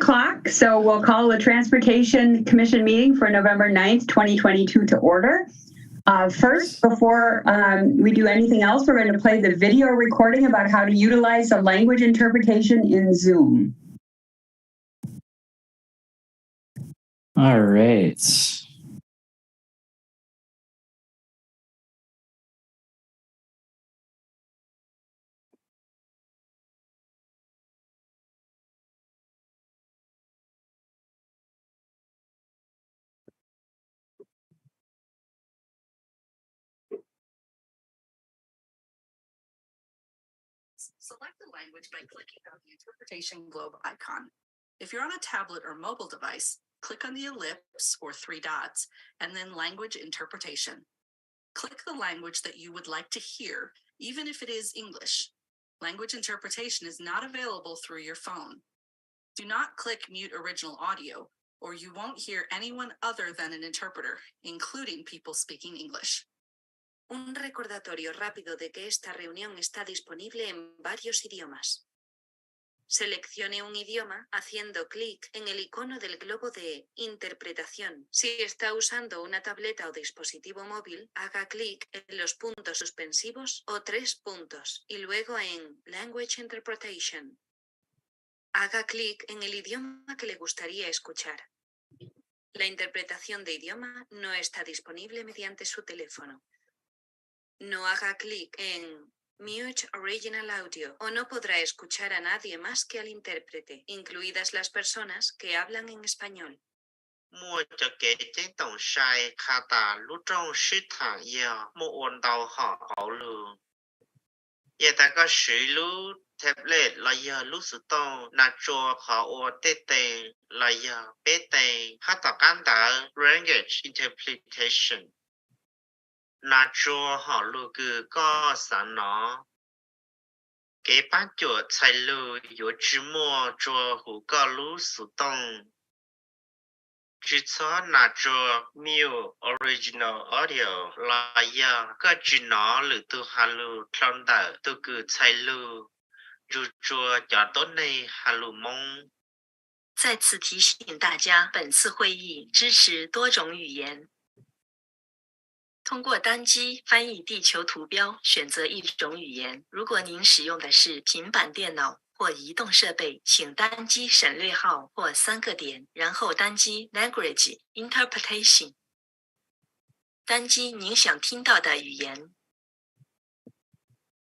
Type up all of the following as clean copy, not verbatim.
o'clock, so we'll call the Transportation Commission meeting for November 9th, 2022 to order. First, before we do anything else, we're going to play the video recording about how to utilize the language interpretation in Zoom. All right. Select the language by clicking on the interpretation globe icon. If you're on a tablet or mobile device, click on the ellipse or three dots, and then language interpretation. Click the language that you would like to hear, even if it is English. Language interpretation is not available through your phone. Do not click mute original audio, or you won't hear anyone other than an interpreter, including people speaking English. Un recordatorio rápido de que esta reunión está disponible en varios idiomas. Seleccione un idioma haciendo clic en el icono del globo de interpretación. Si está usando una tableta o dispositivo móvil, haga clic en los puntos suspensivos o 3 puntos y luego en Language Interpretation. Haga clic en el idioma que le gustaría escuchar. La interpretación de idioma no está disponible mediante su teléfono. No haga clic en Mute Original Audio o no podrá escuchar a nadie más que al intérprete, incluidas las personas que hablan en español. Mua cho kế chế tổng sai khá tà lúc trong sư thả ya mô ôn đào họ ảo lưu. Ya ta có sử lưu tablet là ya lúc sử tông nà chua khó ổ tê tê là ya bê tê hát tà can tà language interpretation. Nà chua họ lưu cư có sản nó. Kế bác chuột chạy lưu yếu chứ mua chua hữu có lưu sử tông. Chứ cho nà chua Mute Original Audio là ya có chứ nó lưu tu hà lưu thâm đảo tu cư chạy lưu. Dù chua cho tốt này hà lưu mong. 再次提醒大家，本次会议支持多种语言。通过单击翻译地球图标，选择一种语言。如果您使用的是平板电脑或移动设备，请单击省略号或3个点，然后单击 Language Interpretation， 单击您想听到的语言。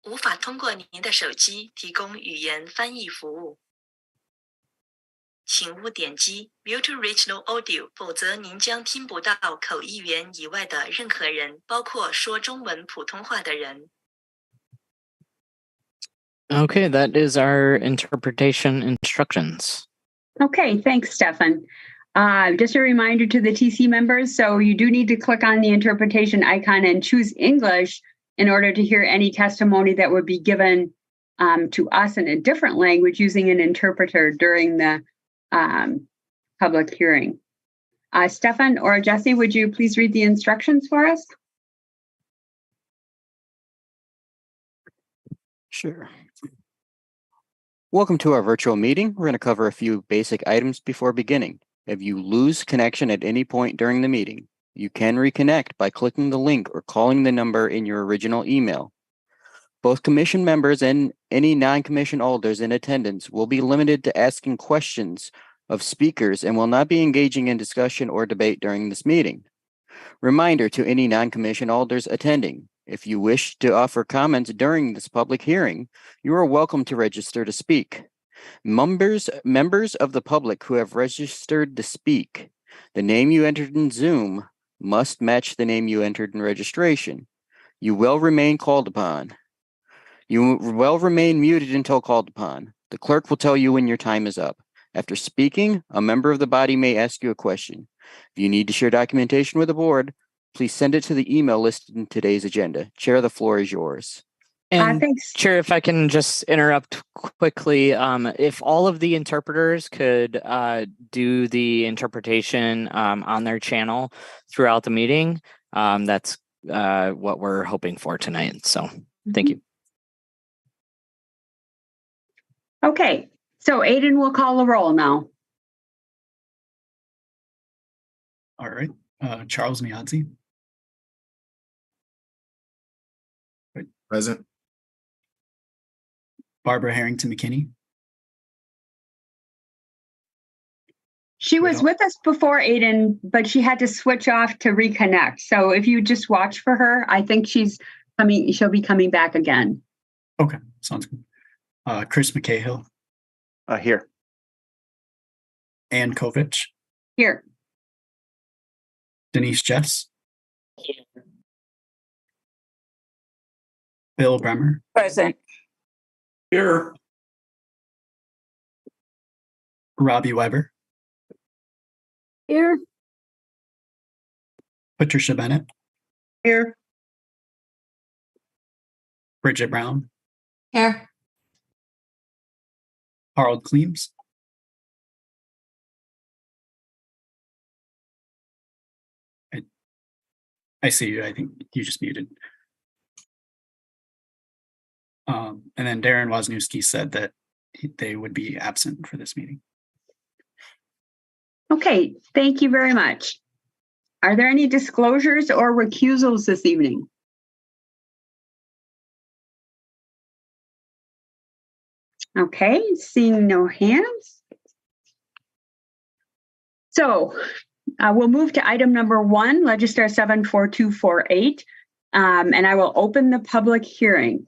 无法通过您的手机提供语言翻译服务，请勿点击 Mute Original Audio， 否则您将听不到口译员以外的任何人，包括说中文普通话的人。Okay, that is our interpretation instructions. Okay, thanks, Stefan. Just a reminder to the TC members, so you do need to click on the interpretation icon and choose English in order to hear any testimony that would be given to us in a different language using an interpreter during the public hearing. Stefan or Jesse, would you please read the instructions for us? Sure. Welcome to our virtual meeting. We're going to cover a few basic items before beginning. If you lose connection at any point during the meeting, you can reconnect by clicking the link or calling the number in your original email. Both commission members and any non-commission holders in attendance will be limited to asking questions of speakers and will not be engaging in discussion or debate during this meeting. Reminder to any non-commission holders attending, if you wish to offer comments during this public hearing, you are welcome to register to speak. Members of the public who have registered to speak, the name you entered in Zoom must match the name you entered in registration. You will remain called upon. You will remain muted until called upon. The clerk will tell you when your time is up. After speaking, a member of the body may ask you a question. If you need to share documentation with the board, please send it to the email listed in today's agenda. Chair, the floor is yours. And Thanks. Chair, if I can just interrupt quickly, if all of the interpreters could do the interpretation on their channel throughout the meeting, that's what we're hoping for tonight. So thank you. Okay, so Aiden will call the roll now. All right. Charles Miazzi. Present. Barbara Harrington McKinney. She was with us before, Aiden, but she had to switch off to reconnect. So if you just watch for her, I think she'll be coming back again. Okay, sounds good. Chris McCahill. Here. Ann Kovich. Here. Denise Jeffs. Bill Bremer. Present. Here. Robbie Weber. Here. Patricia Bennett. Here. Bridget Brown. Here. Harold Clemes. I see you. I think you just muted. And then Darren Wozniewski said that they would be absent for this meeting. Okay, thank you very much. Are there any disclosures or recusals this evening? Okay, seeing no hands. So we'll move to item number 1, Register 74248, and I will open the public hearing.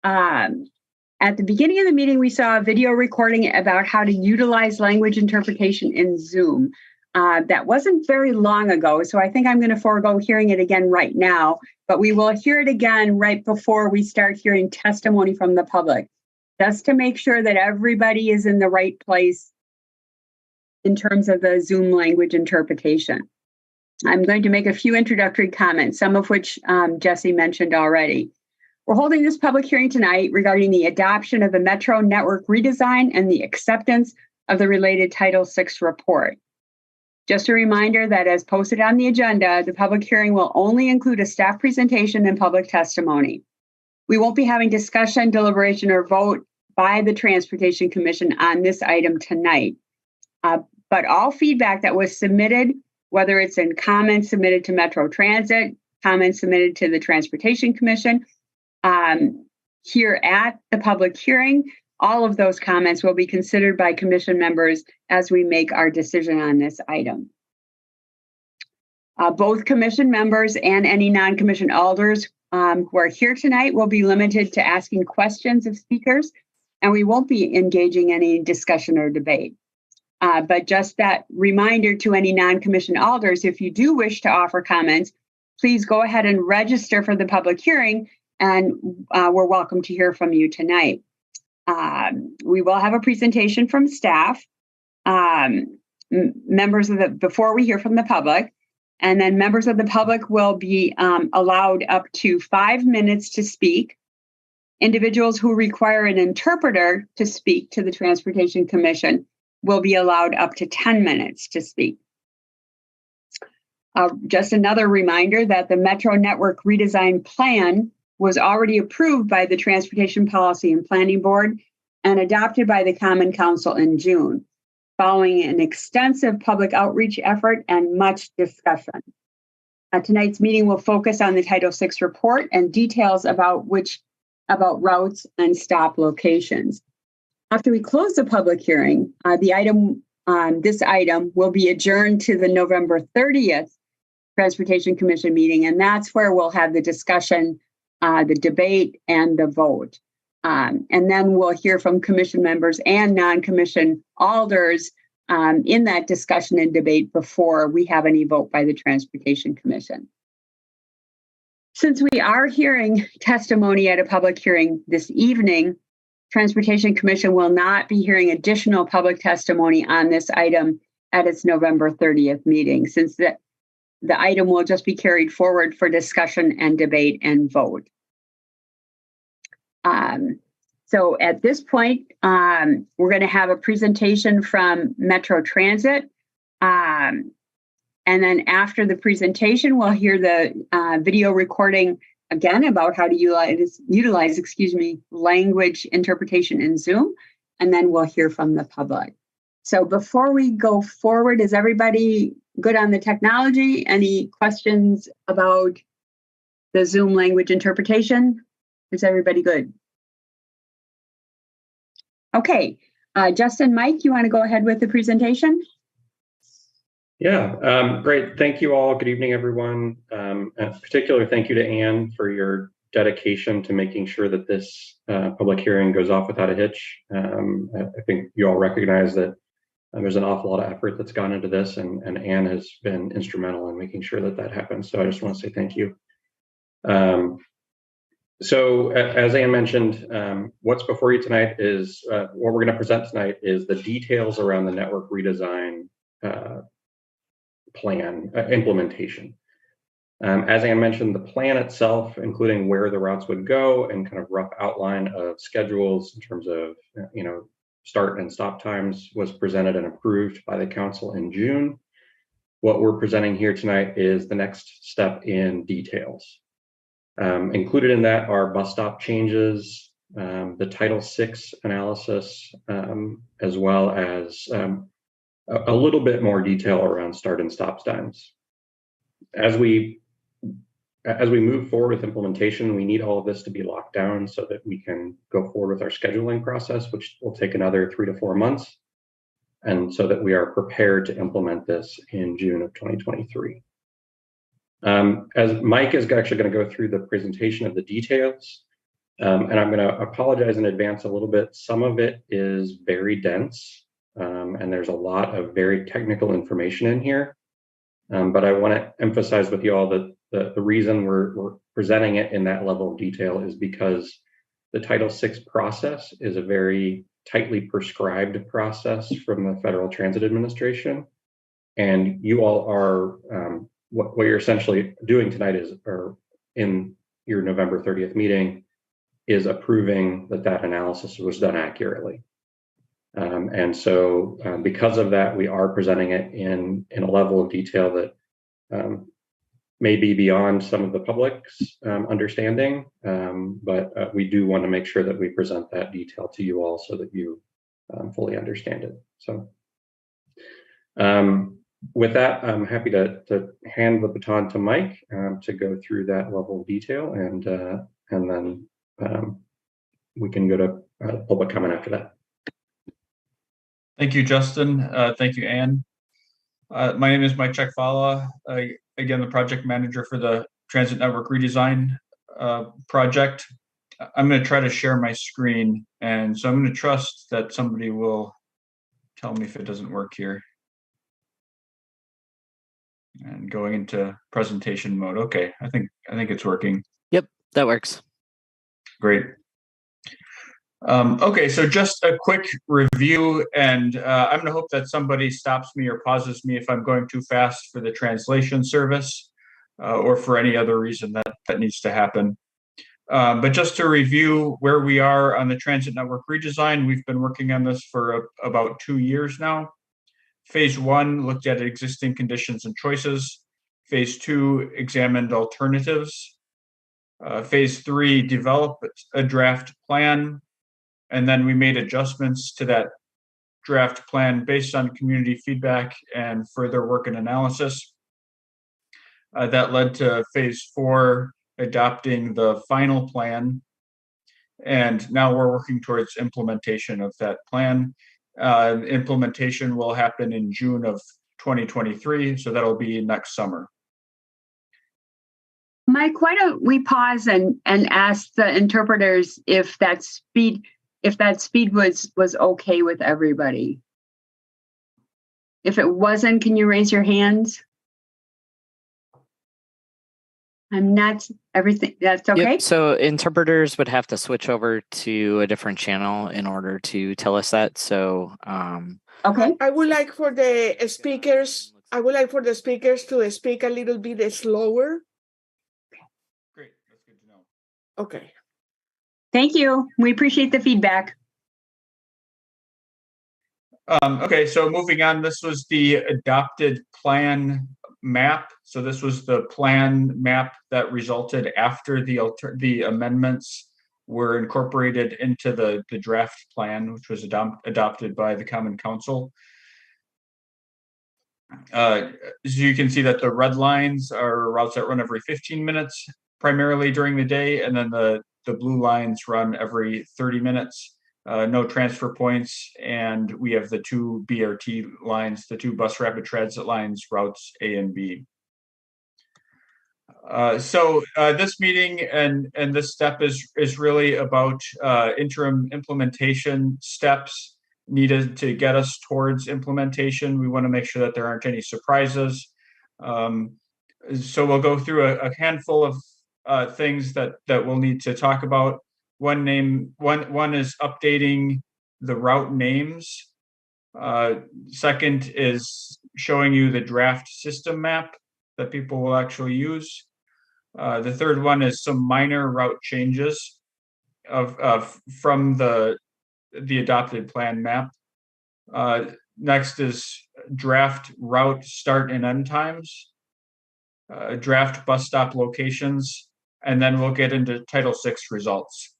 At the beginning of the meeting, we saw a video recording about how to utilize language interpretation in Zoom. That wasn't very long ago, so I think I'm going to forego hearing it again right now, but we will hear it again right before we start hearing testimony from the public, just to make sure that everybody is in the right place in terms of the Zoom language interpretation. I'm going to make a few introductory comments, some of which Jesse mentioned already. We're holding this public hearing tonight regarding the adoption of the Metro Network redesign and the acceptance of the related Title VI report. Just a reminder that as posted on the agenda, the public hearing will only include a staff presentation and public testimony. We won't be having discussion, deliberation, or vote by the Transportation Commission on this item tonight. But all feedback that was submitted, whether it's in comments submitted to Metro Transit, comments submitted to the Transportation Commission, here at the public hearing, all of those comments will be considered by commission members as we make our decision on this item. Both commission members and any non-commission alders who are here tonight will be limited to asking questions of speakers, and we won't be engaging any discussion or debate. But just that reminder to any non-commission alders, if you do wish to offer comments, please go ahead and register for the public hearing, and we're welcome to hear from you tonight. We will have a presentation from staff, members of the, before we hear from the public, and then members of the public will be allowed up to 5 minutes to speak. Individuals who require an interpreter to speak to the Transportation Commission will be allowed up to 10 minutes to speak. Just another reminder that the Metro Network redesign plan was already approved by the Transportation Policy and Planning Board and adopted by the Common Council in June, following an extensive public outreach effort and much discussion. Tonight's meeting will focus on the Title VI report and details about routes and stop locations. After we close the public hearing, this item will be adjourned to the November 30th Transportation Commission meeting, and that's where we'll have the discussion, the debate, and the vote. And then we'll hear from commission members and non-commission alders in that discussion and debate before we have any vote by the Transportation Commission. Since we are hearing testimony at a public hearing this evening, Transportation Commission will not be hearing additional public testimony on this item at its November 30th meeting, since the item will just be carried forward for discussion and debate and vote. So at this point, we're going to have a presentation from Metro Transit. And then after the presentation, we'll hear the video recording again about how to utilize language interpretation in Zoom. And then we'll hear from the public. So before we go forward, is everybody good on the technology? Any questions about the Zoom language interpretation? Is everybody good? Okay, Justin, Mike, you want to go ahead with the presentation? Yeah, great. Thank you all. Good evening, everyone. And particular thank you to Anne for your dedication to making sure that this public hearing goes off without a hitch. I think you all recognize that there's an awful lot of effort that's gone into this, and Anne has been instrumental in making sure that that happens. So I just want to say thank you. So as Anne mentioned, what's before you tonight is, what we're going to present tonight is the details around the network redesign plan implementation. As Anne mentioned, the plan itself, including where the routes would go and kind of rough outline of schedules in terms of, start and stop times, was presented and approved by the council in June. What we're presenting here tonight is the next step in details. Included in that are bus stop changes, the Title VI analysis, as well as a little bit more detail around start and stop times. As we move forward with implementation, we need all of this to be locked down so that we can go forward with our scheduling process, which will take another 3 to 4 months, and so that we are prepared to implement this in June of 2023. As Mike is actually going to go through the presentation of the details, and I'm going to apologize in advance a little bit. Some of it is very dense, and there's a lot of very technical information in here. But I want to emphasize with you all that the reason we're presenting it in that level of detail is because the Title VI process is a very tightly prescribed process from the Federal Transit Administration. And you all are, what you're essentially doing tonight is, or in your November 30th meeting, is approving that analysis was done accurately. And so because of that, we are presenting it in a level of detail that may be beyond some of the public's understanding, but we do want to make sure that we present that detail to you all so that you fully understand it. So with that, I'm happy to hand the baton to Mike to go through that level of detail, and then we can go to public comment after that. Thank you, Justin. Thank you, Anne. My name is Mike Chekfala. Again, the project manager for the Transit Network Redesign project. I'm going to try to share my screen, and so I'm going to trust that somebody will tell me if it doesn't work here. And going into presentation mode. Okay, I think it's working. Yep, that works. Great. Okay, so just a quick review, and I'm going to hope that somebody stops me or pauses me if I'm going too fast for the translation service or for any other reason that needs to happen. But just to review where we are on the Transit Network redesign, we've been working on this for about 2 years now. Phase 1 looked at existing conditions and choices. Phase 2 examined alternatives. Phase 3 developed a draft plan. And then we made adjustments to that draft plan based on community feedback and further work and analysis. That led to phase 4 adopting the final plan. And now we're working towards implementation of that plan. Implementation will happen in June of 2023, so that'll be next summer. Mike, why don't we pause and ask the interpreters if that speed was okay with everybody? If it wasn't, can you raise your hands? I'm not everything. That's okay. Yep, so interpreters would have to switch over to a different channel in order to tell us that. So okay. I would like for the speakers. I would like for the speakers to speak a little bit slower. Great, that's good to know. Okay. Thank you. We appreciate the feedback. Okay, so moving on, this was the adopted plan map. So this was the plan map that resulted after the amendments were incorporated into the draft plan, which was adopted by the Common Council. So you can see that the red lines are routes that run every 15 minutes, primarily during the day, and then the blue lines run every 30 minutes. No transfer points, and we have the two BRT lines, the two bus rapid transit lines, routes A and B. So this meeting and this step is really about interim implementation steps needed to get us towards implementation. We want to make sure that there aren't any surprises. So we'll go through a handful of things that we'll need to talk about. One is updating the route names. Second is showing you the draft system map that people will actually use. The third one is some minor route changes from the adopted plan map. Next is draft route start and end times, draft bus stop locations, and then we'll get into Title VI results.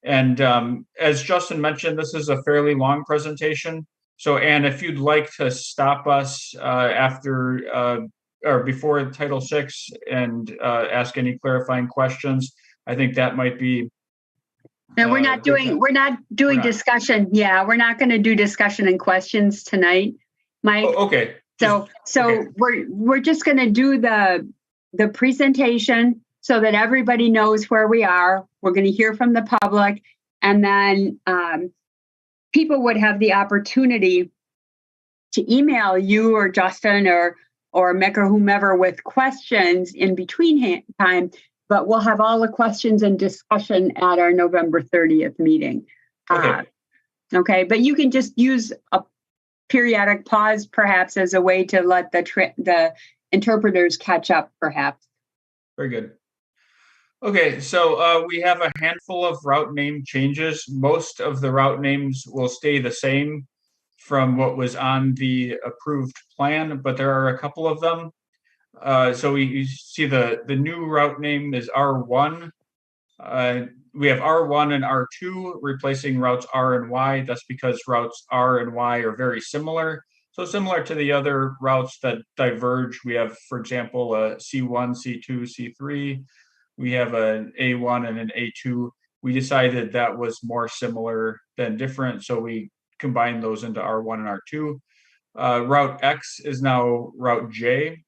And as Justin mentioned, this is a fairly long presentation. So, Anne, if you'd like to stop us after or before Title VI and ask any clarifying questions, I think that might be. And we're not doing discussion. Yeah, we're not going to do discussion and questions tonight, Mike. Oh, okay. So okay. We're just going to do the presentation so that everybody knows where we are. We're going to hear from the public, and then people would have the opportunity to email you or Justin or Mick or whomever with questions in between time, but we'll have all the questions and discussion at our November 30th meeting. Okay. Okay, but you can just use a periodic pause perhaps as a way to let the interpreters catch up perhaps. Very good. Okay, so we have a handful of route name changes. Most of the route names will stay the same from what was on the approved plan, but there are a couple of them. So you see the new route name is R1. We have R1 and R2 replacing routes R and Y. That's because routes R and Y are very similar. So similar to the other routes that diverge, we have, for example, a C1, C2, C3. We have an A1 and an A2. We decided that was more similar than different, so we combined those into R1 and R2. Route X is now Route J,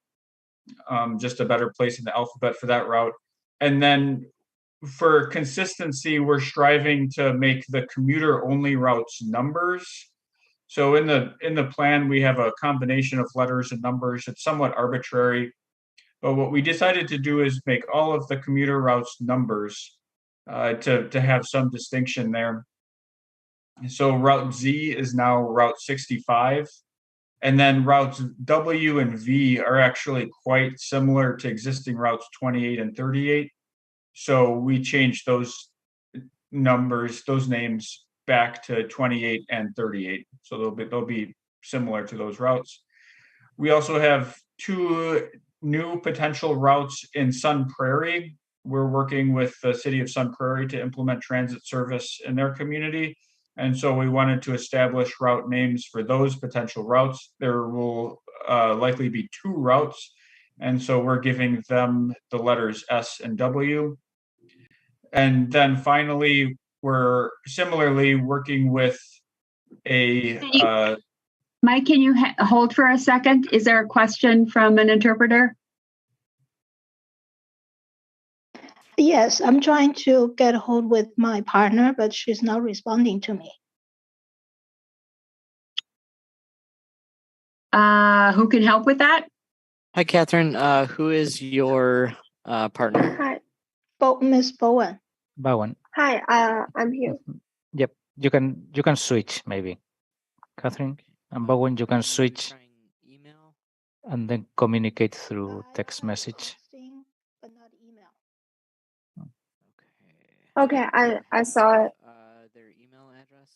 just a better place in the alphabet for that route. And then for consistency, we're striving to make the commuter-only routes numbers. So in the plan, we have a combination of letters and numbers. It's somewhat arbitrary. But what we decided to do is make all of the commuter routes numbers to have some distinction there. So Route Z is now Route 65. And then routes W and V are actually quite similar to existing routes 28 and 38. So we changed those numbers, those names back to 28 and 38. So they'll be similar to those routes. We also have two new potential routes in Sun Prairie. We're working with the city of Sun Prairie to implement transit service in their community. And so we wanted to establish route names for those potential routes. There will likely be two routes. And so we're giving them the letters S and W. And then finally, we're similarly working with a... Mike, can you hold for a second? Is there a question from an interpreter? Yes, I'm trying to get a hold with my partner, but she's not responding to me. Who can help with that? Hi, Catherine. Who is your partner? Hi, Miss Bowen. Bowen. Hi, I'm here. Yep, you can switch maybe, Catherine. And Bowen, you can switch and then communicate through text message. But not email. Okay, I saw it. Their email address?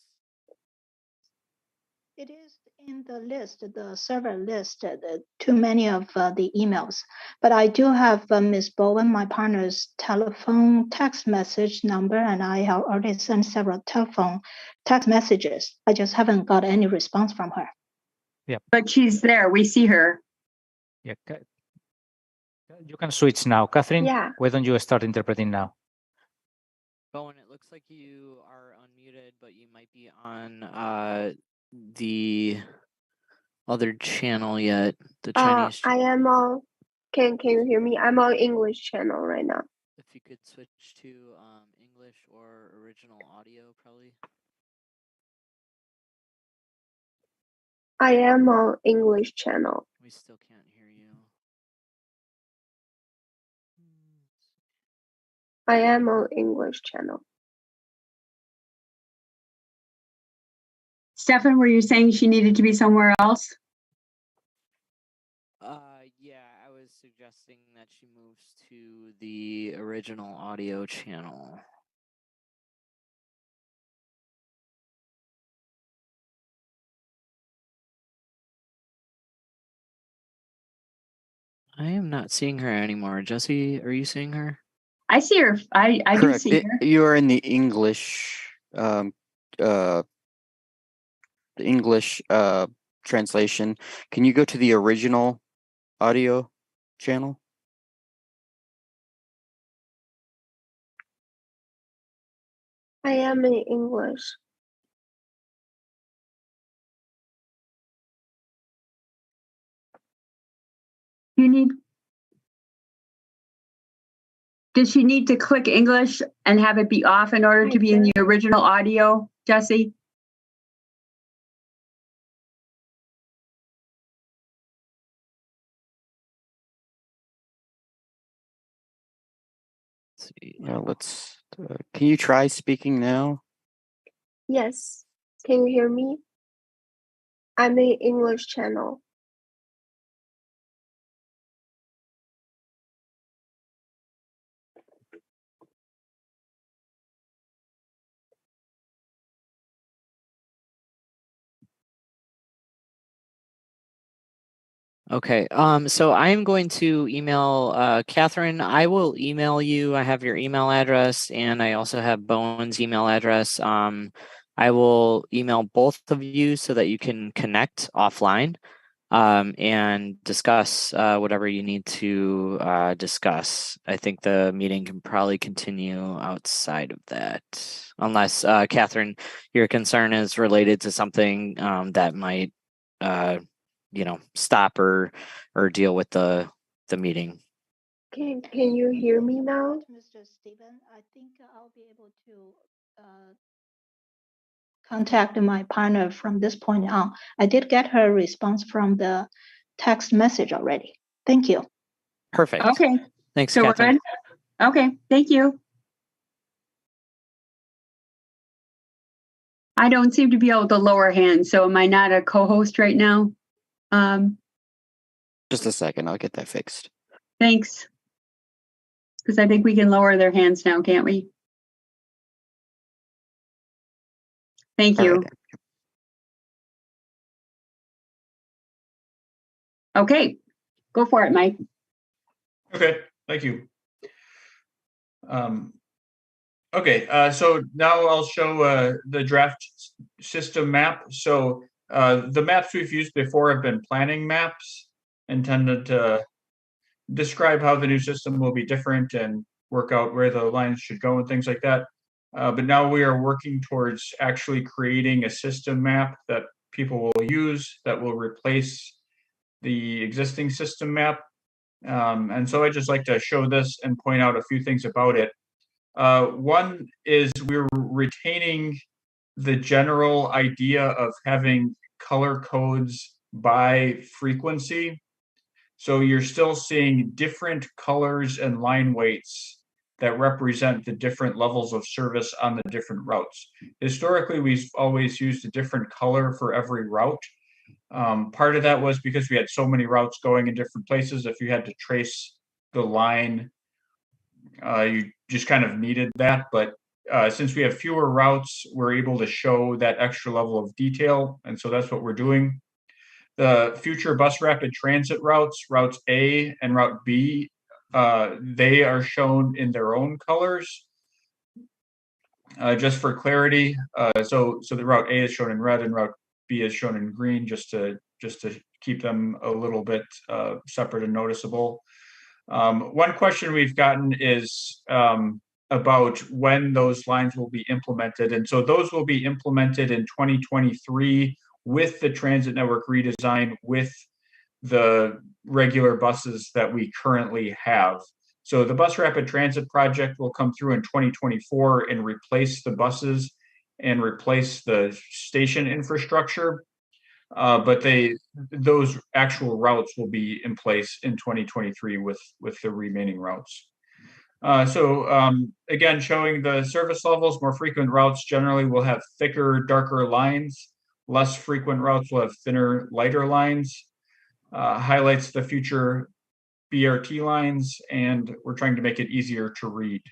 It is in the list, the server list, too many of the emails. But I do have Ms. Bowen, my partner's telephone text message number, and I have already sent several telephone text messages. I just haven't got any response from her. Yeah. But she's there. We see her. Yeah, you can switch now. Catherine, Yeah. why don't you start interpreting now? Bowen, it looks like you are unmuted, but you might be on the other channel yet, the Chinese. I am on. Can you hear me? I'm on English channel right now. If you could switch to English or original audio, probably. I am on English channel. We still can't hear you. I am on English channel. Stefan, were you saying she needed to be somewhere else? Yeah, I was suggesting that she moves to the original audio channel. I am not seeing her anymore. Jesse, are you seeing her? I see her. I do Correct. see her. You are in the English translation. Can you go to the original audio channel? I am in English. Does she need to click English and have it be off in order to be in the original audio, Jesse? Let's see. Can you try speaking now? Yes. Can you hear me? I'm in English channel. Okay, so I am going to email Catherine. I will email you. I have your email address, and I also have Bowen's email address. I will email both of you so that you can connect offline and discuss whatever you need to discuss. I think the meeting can probably continue outside of that, unless Catherine, your concern is related to something that might stop or deal with the meeting. Can you hear me now? Mr. Stephen, I think I'll be able to contact my partner from this point on. I did get her response from the text message already. Thank you. Perfect. Okay. Thanks, So Catherine. we're good? Okay, thank you. I don't seem to be able to lower hands, so am I not a co-host right now? Just a second, I'll get that fixed. Thanks. Because I think we can lower their hands now, can't we? Thank you. All right. Okay, go for it, Mike. Okay, thank you. Okay, so now I'll show the draft system map. So the maps we've used before have been planning maps intended to describe how the new system will be different and work out where the lines should go and things like that. But now we are working towards actually creating a system map that people will use that will replace the existing system map. And so I just like to show this and point out a few things about it. One is we're retaining the general idea of having color codes by frequency. So you're still seeing different colors and line weights that represent the different levels of service on the different routes. Historically, we've always used a different color for every route. Part of that was because we had so many routes going in different places. If you had to trace the line, you just kind of needed that. But since we have fewer routes, we're able to show that extra level of detail. And so that's what we're doing. The future bus rapid transit routes, routes A and route B, they are shown in their own colors. Just for clarity, so the route A is shown in red and route B is shown in green, just to just to keep them a little bit separate and noticeable. One question we've gotten is about when those lines will be implemented. And so those will be implemented in 2023 with the transit network redesign with the regular buses that we currently have. So the Bus Rapid Transit project will come through in 2024 and replace the buses and replace the station infrastructure. But those actual routes will be in place in 2023 with the remaining routes. Again, showing the service levels, more frequent routes generally will have thicker, darker lines. Less frequent routes will have thinner, lighter lines. Highlights the future BRT lines, and we're trying to make it easier to read.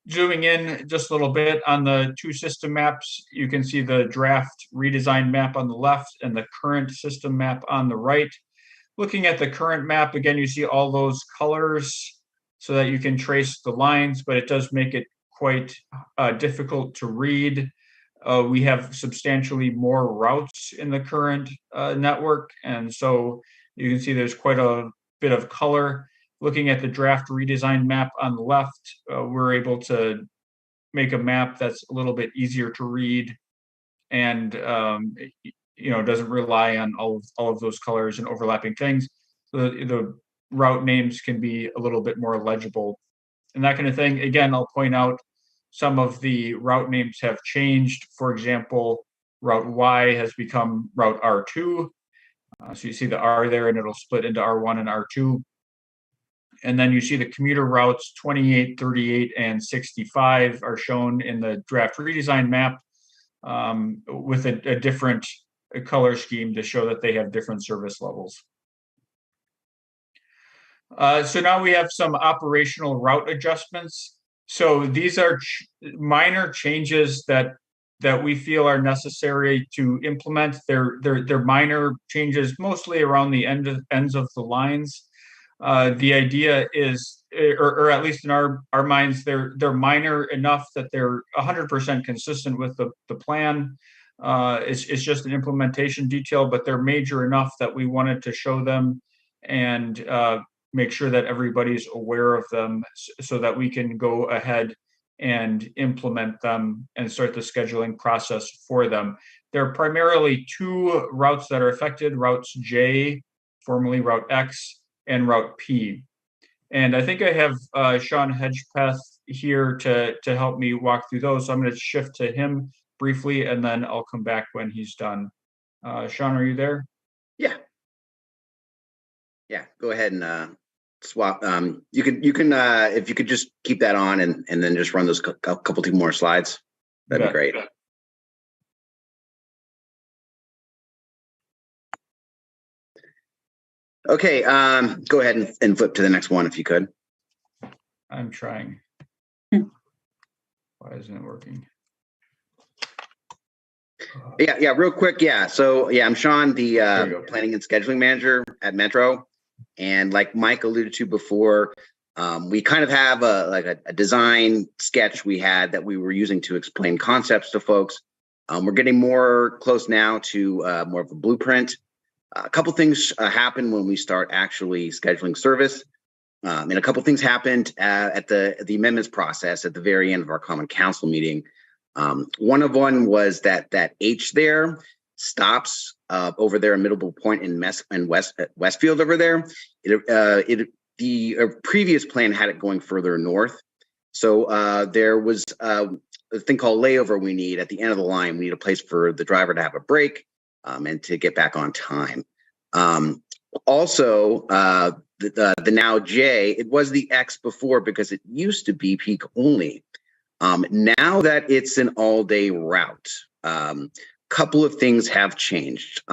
Zooming in just a little bit on the two system maps, you can see the draft redesign map on the left and the current system map on the right. Looking at the current map, again, you see all those colors so that you can trace the lines, but it does make it quite difficult to read. We have substantially more routes in the current network, and so you can see there's quite a bit of color. Looking at the draft redesign map on the left, we're able to make a map that's a little bit easier to read and doesn't rely on all of those colors and overlapping things. So the route names can be a little bit more legible and that kind of thing. Again, I'll point out some of the route names have changed. For example, Route Y has become Route R2. So you see the R there, and it'll split into R1 and R2. And then you see the commuter routes 28, 38, and 65 are shown in the draft redesign map with a different color scheme to show that they have different service levels. So now we have some operational route adjustments. So these are minor changes that we feel are necessary to implement. They're minor changes, mostly around the ends of the lines. The idea is, or at least in our minds, they're minor enough that they're 100% consistent with the plan. It's just an implementation detail, but they're major enough that we wanted to show them and make sure that everybody's aware of them so that we can go ahead and implement them and start the scheduling process for them. There are primarily two routes that are affected, routes J, formerly Route X, and Route P. And I think I have Sean Hedgepeth here to help me walk through those. So I'm going to shift to him briefly, and then I'll come back when he's done. Sean, are you there? Yeah. Yeah, go ahead and swap. You can if you could just keep that on and then just run those couple two more slides. That'd be great. Okay, go ahead and flip to the next one if you could. I'm trying. Why isn't it working? Yeah, real quick. Yeah, so I'm Sean, the planning and scheduling manager at Metro. And like Mike alluded to before, we kind of have a design sketch we had that we were using to explain concepts to folks. We're getting more close now to more of a blueprint. A couple things happen when we start actually scheduling service. And a couple things happened at the amendments process at the very end of our Common Council meeting. One was that H there stops over there in Middle Point in Westfield over there. The previous plan had it going further north. So there was a thing called layover we need at the end of the line. We need a place for the driver to have a break and to get back on time. Also, the now J, it was the X before because it used to be peak only. Now that it's an all-day route, couple of things have changed.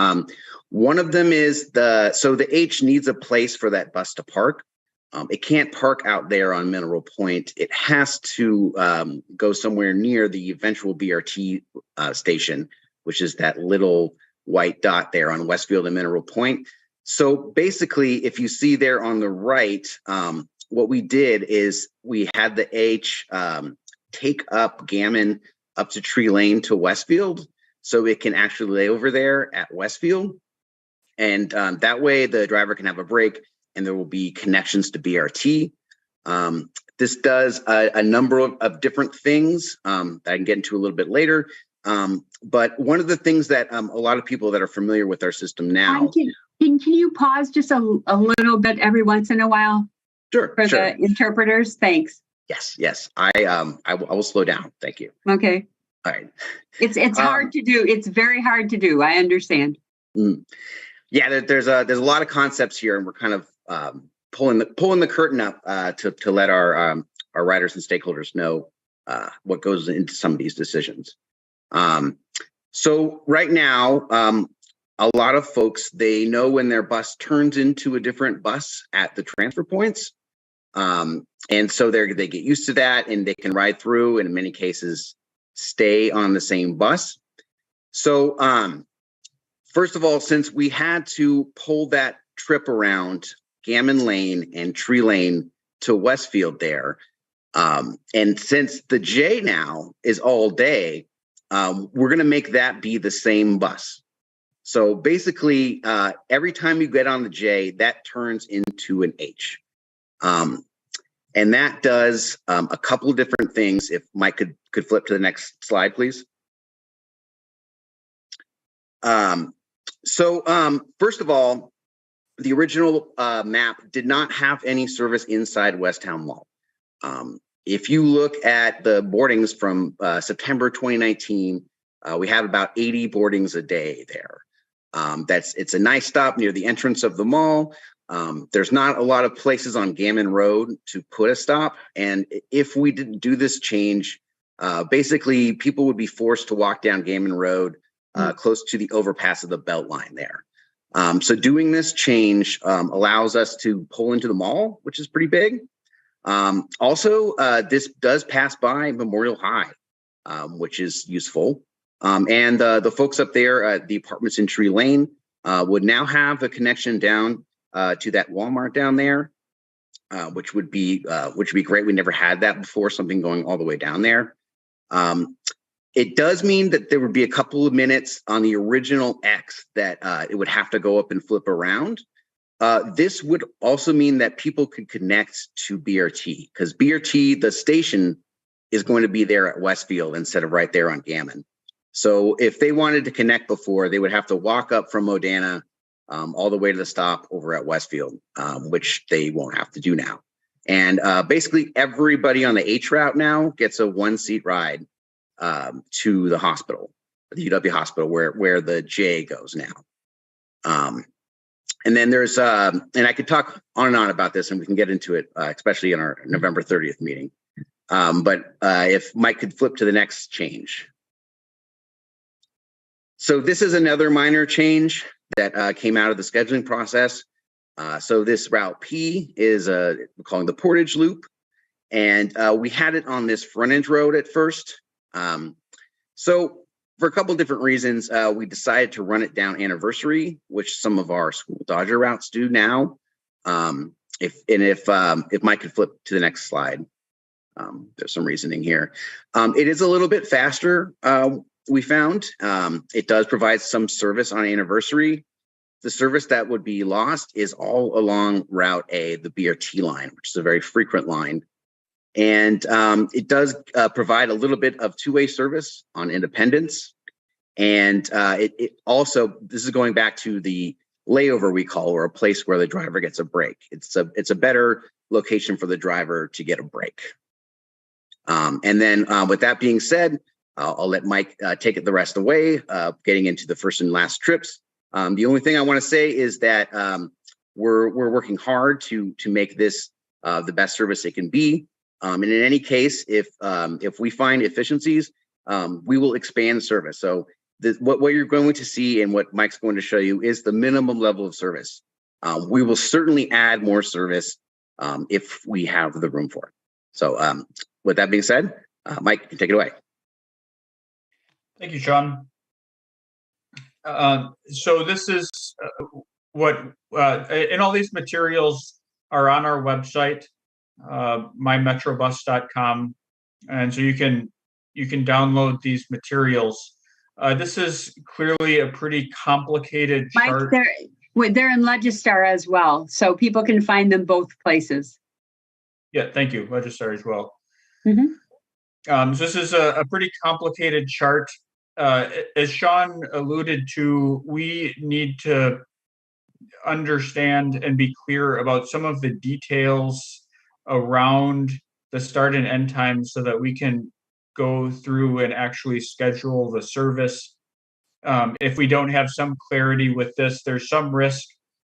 One of them is the H needs a place for that bus to park. It can't park out there on Mineral Point. It has to go somewhere near the eventual BRT station, which is that little white dot there on Westfield and Mineral Point. So basically, if you see there on the right, what we did is we had the H take up Gammon up to Tree Lane to Westfield. so it can actually lay over there at Westfield. And that way the driver can have a break and there will be connections to BRT. This does a number of different things that I can get into a little bit later. But one of the things that a lot of people that are familiar with our system now. Can you pause just a little bit every once in a while? Sure. For the interpreters, thanks. Yes. I will slow down. Thank you. Okay. All right. It's hard to do. It's very hard to do. I understand. Yeah, there's a lot of concepts here, and we're kind of pulling the curtain up to let our riders and stakeholders know what goes into some of these decisions. So right now, a lot of folks, they know when their bus turns into a different bus at the transfer points. And so they get used to that and they can ride through, and in many cases stay on the same bus. So first of all, since we had to pull that trip around Gammon Lane and Tree Lane to Westfield there, and since the J now is all day, we're going to make that be the same bus. So basically, every time you get on the J, that turns into an H. And that does a couple of different things. If Mike could flip to the next slide, please. So first of all, the original map did not have any service inside Westtown Mall. If you look at the boardings from September 2019, we have about 80 boardings a day there. It's a nice stop near the entrance of the mall. There's not a lot of places on Gammon Road to put a stop. And if we didn't do this change, basically people would be forced to walk down Gammon Road close to the overpass of the Beltline there. So doing this change allows us to pull into the mall, which is pretty big. Also, this does pass by Memorial High, which is useful. And the folks up there at the apartments in Tree Lane would now have a connection down to that Walmart down there, which would be great. We never had that before, something going all the way down there. It does mean that there would be a couple of minutes on the original X that it would have to go up and flip around. This would also mean that people could connect to BRT, because BRT, the station, is going to be there at Westfield instead of right there on Gammon. So if they wanted to connect before, they would have to walk up from Modana all the way to the stop over at Westfield, which they won't have to do now. And basically everybody on the H route now gets a one-seat ride to the hospital, the UW hospital, where the J goes now. And then there's, and I could talk on and on about this, and we can get into it, especially in our November 30th meeting. But if Mike could flip to the next change. So this is another minor change that came out of the scheduling process. So this route P is we're calling the Portage Loop, and we had it on this frontage road at first. So for a couple of different reasons, we decided to run it down Anniversary, which some of our school Dodger routes do now. If Mike could flip to the next slide, there's some reasoning here. It is a little bit faster. We found it does provide some service on Anniversary. The service that would be lost is all along Route A, the BRT line, which is a very frequent line. And it does provide a little bit of two-way service on Independence. And it also, this is going back to the layover we call, or a place where the driver gets a break. It's a better location for the driver to get a break. And then with that being said, I'll let Mike take it the rest of the way, getting into the first and last trips. The only thing I want to say is that we're working hard to make this the best service it can be. And in any case, if we find efficiencies, we will expand service. So what you're going to see and what Mike's going to show you is the minimum level of service. We will certainly add more service if we have the room for it. So with that being said, Mike, you can take it away. Thank you, Sean. So this is what, and all these materials are on our website, mymetrobus.com. And so you can download these materials. This is clearly a pretty complicated Mike, chart. they're in Legistar as well, so people can find them both places. Yeah, thank you, Legistar as well. Mm-hmm. So this is a pretty complicated chart. As Sean alluded to, we need to understand and be clear about some of the details around the start and end times so that we can go through and actually schedule the service. If we don't have some clarity with this, there's some risk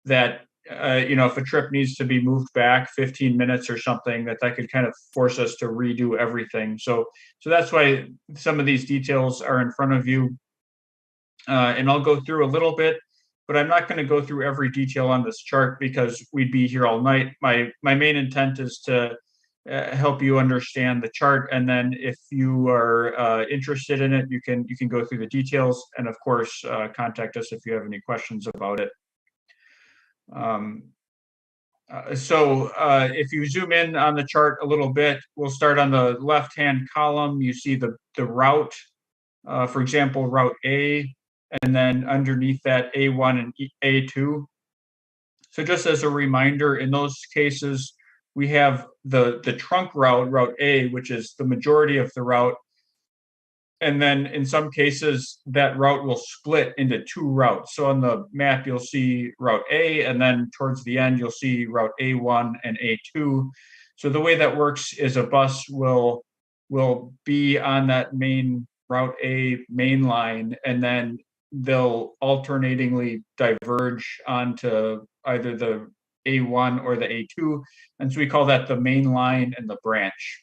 that if a trip needs to be moved back 15 minutes or something, that could kind of force us to redo everything. So that's why some of these details are in front of you. And I'll go through a little bit, but I'm not going to go through every detail on this chart because we'd be here all night. My main intent is to help you understand the chart, and then if you are interested in it, you can go through the details, and of course contact us if you have any questions about it. If you zoom in on the chart a little bit, we'll start on the left-hand column. You see the route, for example, Route A, and then underneath that A1 and A2. So just as a reminder, in those cases, we have the trunk route, Route A, which is the majority of the route. And then in some cases, that route will split into two routes. So on the map, you'll see Route A, and then towards the end, you'll see Route A1 and A2. So the way that works is a bus will be on that main Route A main line, and then they'll alternatingly diverge onto either the A1 or the A2. And so we call that the main line and the branch.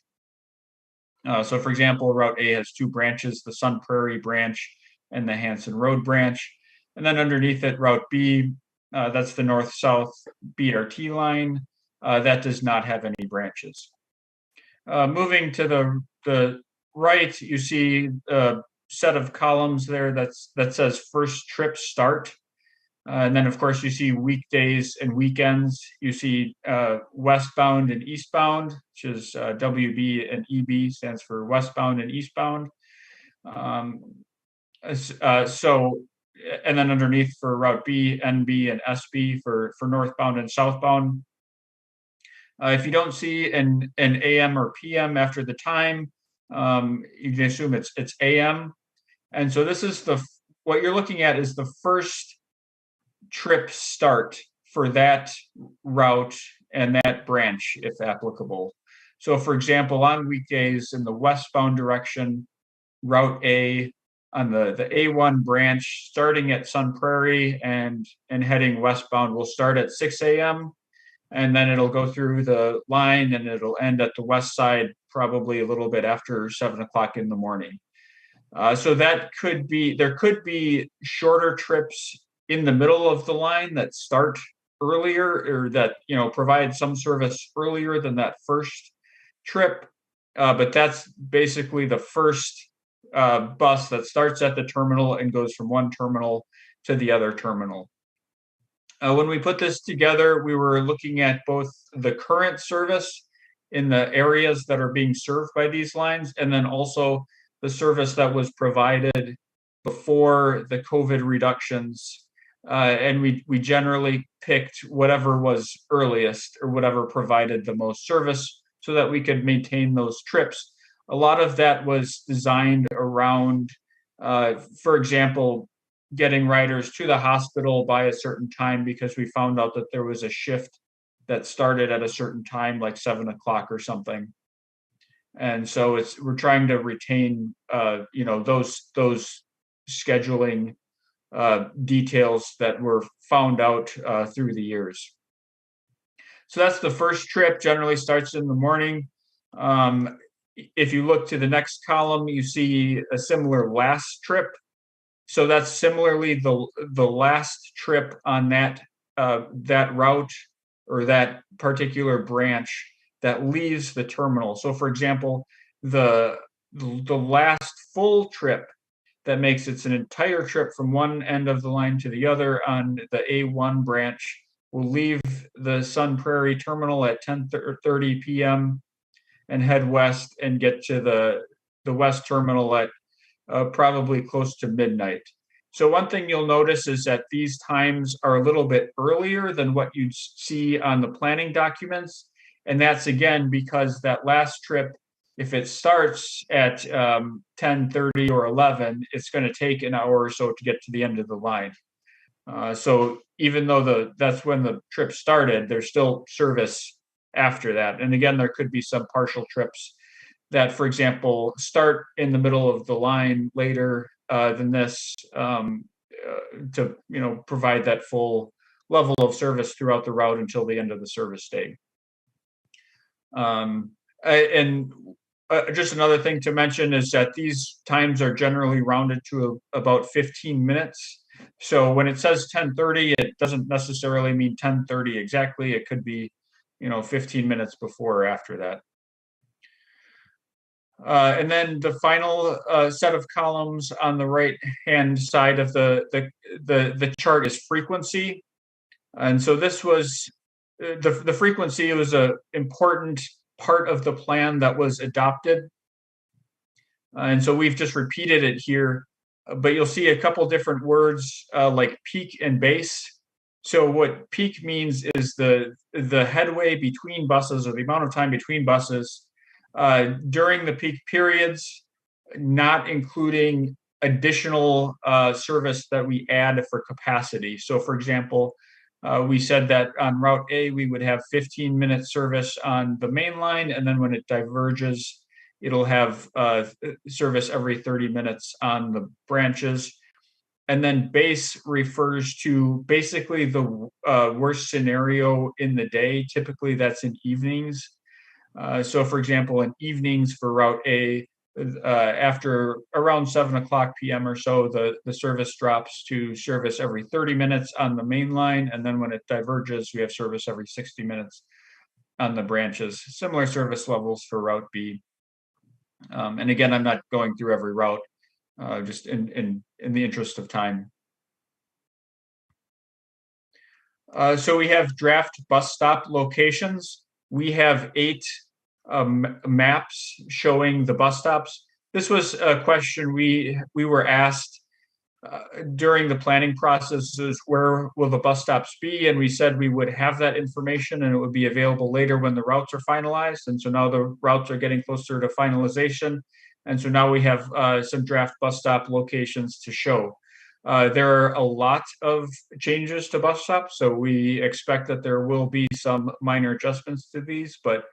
So for example, Route A has two branches, the Sun Prairie branch and the Hanson Road branch. And then underneath it, Route B, that's the north-south BRT line. That does not have any branches. Moving to the right, you see a set of columns there that says first trip start. And then, of course, you see weekdays and weekends. You see westbound and eastbound, which is WB and EB stands for westbound and eastbound. And then underneath for Route B, NB, and SB for northbound and southbound. If you don't see an AM or PM after the time, you can assume it's AM. And so this is what you're looking at is the first trip start for that route and that branch, if applicable. So for example, on weekdays in the westbound direction, Route A on the A1 branch, starting at Sun Prairie and heading westbound, will start at 6 a.m. and then it'll go through the line and it'll end at the west side probably a little bit after 7 o'clock in the morning. So there could be shorter trips in the middle of the line that start earlier, or that provide some service earlier than that first trip, but that's basically the first bus that starts at the terminal and goes from one terminal to the other terminal. When we put this together, we were looking at both the current service in the areas that are being served by these lines, and then also the service that was provided before the COVID reductions. And we generally picked whatever was earliest or whatever provided the most service so that we could maintain those trips. A lot of that was designed around, for example, getting riders to the hospital by a certain time because we found out that there was a shift that started at a certain time, like 7 o'clock or something. And so we're trying to retain, those scheduling details that were found out through the years. So that's the first trip, generally starts in the morning. If you look to the next column, you see a similar last trip. So that's similarly the last trip on that route or that particular branch that leaves the terminal. So for example, the last full trip that makes it's an entire trip from one end of the line to the other on the A1 branch will leave the Sun Prairie terminal at 10:30 p.m. and head west and get to the west terminal at probably close to midnight. So one thing you'll notice is that these times are a little bit earlier than what you'd see on the planning documents. And that's again because that last trip, if it starts at 10:30 or 11, it's going to take an hour or so to get to the end of the line. So even though that's when the trip started, there's still service after that. And again, there could be some partial trips that, for example, start in the middle of the line later than this to provide that full level of service throughout the route until the end of the service day. Just another thing to mention is that these times are generally rounded to about 15 minutes. So when it says 10:30, it doesn't necessarily mean 10:30 exactly. It could be 15 minutes before or after that. And then the final set of columns on the right-hand side of the chart is frequency. And so this was the frequency was an important part of the plan that was adopted. And so we've just repeated it here, but you'll see a couple different words like peak and base. So what peak means is the headway between buses, or the amount of time between buses during the peak periods, not including additional service that we add for capacity. So for example, we said that on Route A, we would have 15-minute service on the main line, and then when it diverges, it'll have service every 30 minutes on the branches. And then base refers to basically the worst scenario in the day. Typically, that's in evenings. So for example, in evenings for Route A, after around 7:00 p.m. or so, the service drops to service every 30 minutes on the main line. And then when it diverges, we have service every 60 minutes on the branches. Similar service levels for Route B. And again, I'm not going through every route, just in the interest of time. So we have draft bus stop locations. We have 8 maps showing the bus stops. This was a question we were asked during the planning process, is where will the bus stops be? And we said we would have that information and it would be available later when the routes are finalized. And so now the routes are getting closer to finalization. And so now we have some draft bus stop locations to show. There are a lot of changes to bus stops, so we expect that there will be some minor adjustments to these, but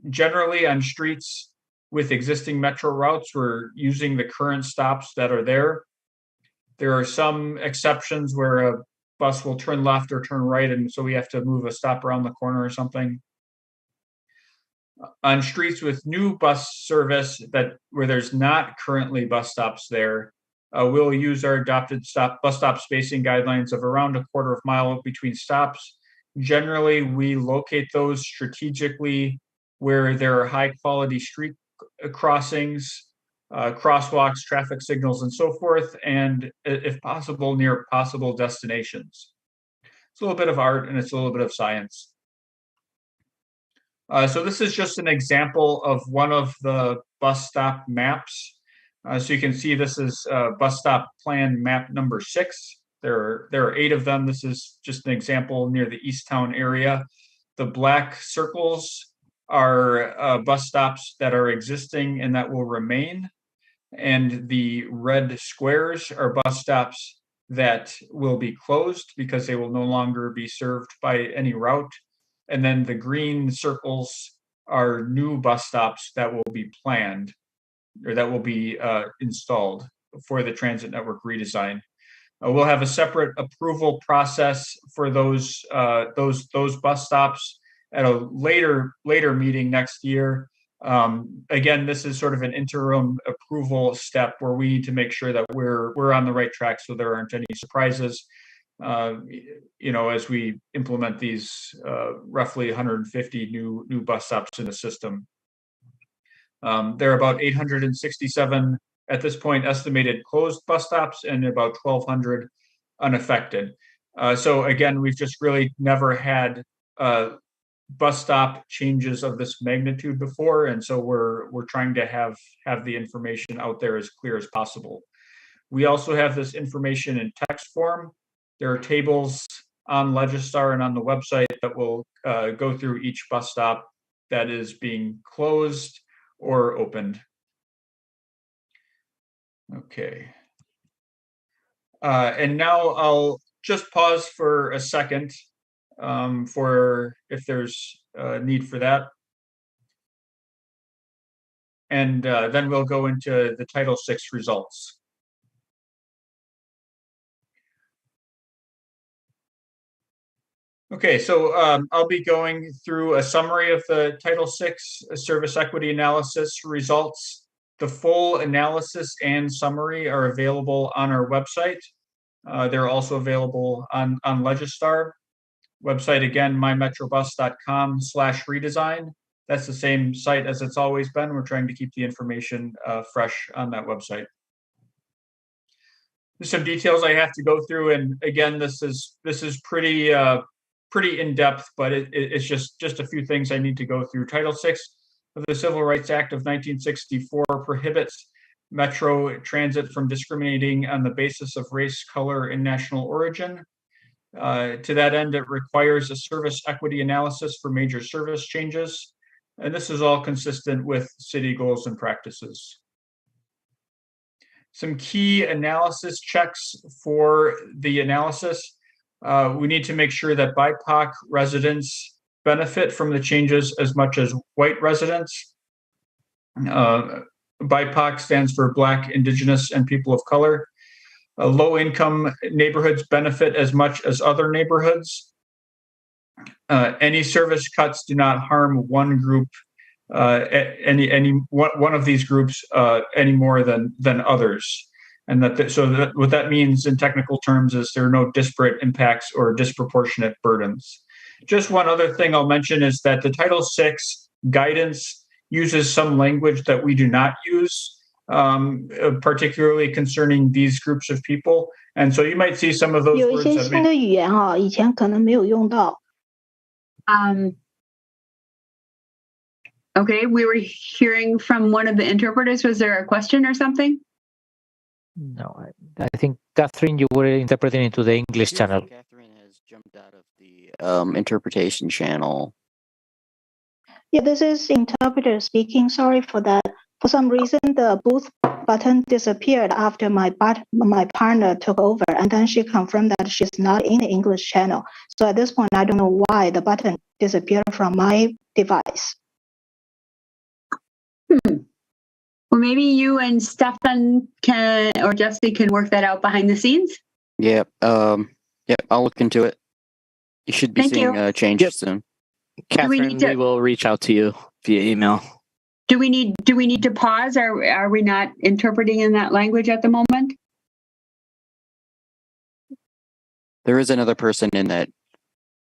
generally on streets with existing metro routes, we're using the current stops that are there. There are some exceptions where a bus will turn left or turn right, and so we have to move a stop around the corner or something. On streets with new bus service where there's not currently bus stops there, we'll use our adopted bus stop spacing guidelines of around a quarter of a mile between stops. Generally, we locate those strategically where there are high quality street crossings, crosswalks, traffic signals, and so forth, and if possible, near possible destinations. It's a little bit of art and it's a little bit of science. So this is just an example of one of the bus stop maps. So you can see this is bus stop plan map number 6. There are 8 of them. This is just an example near the Easttown area. The black circles are bus stops that are existing and that will remain. And the red squares are bus stops that will be closed because they will no longer be served by any route. And then the green circles are new bus stops that will be planned, or that will be installed for the transit network redesign. We'll have a separate approval process for those bus stops at a later meeting next year. Again, this is sort of an interim approval step where we need to make sure that we're on the right track so there aren't any surprises. As we implement these roughly 150 new bus stops in the system. There are about 867 at this point estimated closed bus stops and about 1,200 unaffected. So again, we've just really never had bus stop changes of this magnitude before, and so we're trying to have the information out there as clear as possible. We also have this information in text form. There are tables on Legistar and on the website that will go through each bus stop that is being closed or opened. Okay. And now I'll just pause for a second for if there's a need for that. And then we'll go into the Title VI results. Okay, so I'll be going through a summary of the Title VI service equity analysis results. The full analysis and summary are available on our website. They're also available on Legistar. Website again, mymetrobus.com/redesign. That's the same site as it's always been. We're trying to keep the information fresh on that website. There's some details I have to go through, and again, this is pretty in depth, but it's just a few things I need to go through. Title VI of the Civil Rights Act of 1964 prohibits Metro Transit from discriminating on the basis of race, color, and national origin. To that end, it requires a service equity analysis for major service changes, and this is all consistent with city goals and practices. Some key analysis checks for the analysis. We need to make sure that BIPOC residents benefit from the changes as much as white residents. BIPOC stands for Black, Indigenous, and People of Color. Low-income neighborhoods benefit as much as other neighborhoods. Any service cuts do not harm one group, one of these groups any more than others. And what that means in technical terms is there are no disparate impacts or disproportionate burdens. Just one other thing I'll mention is that the Title VI guidance uses some language that we do not use, particularly concerning these groups of people. And so you might see some of those words that may... Okay, we were hearing from one of the interpreters. Was there a question or something? No, I think, Catherine, you were interpreting into the English channel. Catherine has jumped out of the interpretation channel. Yeah, this is interpreter speaking. Sorry for that. For some reason, the booth button disappeared after my partner took over, and then she confirmed that she's not in the English channel. So at this point, I don't know why the button disappeared from my device. Well, maybe you and Stefan or Jesse can work that out behind the scenes. Yeah, I'll look into it. You should be seeing changes soon. Catherine, we will reach out to you via email. Do we need to pause, or are we not interpreting in that language at the moment? There is another person in that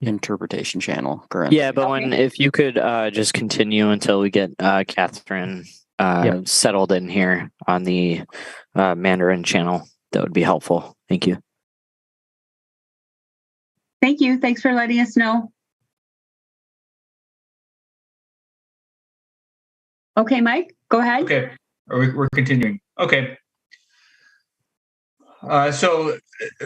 interpretation channel currently. Yeah, but if you could just continue until we get Catherine settled in here on the Mandarin channel, that would be helpful. Thank you. Thank you. Thanks for letting us know. Okay, Mike, go ahead. Okay, we're continuing. Okay. So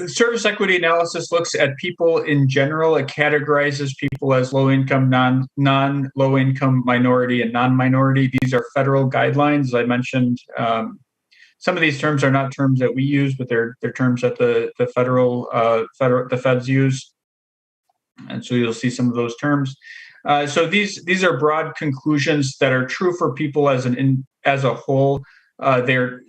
service equity analysis looks at people in general. It categorizes people as low-income, non-low income, minority, and non-minority. These are federal guidelines. As I mentioned, some of these terms are not terms that we use, but they're terms that the feds use. And so you'll see some of those terms. So these are broad conclusions that are true for people as a whole. They're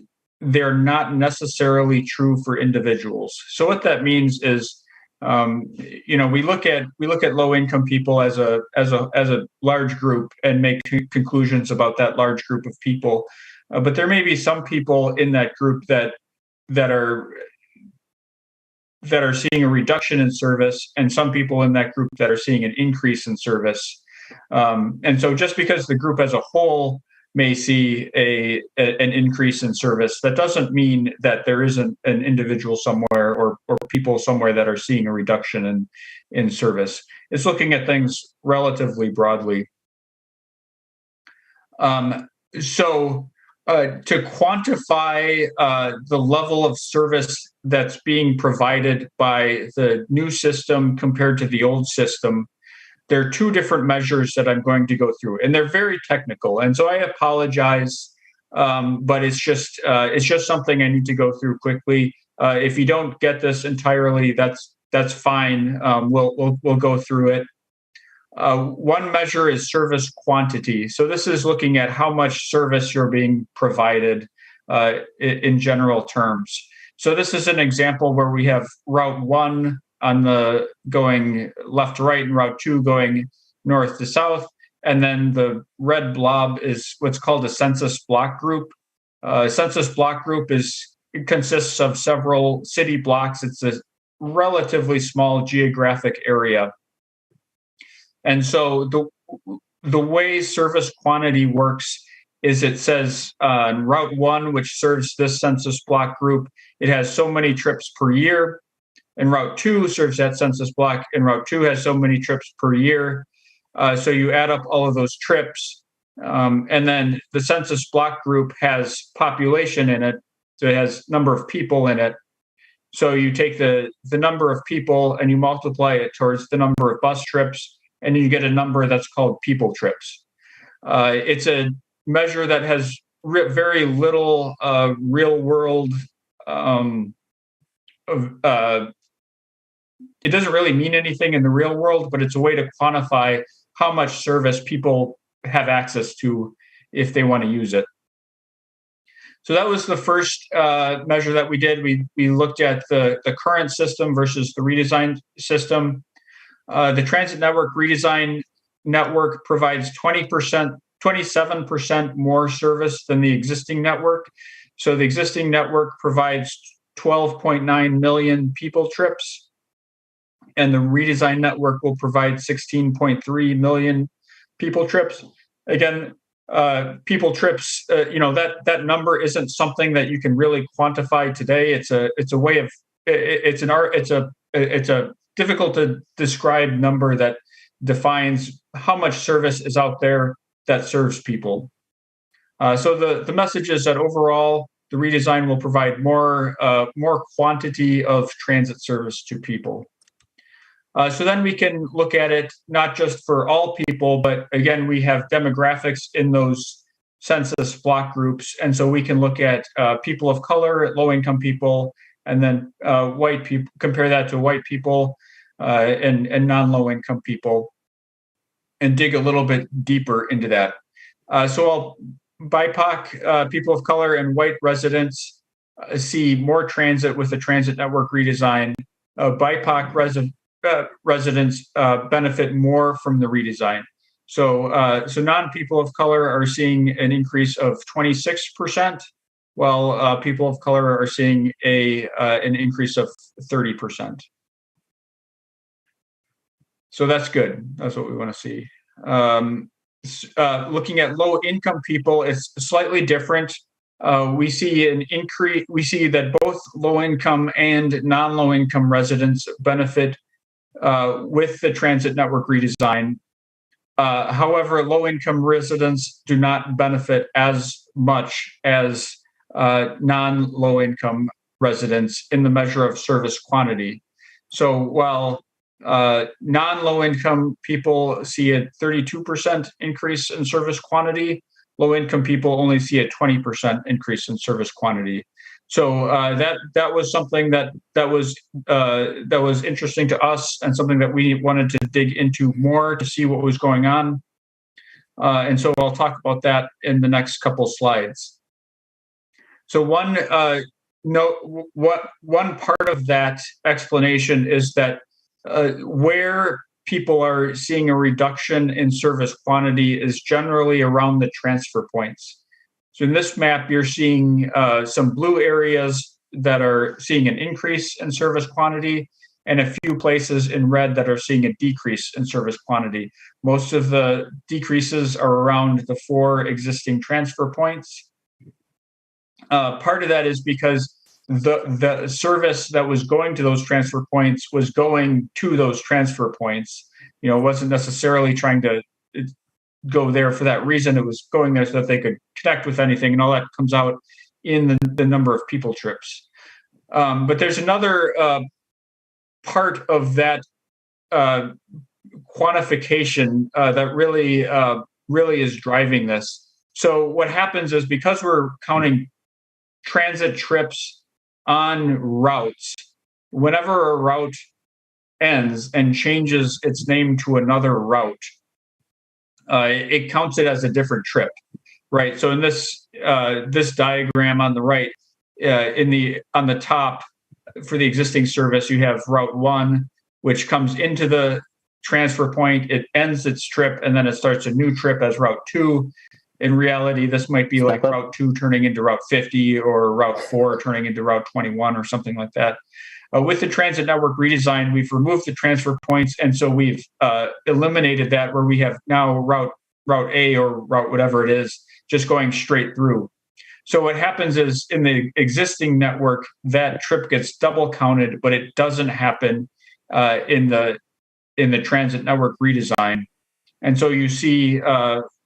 not necessarily true for individuals. So what that means is, we look at low income people as a large group and make conclusions about that large group of people. But there may be some people in that group that are seeing a reduction in service, and some people in that group that are seeing an increase in service. And so just because the group as a whole may see an increase in service. That doesn't mean that there isn't an individual somewhere or people somewhere that are seeing a reduction in service. It's looking at things relatively broadly. So to quantify the level of service that's being provided by the new system compared to the old system, there are two different measures that I'm going to go through, and they're very technical. And so I apologize, but it's just something I need to go through quickly. If you don't get this entirely, that's fine. We'll go through it. One measure is service quantity. So this is looking at how much service you're being provided in general terms. So this is an example where we have Route 1 on the going left to right and Route 2 going north to south. And then the red blob is what's called a census block group. Census block group consists of several city blocks. It's a relatively small geographic area. And so the way service quantity works is it says Route 1, which serves this census block group, it has so many trips per year. And Route 2 serves that census block, and Route 2 has so many trips per year. So you add up all of those trips, and then the census block group has population in it, so it has number of people in it. So you take the number of people and you multiply it towards the number of bus trips, and you get a number that's called people trips. It's a measure that has very little real world. It doesn't really mean anything in the real world, but it's a way to quantify how much service people have access to if they want to use it. So that was the first measure that we did. We looked at the current system versus the redesigned system. The transit network redesign network provides 27% more service than the existing network. So the existing network provides 12.9 million people trips, and the redesigned network will provide 16.3 million people trips. Again, people trips, that number isn't something that you can really quantify today. It's a way of it's a difficult to describe number that defines how much service is out there that serves people. So the message is that overall, the redesign will provide more quantity of transit service to people. So then we can look at it not just for all people, but again, we have demographics in those census block groups. And so we can look at people of color, low-income people, and then white people, compare that to white people and non-low-income people, and dig a little bit deeper into that. So BIPOC, people of color, and white residents see more transit with the transit network redesign. BIPOC residents benefit more from the redesign. So non-people of color are seeing an increase of 26%, while people of color are seeing an increase of 30%. So that's good. That's what we want to see. Looking at low-income people, it's slightly different. We see an increase. We see that both low-income and non-low-income residents benefit with the transit network redesign. However, low-income residents do not benefit as much as non-low-income residents in the measure of service quantity. So while non-low-income people see a 32% increase in service quantity, low-income people only see a 20% increase in service quantity. So that was something that was interesting to us, and something that we wanted to dig into more to see what was going on. And so I'll talk about that in the next couple slides. So one part of that explanation is that where people are seeing a reduction in service quantity is generally around the transfer points. So in this map, you're seeing some blue areas that are seeing an increase in service quantity, and a few places in red that are seeing a decrease in service quantity. Most of the decreases are around the 4 existing transfer points. Part of that is because the service that was going to those transfer points was going to those transfer points. You know, it wasn't necessarily trying to go there for that reason. It was going there so that they could connect with anything, and all that comes out in the number of people trips. But there's another part of that quantification that really is driving this. So what happens is, because we're counting transit trips on routes, whenever a route ends and changes its name to another route, it counts it as a different trip, right? So in this diagram on the right, on the top for the existing service, you have Route 1, which comes into the transfer point, it ends its trip, and then it starts a new trip as Route 2. In reality, this might be like Route 2 turning into Route 50, or Route 4 turning into Route 21, or something like that. With the transit network redesign, we've removed the transfer points, and so we've eliminated that, where we have now Route A, or Route whatever it is, just going straight through. So what happens is, in the existing network, that trip gets double counted, but it doesn't happen in the transit network redesign. And so you see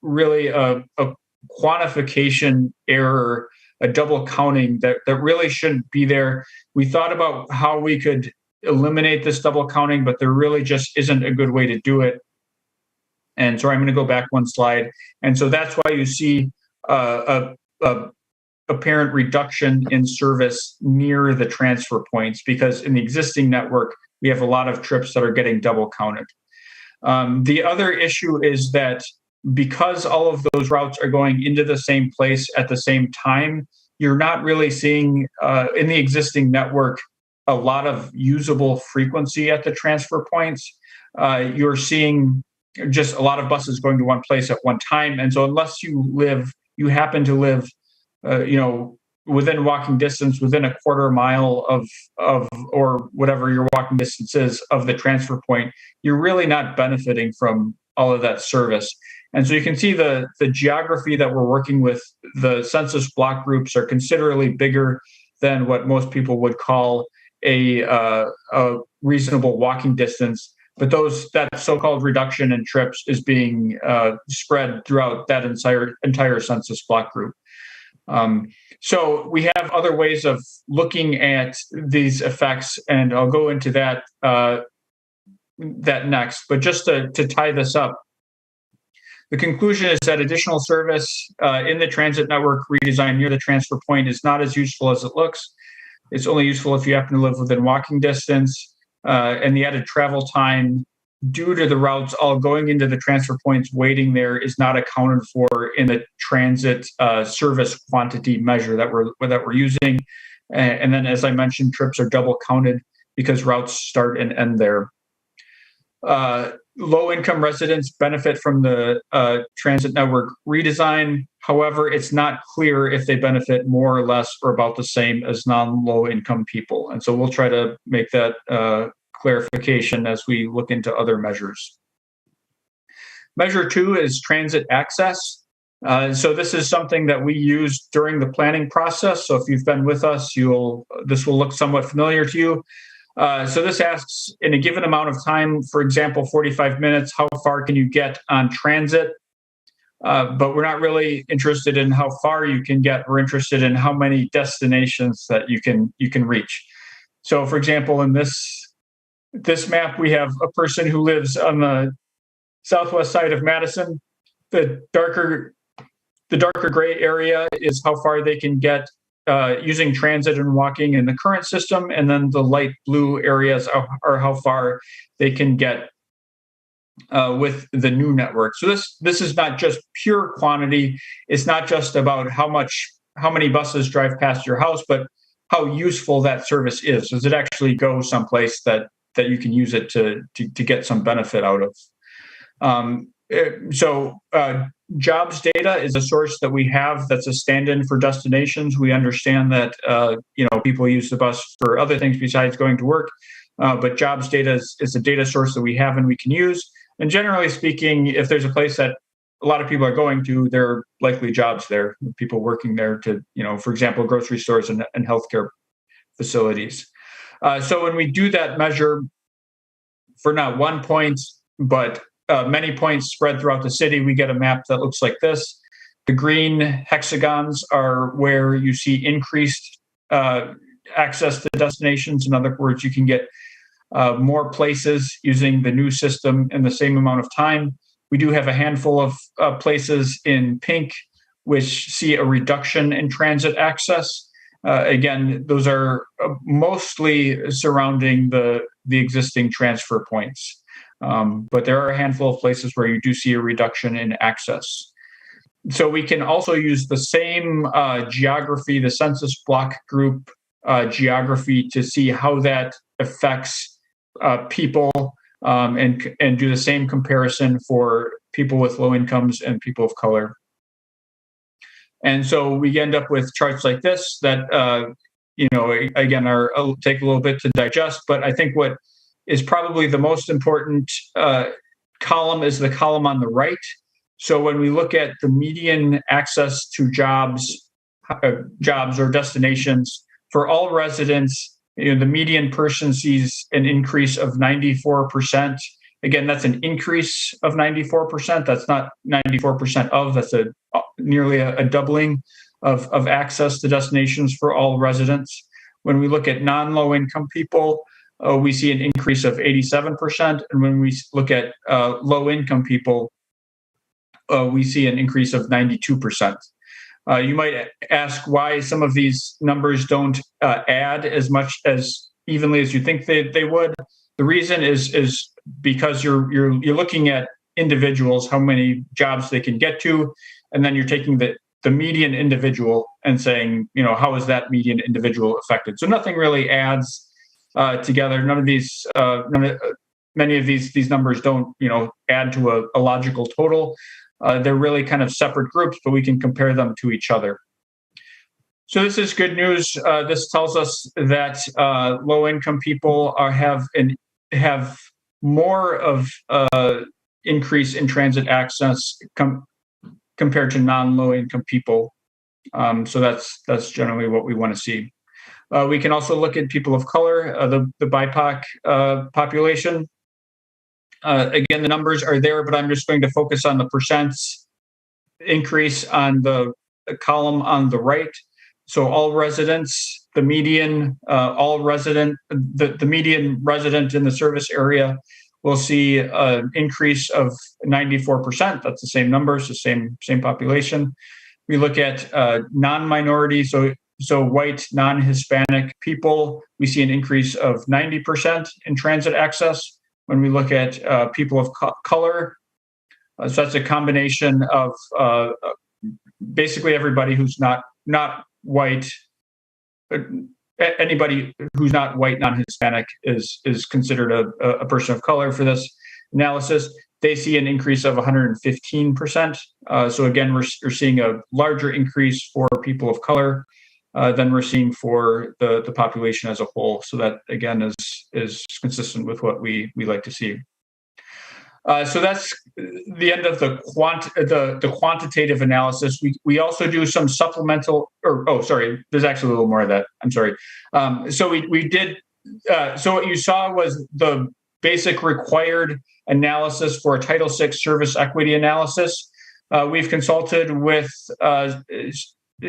really a quantification error, a double counting that really shouldn't be there. We thought about how we could eliminate this double counting, but there really just isn't a good way to do it. And so I'm going to go back one slide. And so that's why you see a apparent reduction in service near the transfer points, because in the existing network, we have a lot of trips that are getting double counted. The other issue is that because all of those routes are going into the same place at the same time, you're not really seeing in the existing network a lot of usable frequency at the transfer points. You're seeing just a lot of buses going to one place at one time. And so unless you happen to live within walking distance, within a quarter mile of or whatever your walking distance is of the transfer point, you're really not benefiting from all of that service. And so you can see the geography that we're working with. The census block groups are considerably bigger than what most people would call a reasonable walking distance. But that so-called reduction in trips is being spread throughout that entire census block group. So we have other ways of looking at these effects, and I'll go into that next. But just to tie this up, the conclusion is that additional service in the transit network redesign near the transfer point is not as useful as it looks. It's only useful if you happen to live within walking distance, and the added travel time due to the routes all going into the transfer points waiting there is not accounted for in the transit service quantity measure that we're using. And then, as I mentioned, trips are double counted because routes start and end there. Low-income residents benefit from the transit network redesign. However, it's not clear if they benefit more or less or about the same as non-low-income people. And so we'll try to make that clarification as we look into other measures. Measure 2 is transit access. So this is something that we use during the planning process. So if you've been with us, this will look somewhat familiar to you. So this asks, in a given amount of time, for example, 45 minutes, how far can you get on transit? But we're not really interested in how far you can get. We're interested in how many destinations that you can reach. So, for example, in this map, we have a person who lives on the southwest side of Madison. The darker gray area is how far they can get using transit and walking in the current system, and then the light blue areas are how far they can get with the new network. So this is not just pure quantity. It's not just about how many buses drive past your house, but how useful that service is. Does it actually go someplace that you can use it to get some benefit out of? Jobs data is a source that we have that's a stand-in for destinations. We understand that people use the bus for other things besides going to work. but jobs data is a data source that we have and we can use. And generally speaking, if there's a place that a lot of people are going to, there are likely jobs there, people working there to, for example, grocery stores and healthcare facilities. So when we do that measure for not one point, but many points spread throughout the city, we get a map that looks like this. The green hexagons are where you see increased access to destinations. In other words, you can get more places using the new system in the same amount of time. We do have a handful of places in pink which see a reduction in transit access. Again, those are mostly surrounding the existing transfer points. But there are a handful of places where you do see a reduction in access. So we can also use the same geography, the census block group geography, to see how that affects people and do the same comparison for people with low incomes and people of color. And so we end up with charts like this that, again, take a little bit to digest. But I think what is probably the most important column is the column on the right. So when we look at the median access to jobs or destinations for all residents, the median person sees an increase of 94%. Again, that's an increase of 94%. That's not 94% of, that's nearly a doubling of access to destinations for all residents. When we look at non-low income people, we see an increase of 87%. And when we look at low income people, we see an increase of 92%. You might ask why some of these numbers don't add as much as evenly as you think they would. The reason is because you're looking at individuals, how many jobs they can get to, and then you're taking the median individual and saying, how is that median individual affected? So nothing really adds together. None of these, many of these numbers don't, add to a logical total. They're really kind of separate groups, but we can compare them to each other. So this is good news. This tells us that low-income people have more of increase in transit access compared to non-low-income people. So that's generally what we want to see. We can also look at people of color, the BIPOC population. Again, the numbers are there, but I'm just going to focus on the percents increase on the column on the right. So all residents, the median resident in the service area will see an increase of 94%. That's the same numbers, the same population. We look at non-minority, so white, non-Hispanic people, we see an increase of 90% in transit access. When we look at people of color, so that's a combination of basically everybody who's not white. Anybody who's not white, non-Hispanic is considered a person of color for this analysis. They see an increase of 115%. So again, we're seeing a larger increase for people of color than we're seeing for the population as a whole. So that again is consistent with what we like to see. So that's the end of the quantitative analysis. We also do some supplemental, there's actually a little more of that. I'm sorry. So we did. So what you saw was the basic required analysis for a Title VI service equity analysis. We've consulted with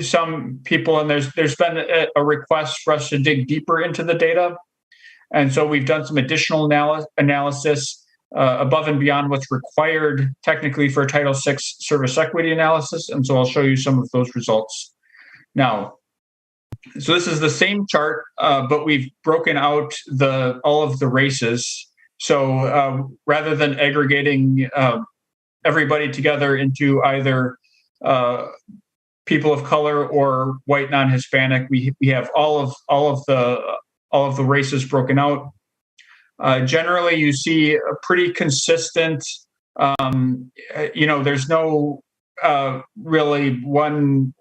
some people, and there's been a request for us to dig deeper into the data. And so we've done some additional analysis above and beyond what's required technically for a Title VI service equity analysis. And so I'll show you some of those results now. So this is the same chart, but we've broken out all of the races. So rather than aggregating everybody together into either people of color or white non-Hispanic, we have all of the races broken out. Generally, you see a pretty consistent. There's no really one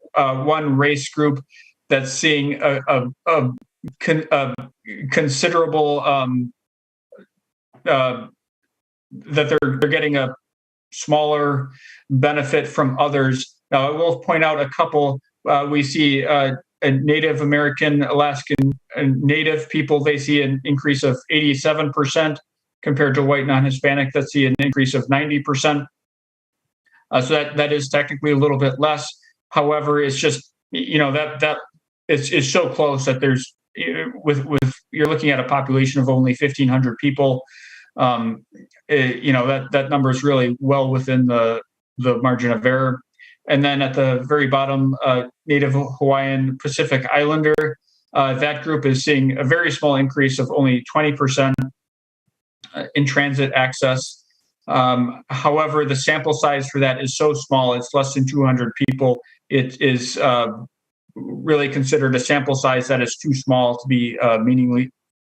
race group that's seeing a considerable that they're getting a smaller benefit from others. Now, I will point out a couple. We see a Native American, Alaskan, and Native people, they see an increase of 87% compared to white non-Hispanic that see an increase of 90%. So that is technically a little bit less. However, it's just, that it's so close that there's, with you're looking at a population of only 1,500 people. That number is really well within the margin of error. And then at the very bottom, Native Hawaiian Pacific Islander, that group is seeing a very small increase of only 20% in transit access. However, the sample size for that is so small, it's less than 200 people. It is really considered a sample size that is too small to be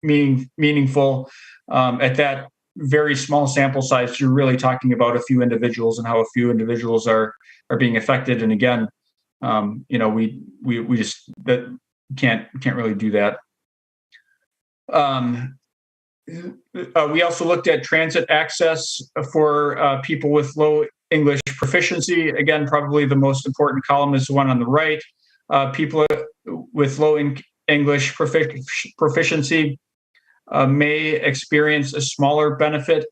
meaningful. At that very small sample size, you're really talking about a few individuals and how a few individuals are being affected. And again, we just can't really do that. We also looked at transit access for people with low English proficiency. Again, probably the most important column is the one on the right. People with low English proficiency may experience a smaller benefit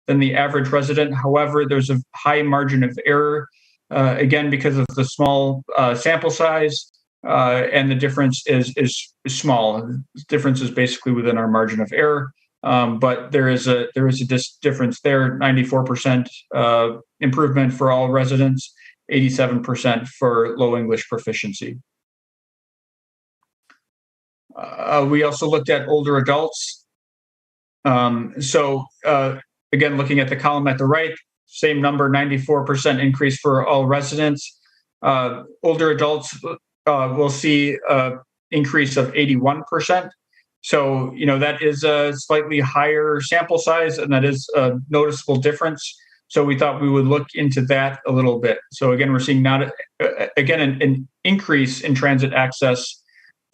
than the average resident. However, there's a high margin of error, again, because of the small sample size, and the difference is small. The difference is basically within our margin of error, but there is a difference there. 94% improvement for all residents, 87% for low English proficiency. We also looked at older adults. Again, looking at the column at the right, same number, 94% increase for all residents. Older adults will see an increase of 81%. So, that is a slightly higher sample size, and that is a noticeable difference. So we thought we would look into that a little bit. So again, we're seeing an increase in transit access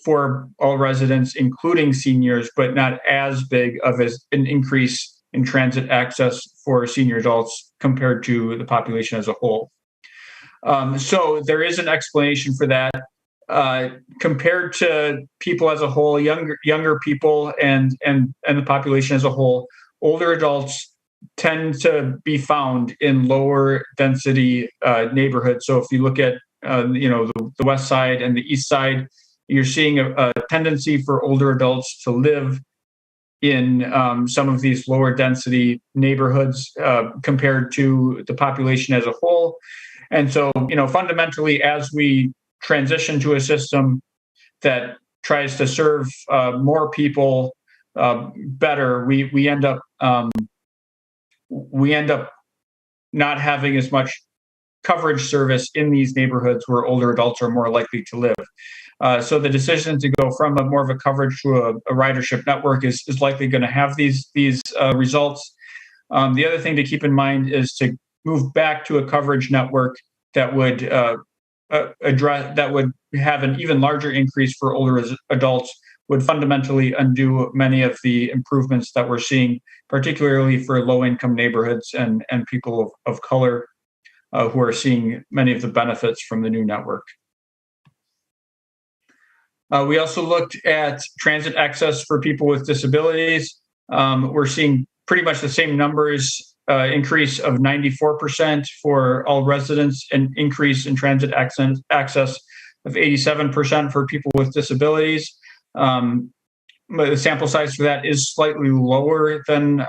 for all residents, including seniors, but not as big of an increase in transit access for senior adults compared to the population as a whole. So there is an explanation for that. Compared to people as a whole, younger people and the population as a whole, older adults tend to be found in lower density neighborhoods. So if you look at the west side and the east side, you're seeing a tendency for older adults to live in some of these lower density neighborhoods compared to the population as a whole. And so, fundamentally, as we transition to a system that tries to serve more people better, we end up not having as much coverage service in these neighborhoods where older adults are more likely to live. So the decision to go from more of a coverage to a ridership network is likely going to have these results. The other thing to keep in mind is to move back to a coverage network that would have an even larger increase for older adults, would fundamentally undo many of the improvements that we're seeing, particularly for low-income neighborhoods and people of color who are seeing many of the benefits from the new network. We also looked at transit access for people with disabilities. We're seeing pretty much the same numbers, increase of 94% for all residents, an increase in transit access of 87% for people with disabilities. But the sample size for that is slightly lower than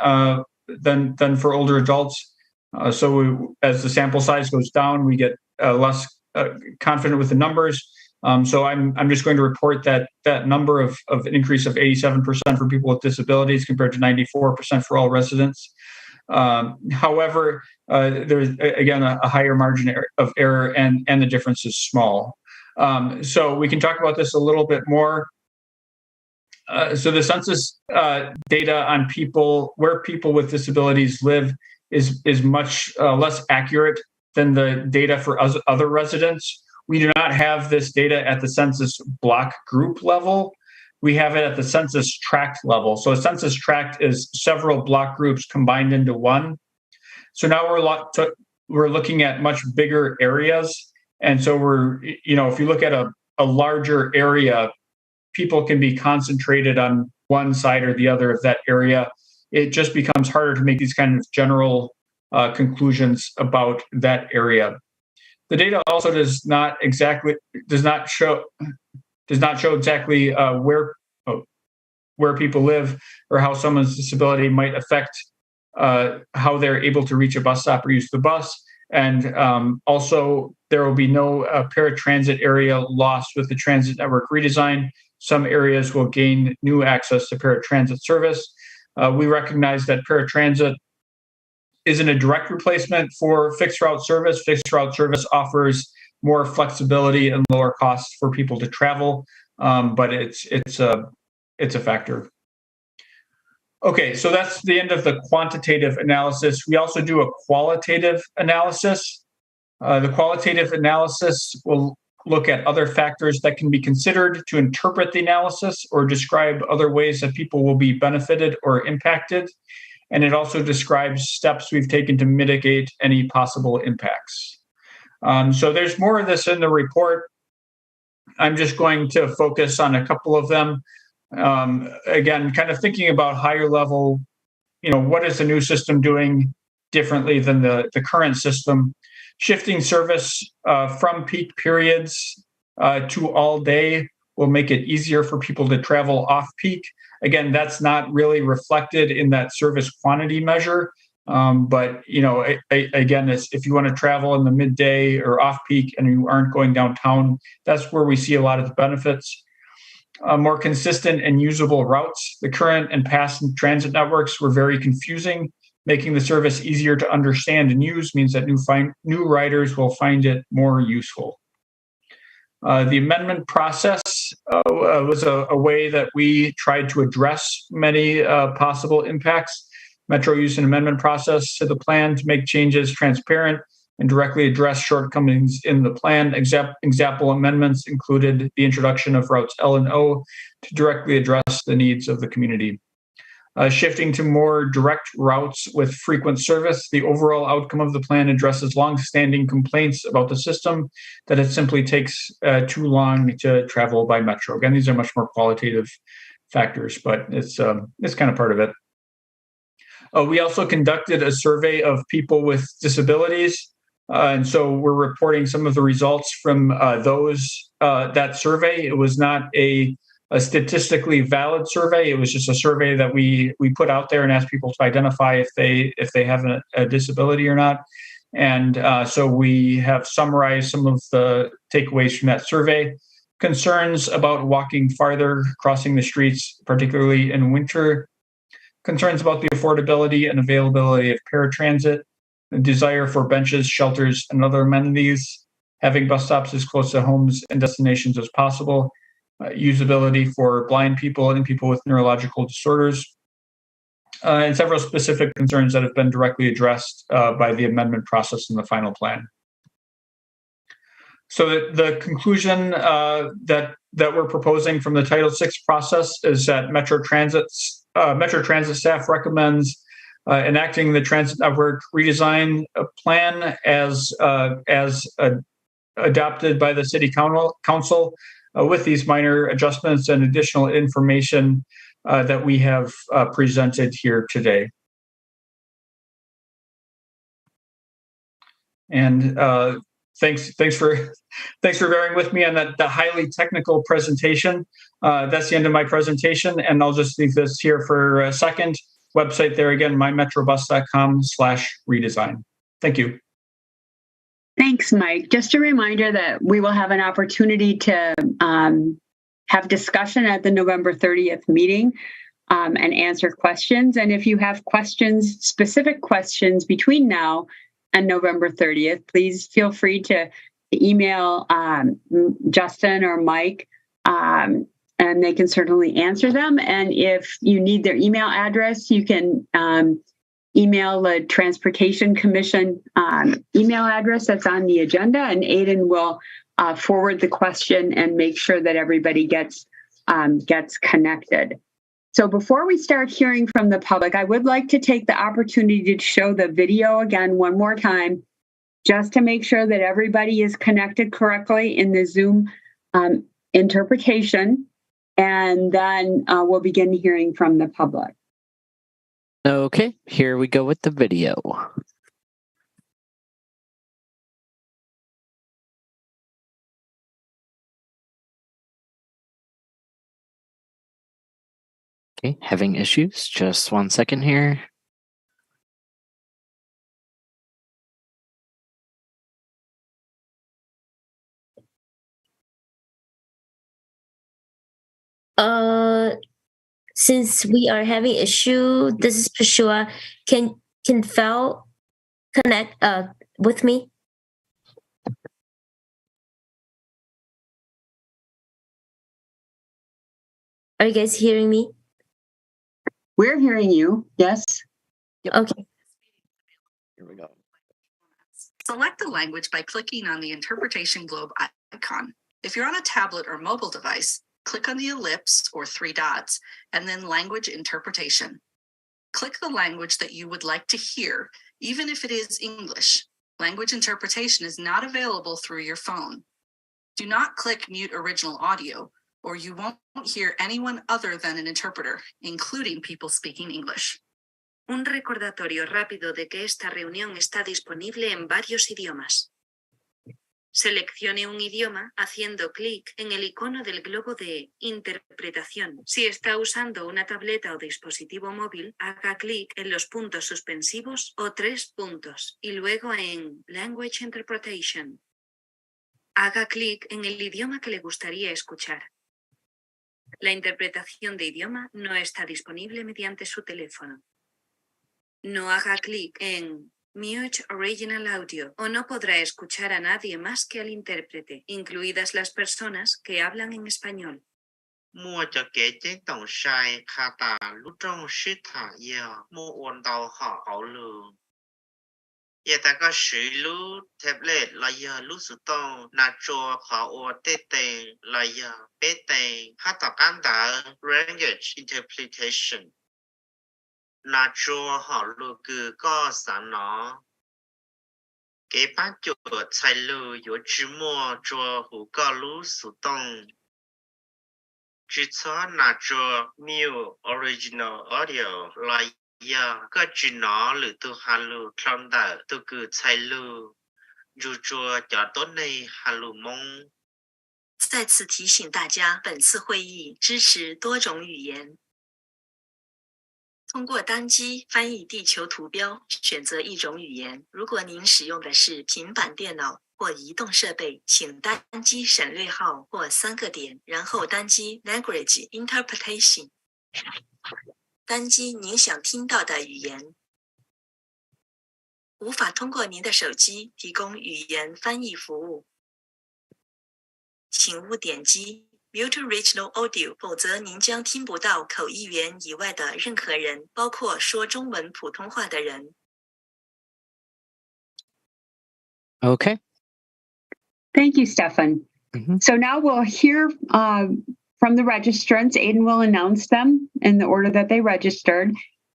for older adults. So as the sample size goes down, we get less confident with the numbers. So I'm just going to report that number of an increase of 87% for people with disabilities compared to 94% for all residents. However, there's again a higher margin of error, and the difference is small. So we can talk about this a little bit more. So the census data on where people with disabilities live is much less accurate than the data for other residents. We do not have this data at the census block group level. we have it at the census tract level. So a census tract is several block groups combined into one. So now we're looking at much bigger areas. And so if you look at a larger area, people can be concentrated on one side or the other of that area. It just becomes harder to make these kind of general conclusions about that area. The data also does not show exactly where people live or how someone's disability might affect how they're able to reach a bus stop or use the bus. And also, there will be no paratransit area lost with the transit network redesign. Some areas will gain new access to paratransit service. We recognize that paratransit isn't a direct replacement for fixed route service. Fixed route service offers more flexibility and lower costs for people to travel, but it's a factor. Okay, so that's the end of the quantitative analysis. We also do a qualitative analysis. The qualitative analysis will look at other factors that can be considered to interpret the analysis or describe other ways that people will be benefited or impacted. And it also describes steps we've taken to mitigate any possible impacts. So there's more of this in the report. I'm just going to focus on a couple of them. Again, kind of thinking about higher level, what is the new system doing differently than the current system? Shifting service from peak periods to all day will make it easier for people to travel off peak. Again, that's not really reflected in that service quantity measure. But again, if you want to travel in the midday or off peak and you aren't going downtown, that's where we see a lot of the benefits. More consistent and usable routes. The current and past transit networks were very confusing. Making the service easier to understand and use means that new riders will find it more useful. The amendment process was a way that we tried to address many possible impacts. Metro used an amendment process to the plan to make changes transparent and directly address shortcomings in the plan. Example amendments included the introduction of routes L and O to directly address the needs of the community. Shifting to more direct routes with frequent service, the overall outcome of the plan addresses long-standing complaints about the system that it simply takes too long to travel by Metro. Again, these are much more qualitative factors, but it's kind of part of it. We also conducted a survey of people with disabilities, and so we're reporting some of the results from that survey. It was not a statistically valid survey. It was just a survey that we put out there and asked people to identify if they have a disability or not. And so we have summarized some of the takeaways from that survey. Concerns about walking farther, crossing the streets, particularly in winter. Concerns about the affordability and availability of paratransit. A desire for benches, shelters, and other amenities. Having bus stops as close to homes and destinations as possible. Usability for blind people and people with neurological disorders, and several specific concerns that have been directly addressed by the amendment process in the final plan. So the conclusion that we're proposing from the Title VI process is that Metro Transit staff recommends enacting the transit network redesign plan as adopted by the City Council. With these minor adjustments and additional information that we have presented here today. And thanks for bearing with me on that highly technical presentation. That's the end of my presentation, and I'll just leave this here for a second. Website there again, mymetrobus.com/redesign. Thank you. Thanks, Mike. Just a reminder that we will have an opportunity to have discussion at the November 30th meeting and answer questions. And if you have questions, specific questions between now and November 30th, please feel free to email Justin or Mike, and they can certainly answer them. And if you need their email address, you can email the Transportation Commission email address that's on the agenda, and Aidan will forward the question and make sure that everybody gets gets connected. So before we start hearing from the public, I would like to take the opportunity to show the video again one more time, just to make sure that everybody is connected correctly in the Zoom interpretation. And then we'll begin hearing from the public. Okay, here we go with the video. Okay, having issues. Just 1 second here. Since we are having issue, this is Joshua. Can Phil connect with me? Are you guys hearing me? We're hearing you, yes. Okay. Here we go. Select the language by clicking on the interpretation globe icon. If you're on a tablet or mobile device, click on the ellipse or 3 dots, and then language interpretation. Click the language that you would like to hear, even if it is English. Language interpretation is not available through your phone. Do not click mute original audio, or you won't hear anyone other than an interpreter, including people speaking English. Un recordatorio rápido de que esta reunión está disponible en varios idiomas. Seleccione un idioma haciendo clic en el icono del globo de interpretación. Si está usando una tableta o dispositivo móvil, haga clic en los puntos suspensivos o 3 puntos y luego en Language Interpretation. Haga clic en el idioma que le gustaría escuchar. La interpretación de idioma no está disponible mediante su teléfono. No haga clic en Mute Original Audio o no podrá escuchar a nadie más que al intérprete, incluidas las personas que hablan en español. Mua cho kế chế tổng sai kha tà lúc trong sư thả yêu mua ôn đau họ hảo lường. Ye ta có sử lúc tablet là yêu lúc sự tông na cho họ ô tê tê là yêu bê tê kha tà can tà language interpretation. Na cho họ lù cư có sản nó. Kế bác chuột chạy lù yếu chứ mua cho hữu có lũ sự tông. Chứ cho na cho new original audio là ya có chứ nó lù tu hà lù trong đợi tu cư chạy lù. Dù cho cho tốt này hà lù mong. 再次提醒大家，本次会议支持多种语言。通过单击翻译地球图标，选择一种语言。如果您使用的是平板电脑或移动设备，请单击省略号或3个点，然后单击 Language Interpretation， 单击您想听到的语言。无法通过您的手机提供语言翻译服务，请勿点击Mute Original Audio， 否则您将听不到口译员以外的任何人，包括说中文普通话的人。Okay. Thank you, Stefan. So now we'll hear from the registrants. Aiden will announce them in the order that they registered.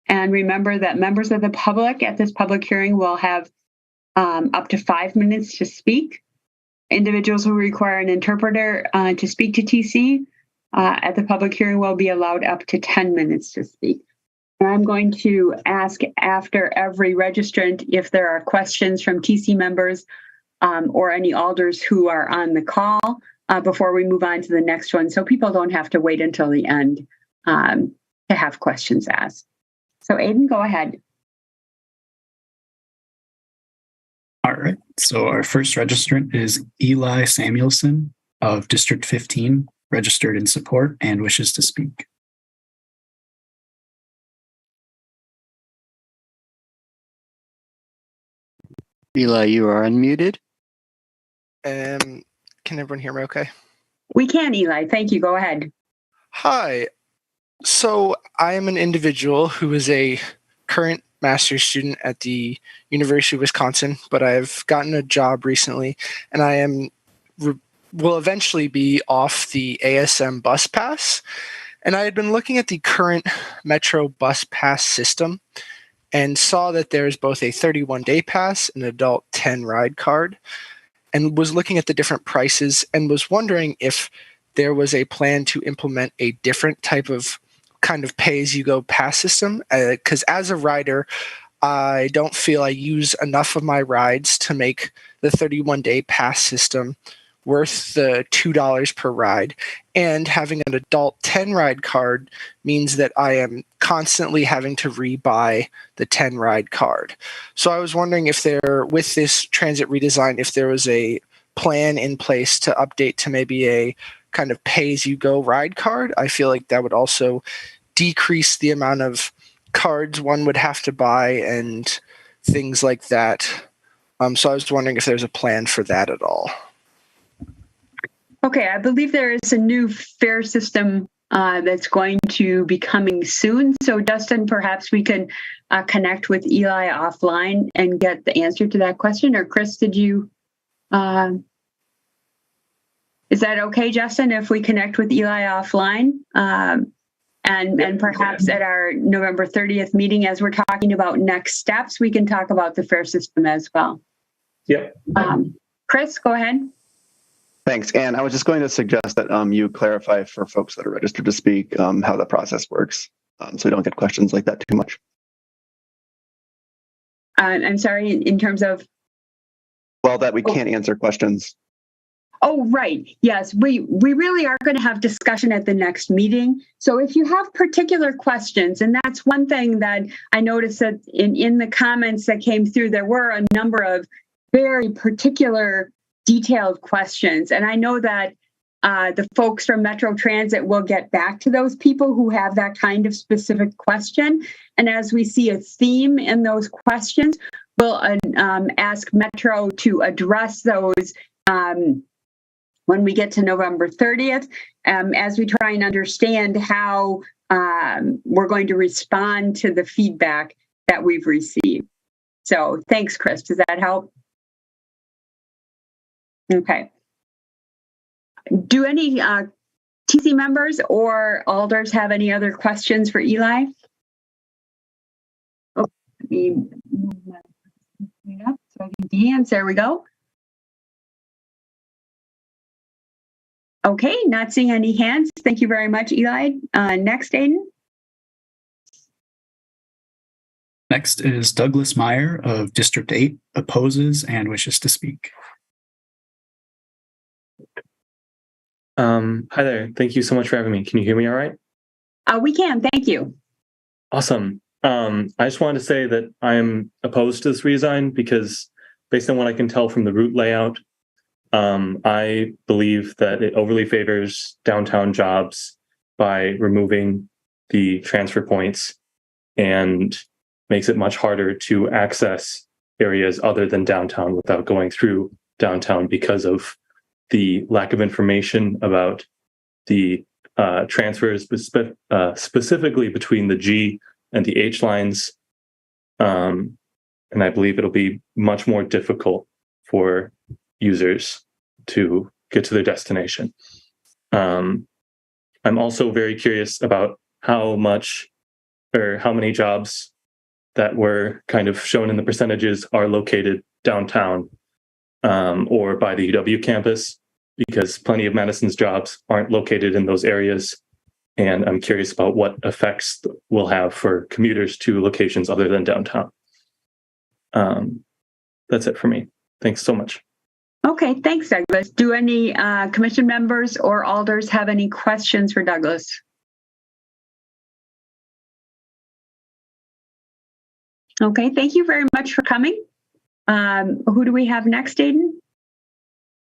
And remember that members of the public at this public hearing will have up to 5 minutes to speak. Individuals who require an interpreter to speak to TC at the public hearing will be allowed up to 10 minutes to speak. And I'm going to ask after every registrant if there are questions from TC members or any alders who are on the call before we move on to the next one, so people don't have to wait until the end to have questions asked. So Aiden, go ahead. All right. So our first registrant is Eli Samuelson of District 15, registered in support and wishes to speak. Eli, you are unmuted. Can everyone hear me okay? We can, Eli. Thank you. Go ahead. Hi. So I am an individual who is a current master's student at the University of Wisconsin, but I've gotten a job recently, and I am will eventually be off the ASM bus pass. And I had been looking at the current Metro bus pass system and saw that there's both a 31-day pass and an adult 10 ride card, and was looking at the different prices and was wondering if there was a plan to implement a different type of kind of pay-as-you-go pass system. Because as a rider, I don't feel I use enough of my rides to make the 31-day pass system worth the $2 per ride. And having an adult 10 ride card means that I am constantly having to rebuy the 10 ride card. So I was wondering if there, with this transit redesign, if there was a plan in place to update to maybe a kind of pay-as-you-go ride card. I feel like that would also decrease the amount of cards one would have to buy and things like that. So I was wondering if there's a plan for that at all. Okay, I believe there is a new fare system that's going to be coming soon. So Dustin, perhaps we can connect with Eli offline and get the answer to that question. Or Chris, did you, is that okay, Justin, if we connect with Eli offline? And perhaps at our November 30th meeting, as we're talking about next steps, we can talk about the fare system as well. Yep. Chris, go ahead. Thanks. And I was just going to suggest that you clarify for folks that are registered to speak how the process works, so we don't get questions like that too much. I'm sorry, in terms of? Well, that we can't answer questions. Oh, right. Yes, we really are going to have discussion at the next meeting. So if you have particular questions, and that's one thing that I noticed that in the comments that came through, there were a number of very particular detailed questions. And I know that the folks from Metro Transit will get back to those people who have that kind of specific question. And as we see a theme in those questions, we'll ask Metro to address those when we get to November 30th, as we try and understand how we're going to respond to the feedback that we've received. So thanks, Chris. Does that help? Okay. Do any TC members or alders have any other questions for Eli? Oh, let me move my up so I can see hands. There we go. Okay, not seeing any hands. Thank you very much, Eli. Next, Aiden. Next is Douglas Meyer of District 8, opposes and wishes to speak. Hi there. Thank you so much for having me. Can you hear me all right? We can. Thank you. Awesome. I just wanted to say that I'm opposed to this redesign because based on what I can tell from the route layout, I believe that it overly favors downtown jobs by removing the transfer points and makes it much harder to access areas other than downtown without going through downtown because of the lack of information about the transfers specifically between the G and the H lines. And I believe it'll be much more difficult for users to get to their destination. I'm also very curious about how many jobs that were kind of shown in the percentages are located downtown or by the UW campus, because plenty of Madison's jobs aren't located in those areas. And I'm curious about what effects we'll have for commuters to locations other than downtown. That's it for me. Thanks so much. Okay, thanks, Douglas. Do any commission members or alders have any questions for Douglas? Okay, thank you very much for coming. Who do we have next, Aiden?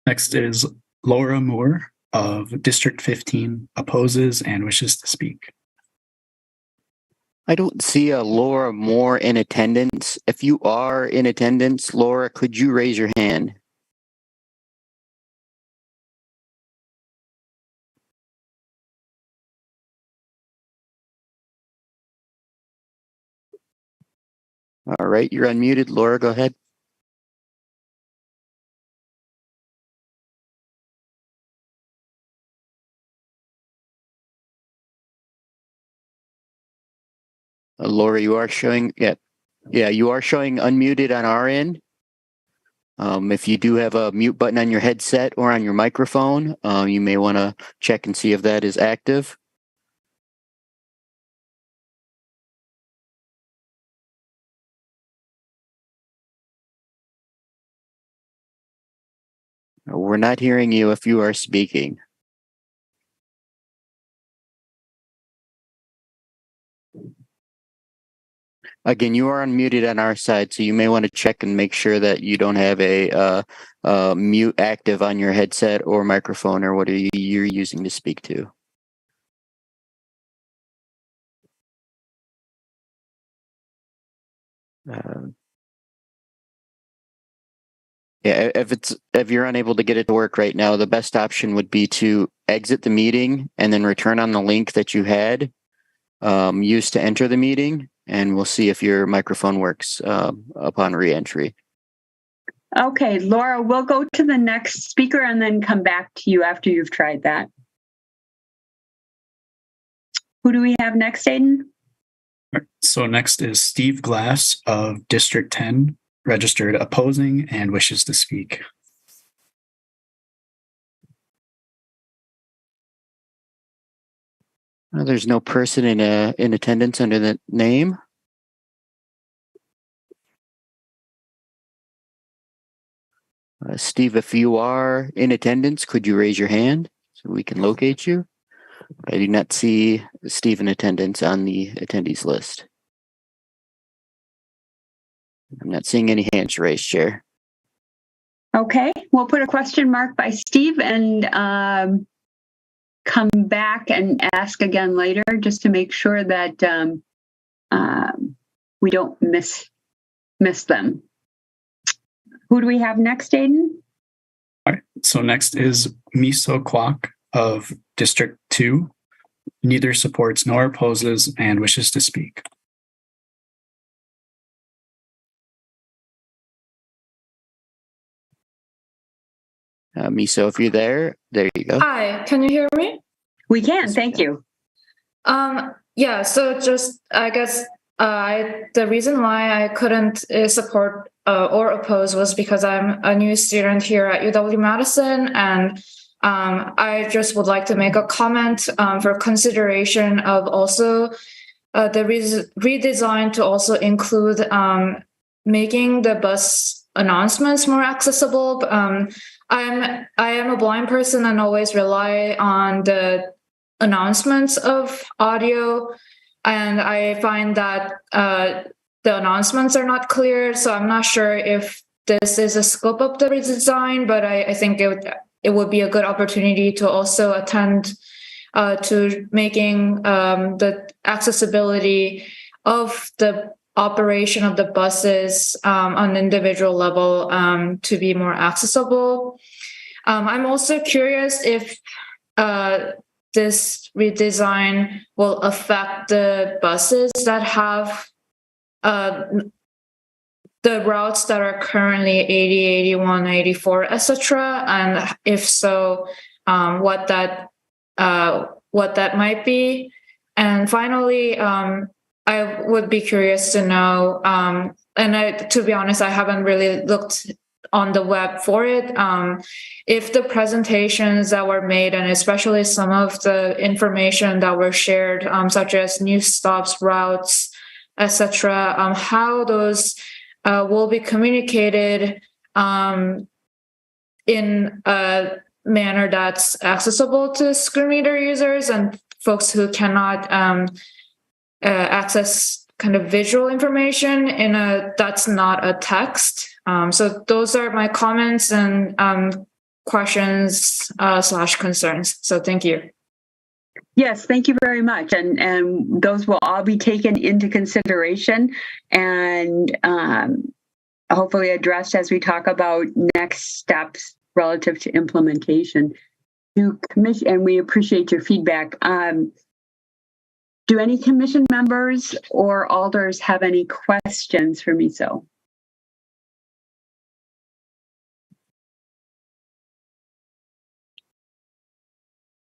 Next is Laura Moore of District 15, opposes and wishes to speak. I don't see a Laura Moore in attendance. If you are in attendance, Laura, could you raise your hand? All right, you're unmuted. Laura, go ahead. Laura, you are showing, you are showing unmuted on our end. If you do have a mute button on your headset or on your microphone, you may want to check and see if that is active. We're not hearing you if you are speaking. Again, you are unmuted on our side, so you may want to check and make sure that you don't have a mute active on your headset or microphone or what you're using to speak to. If you're unable to get it to work right now, the best option would be to exit the meeting and then return on the link that you had used to enter the meeting, and we'll see if your microphone works upon re-entry. Okay, Laura, we'll go to the next speaker and then come back to you after you've tried that. Who do we have next, Aiden? So next is Steve Glass of District 10, registered opposing and wishes to speak. There's no person in attendance under that name. Steve, if you are in attendance, could you raise your hand so we can locate you? I do not see Steve in attendance on the attendees list. I'm not seeing any hands raised, Chair. Okay, we'll put a question mark by Steve and come back and ask again later just to make sure that we don't miss them. Who do we have next, Aiden? All right, so next is Miso Kwok of District 2, neither supports nor opposes and wishes to speak. Miso, if you're there you go. Hi, can you hear me? We can, thank you. Yeah, so just, I guess, the reason why I couldn't support or oppose was because I'm a new student here at UW-Madison, and I just would like to make a comment for consideration of also the redesign to also include making the bus announcements more accessible. I am a blind person and always rely on the announcements of audio, and I find that the announcements are not clear. So I'm not sure if this is a scope of the redesign, but I think it would be a good opportunity to also attend to making the accessibility of the operation of the buses on an individual level to be more accessible. I'm also curious if this redesign will affect the buses that have the routes that are currently 80, 81, 84, etc. And if so, what that might be. And finally, I would be curious to know, to be honest, I haven't really looked on the web for it, if the presentations that were made, and especially some of the information that were shared, such as new stops, routes, etc., how those will be communicated in a manner that's accessible to screen reader users and folks who cannot access kind of visual information that's not a text. So those are my comments and questions / concerns. So thank you. Yes, thank you very much. And those will all be taken into consideration and hopefully addressed as we talk about next steps relative to implementation. And we appreciate your feedback. Do any commission members or alders have any questions for Miso?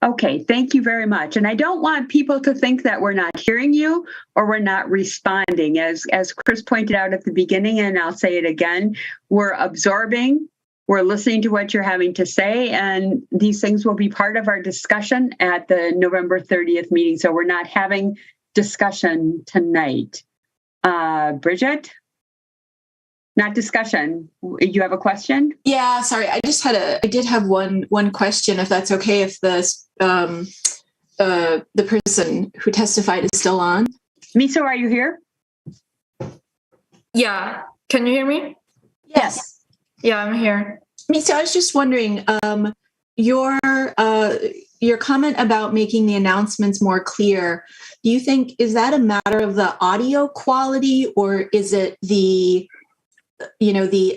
Okay, thank you very much. And I don't want people to think that we're not hearing you or we're not responding. As Chris pointed out at the beginning, and I'll say it again, we're absorbing, we're listening to what you're having to say, and these things will be part of our discussion at the November 30th meeting. So we're not having discussion tonight. Bridget? Not discussion. You have a question? Yeah, sorry. I did have one question, if that's okay, if the person who testified is still on. Miso, are you here? Yeah. Can you hear me? Yes. Yeah, I'm here. Miso, I was just wondering, your comment about making the announcements more clear, do you think, is that a matter of the audio quality, or is it the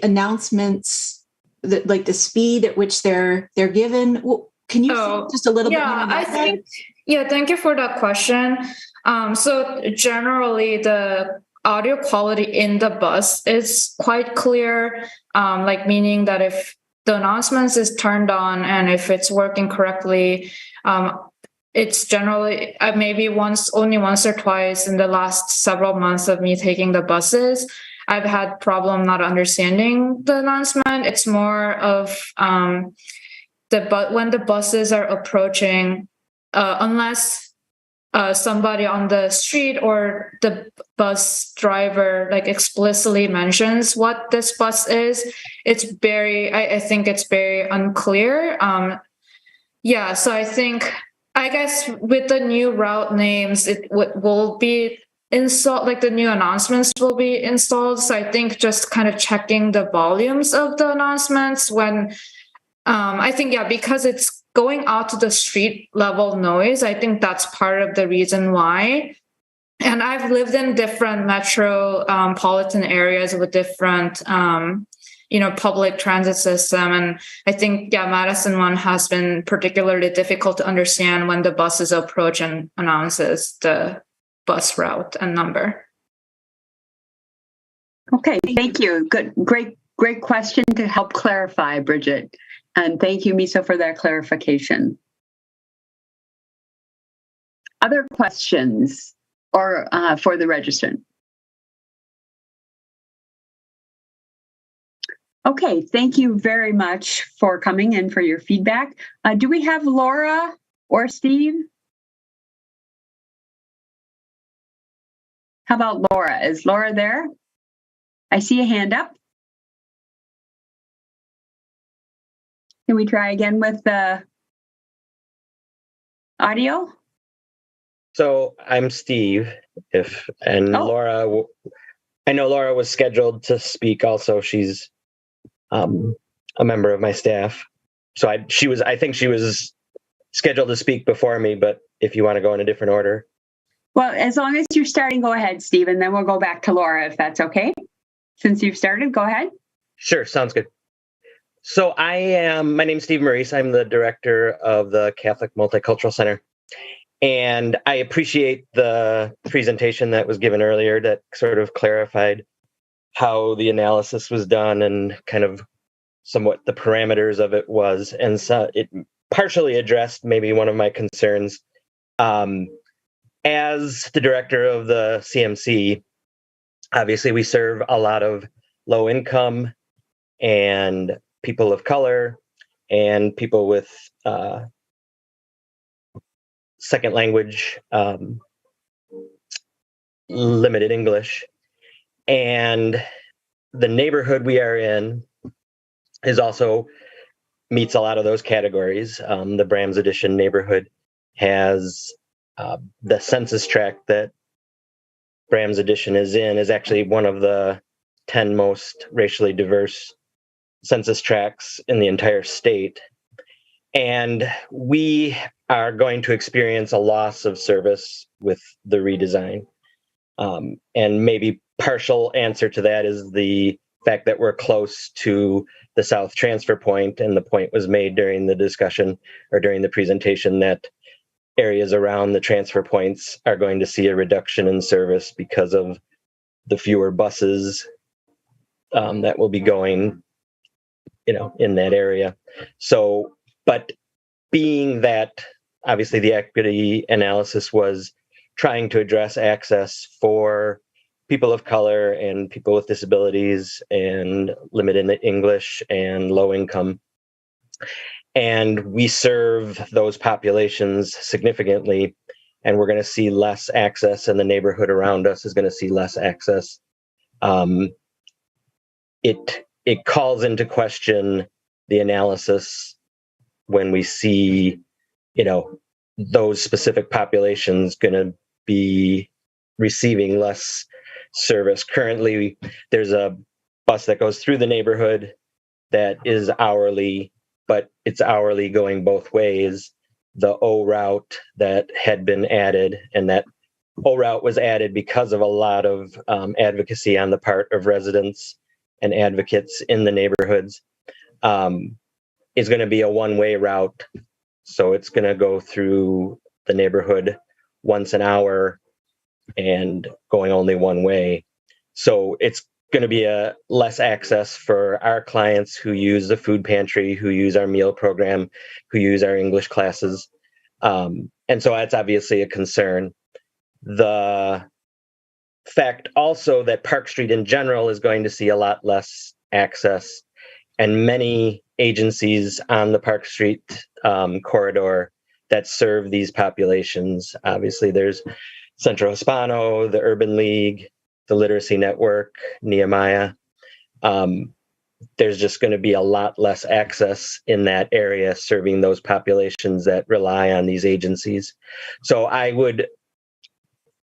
announcements, like the speed at which they're given? Can you say just a little bit more about that? Thank you for that question. So generally the audio quality in the bus is quite clear, meaning that if the announcements is turned on and if it's working correctly, it's generally maybe only once or twice in the last several months of me taking the buses, I've had problem not understanding the announcement. It's more of when the buses are approaching, unless somebody on the street or the bus driver explicitly mentions what this bus is, it's I think it's very unclear. So I guess with the new route names, it will be installed, the new announcements will be installed. So I think just kind of checking the volumes of the announcements when, because it's going out to the street level noise, I think that's part of the reason why. And I've lived in different metropolitan areas with different, public transit system. And I think, Madison one has been particularly difficult to understand when the buses approach and announces the bus route and number. Okay, thank you. Good, great question to help clarify, Bridget. And thank you, Miso, for that clarification. Other questions or for the registrant? Okay, thank you very much for coming and for your feedback. Do we have Laura or Steve? How about Laura? Is Laura there? I see a hand up. Can we try again with the audio? So I'm Steve. Laura, I know Laura was scheduled to speak also. She's a member of my staff. So I think she was scheduled to speak before me, but if you want to go in a different order. Well, as long as you're starting, go ahead, Steve, and then we'll go back to Laura if that's okay. Since you've started, go ahead. Sure, sounds good. So my name's Steve Maurice. I'm the director of the Catholic Multicultural Center. And I appreciate the presentation that was given earlier that sort of clarified how the analysis was done and kind of somewhat the parameters of it was. And so it partially addressed maybe one of my concerns. As the director of the CMC, obviously we serve a lot of low income and people of color and people with second language, limited English. And the neighborhood we are in is also meets a lot of those categories. The Brams Addition neighborhood has the census tract that Brams Addition is in is actually one of the 10 most racially diverse census tracts in the entire state. And we are going to experience a loss of service with the redesign. And maybe partial answer to that is the fact that we're close to the South Transfer Point, and the point was made during the discussion or during the presentation that areas around the transfer points are going to see a reduction in service because of the fewer buses that will be going, in that area. So, but being that obviously the equity analysis was trying to address access for people of color and people with disabilities and limited English and low income. And we serve those populations significantly, and we're going to see less access, and the neighborhood around us is going to see less access. It calls into question the analysis when we see, those specific populations going to be receiving less service. Currently, there's a bus that goes through the neighborhood that is hourly, but it's hourly going both ways. The O route that had been added, and that O route was added because of a lot of advocacy on the part of residents and advocates in the neighborhoods, is going to be a one-way route. So it's going to go through the neighborhood once an hour and going only one way. So it's going to be a less access for our clients who use the food pantry, who use our meal program, who use our English classes. And so that's obviously a concern. The fact also that Park Street in general is going to see a lot less access, and many agencies on the Park Street corridor that serve these populations. Obviously, there's Centro Hispano, the Urban League, the Literacy Network, Nehemiah. There's just going to be a lot less access in that area serving those populations that rely on these agencies. So I would,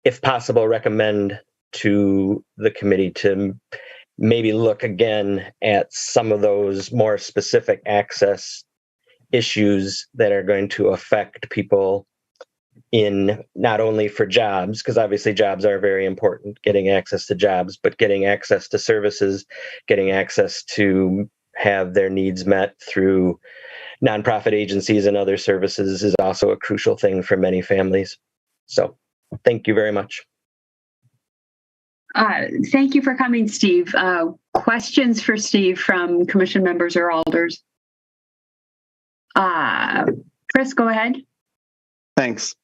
if possible, recommend to the committee to maybe look again at some of those more specific access issues that are going to affect people in not only for jobs, because obviously jobs are very important, getting access to jobs, but getting access to services, getting access to have their needs met through nonprofit agencies and other services is also a crucial thing for many families. So thank you very much. Thank you for coming, Steve. Questions for Steve from commission members or alders? Chris, go ahead. Thanks.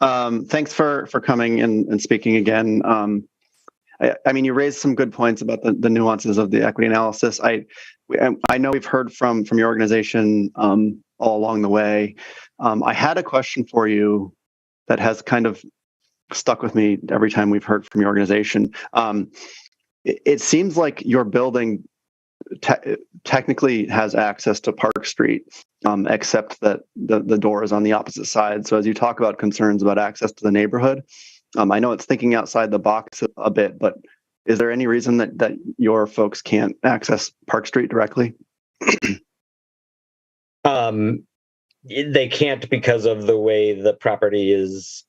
Thanks for coming and speaking again. I mean, you raised some good points about the nuances of the equity analysis. I know we've heard from your organization all along the way. I had a question for you that has kind of stuck with me every time we've heard from your organization. It seems like your building technically has access to Park Street, except that the door is on the opposite side. So as you talk about concerns about access to the neighborhood, I know it's thinking outside the box a bit, but is there any reason that your folks can't access Park Street directly? They can't because of the way the property is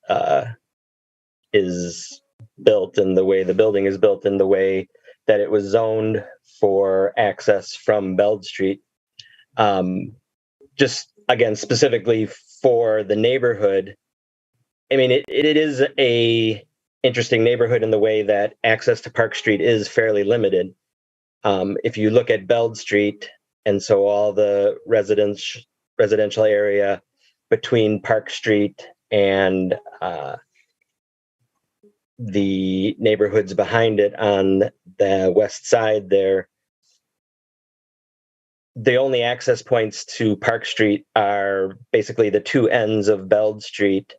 built and the way the building is built and the way that it was zoned for access from Beld Street. Just again, specifically for the neighborhood, I mean, it is a interesting neighborhood in the way that access to Park Street is fairly limited. If you look at Beld Street, and so all the residential area between Park Street and the neighborhoods behind it on the west side there, the only access points to Park Street are basically the two ends of Beld Street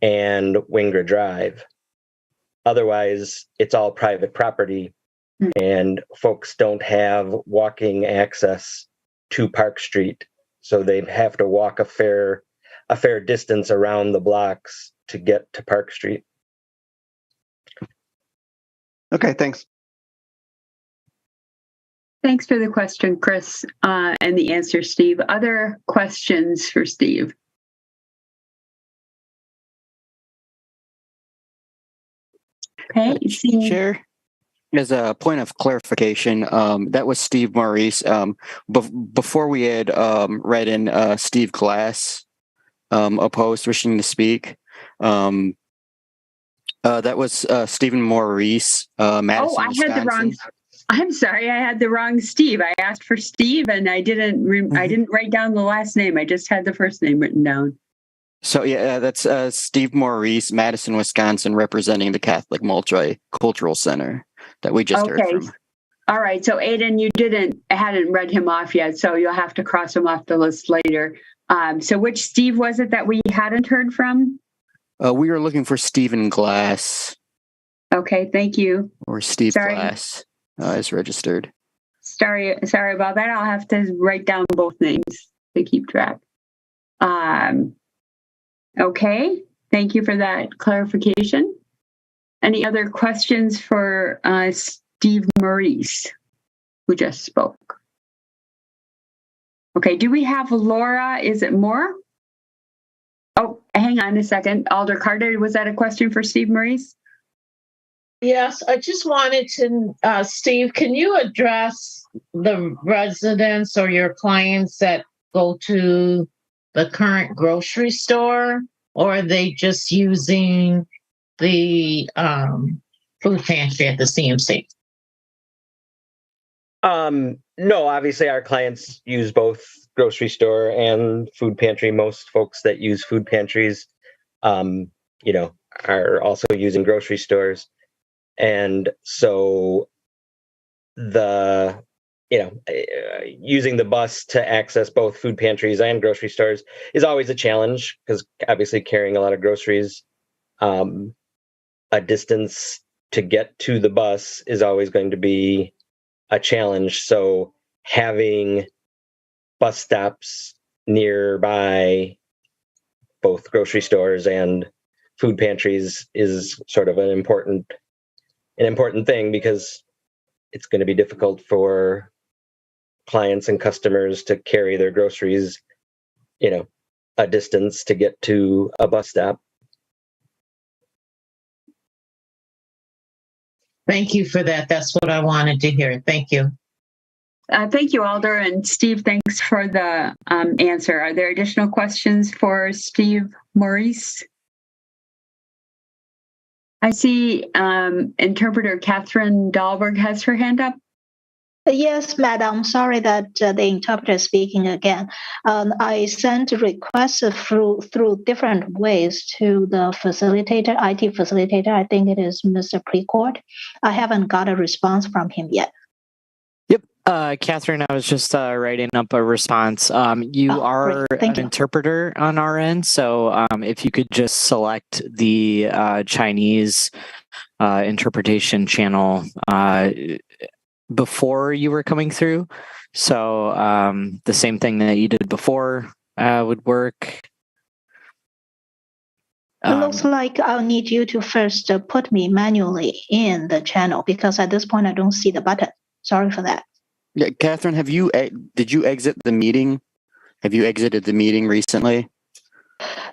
and Winger Drive. Otherwise, it's all private property, and folks don't have walking access to Park Street. So they have to walk a fair distance around the blocks to get to Park Street. Okay, thanks. Thanks for the question, Chris, and the answer, Steve. Other questions for Steve? Okay, Chair, as a point of clarification, that was Steve Maurice. Before we had read in Steve Glass opposed, wishing to speak. That was Stephen Maurice. Madison, I had the wrong. I'm sorry, I had the wrong Steve. I asked for Steve, and I didn't write down the last name. I just had the first name written down. So yeah, that's Steve Maurice, Madison, Wisconsin, representing the Catholic Multicultural Center that we just heard Okay. from. All right. So Aiden, you hadn't read him off yet, so you'll have to cross him off the list later. So which Steve was it that we hadn't heard from? We were looking for Stephen Glass. Okay, thank you. Or Steve Glass is registered. Sorry about that. I'll have to write down both names to keep track. Okay, thank you for that clarification. Any other questions for Steve Maurice, who just spoke? Okay, do we have Laura? Is it more? Oh, hang on a second. Alder Carter, was that a question for Steve Maurice? Yes, I just wanted to, Steve, can you address the residents or your clients that go to the current grocery store, or are they just using the food pantry at the CMC? No, obviously our clients use both grocery store and food pantry. Most folks that use food pantries, are also using grocery stores. And so using the bus to access both food pantries and grocery stores is always a challenge, because obviously carrying a lot of groceries, a distance to get to the bus is always going to be a challenge. So having bus stops nearby both grocery stores and food pantries is sort of an important thing, because it's going to be difficult for clients and customers to carry their groceries, a distance to get to a bus stop. Thank you for that. That's what I wanted to hear. Thank you. Thank you, Alder. And Steve, thanks for the answer. Are there additional questions for Steve Maurice? I see interpreter Catherine Dahlberg has her hand up. Yes, madam. Sorry that the interpreter is speaking again. I sent requests through different ways to the facilitator, IT facilitator. I think it is Mr. Precourt. I haven't got a response from him yet. Yep. Catherine, I was just writing up a response. You are an interpreter on our end, so if you could just select the Chinese interpretation channel before you were coming through. So the same thing that you did before would work. It looks like I'll need you to first put me manually in the channel, because at this point I don't see the button. Sorry for that. Yeah, Catherine, did you exit the meeting? Have you exited the meeting recently?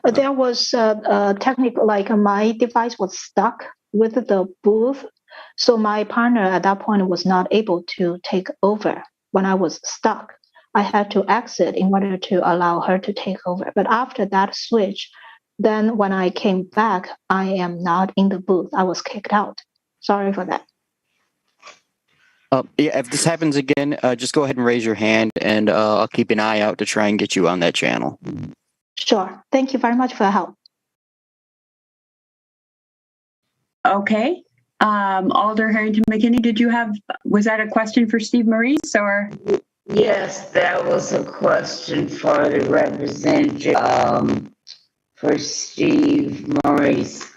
There was a technical, my device was stuck with the booth. So my partner at that point was not able to take over when I was stuck. I had to exit in order to allow her to take over. But after that switch, then when I came back, I am not in the booth. I was kicked out. Sorry for that. Yeah, if this happens again, just go ahead and raise your hand, and I'll keep an eye out to try and get you on that channel. Sure. Thank you very much for the help. Okay. Alder Harrington McKinney, was that a question for Steve Maurice, or? Yes, that was a question for the representative for Steve Maurice.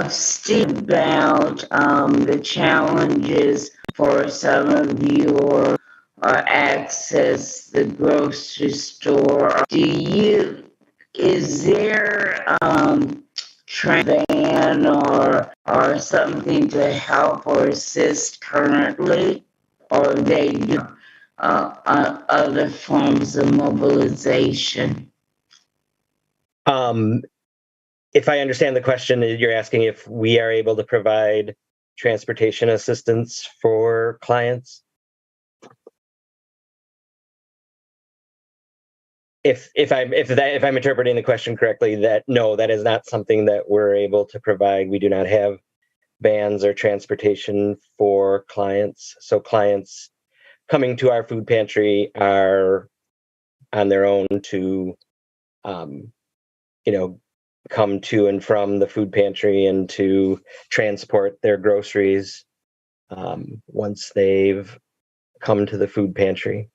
Steve, about the challenges for some of you or access the grocery store. Is there van or something to help or assist currently, or they do other forms of mobilization? If I understand the question, you're asking if we are able to provide transportation assistance for clients? If I'm interpreting the question correctly, that is not something that we're able to provide. We do not have vans or transportation for clients. So clients coming to our food pantry are on their own to come to and from the food pantry and to transport their groceries once they've come to the food pantry.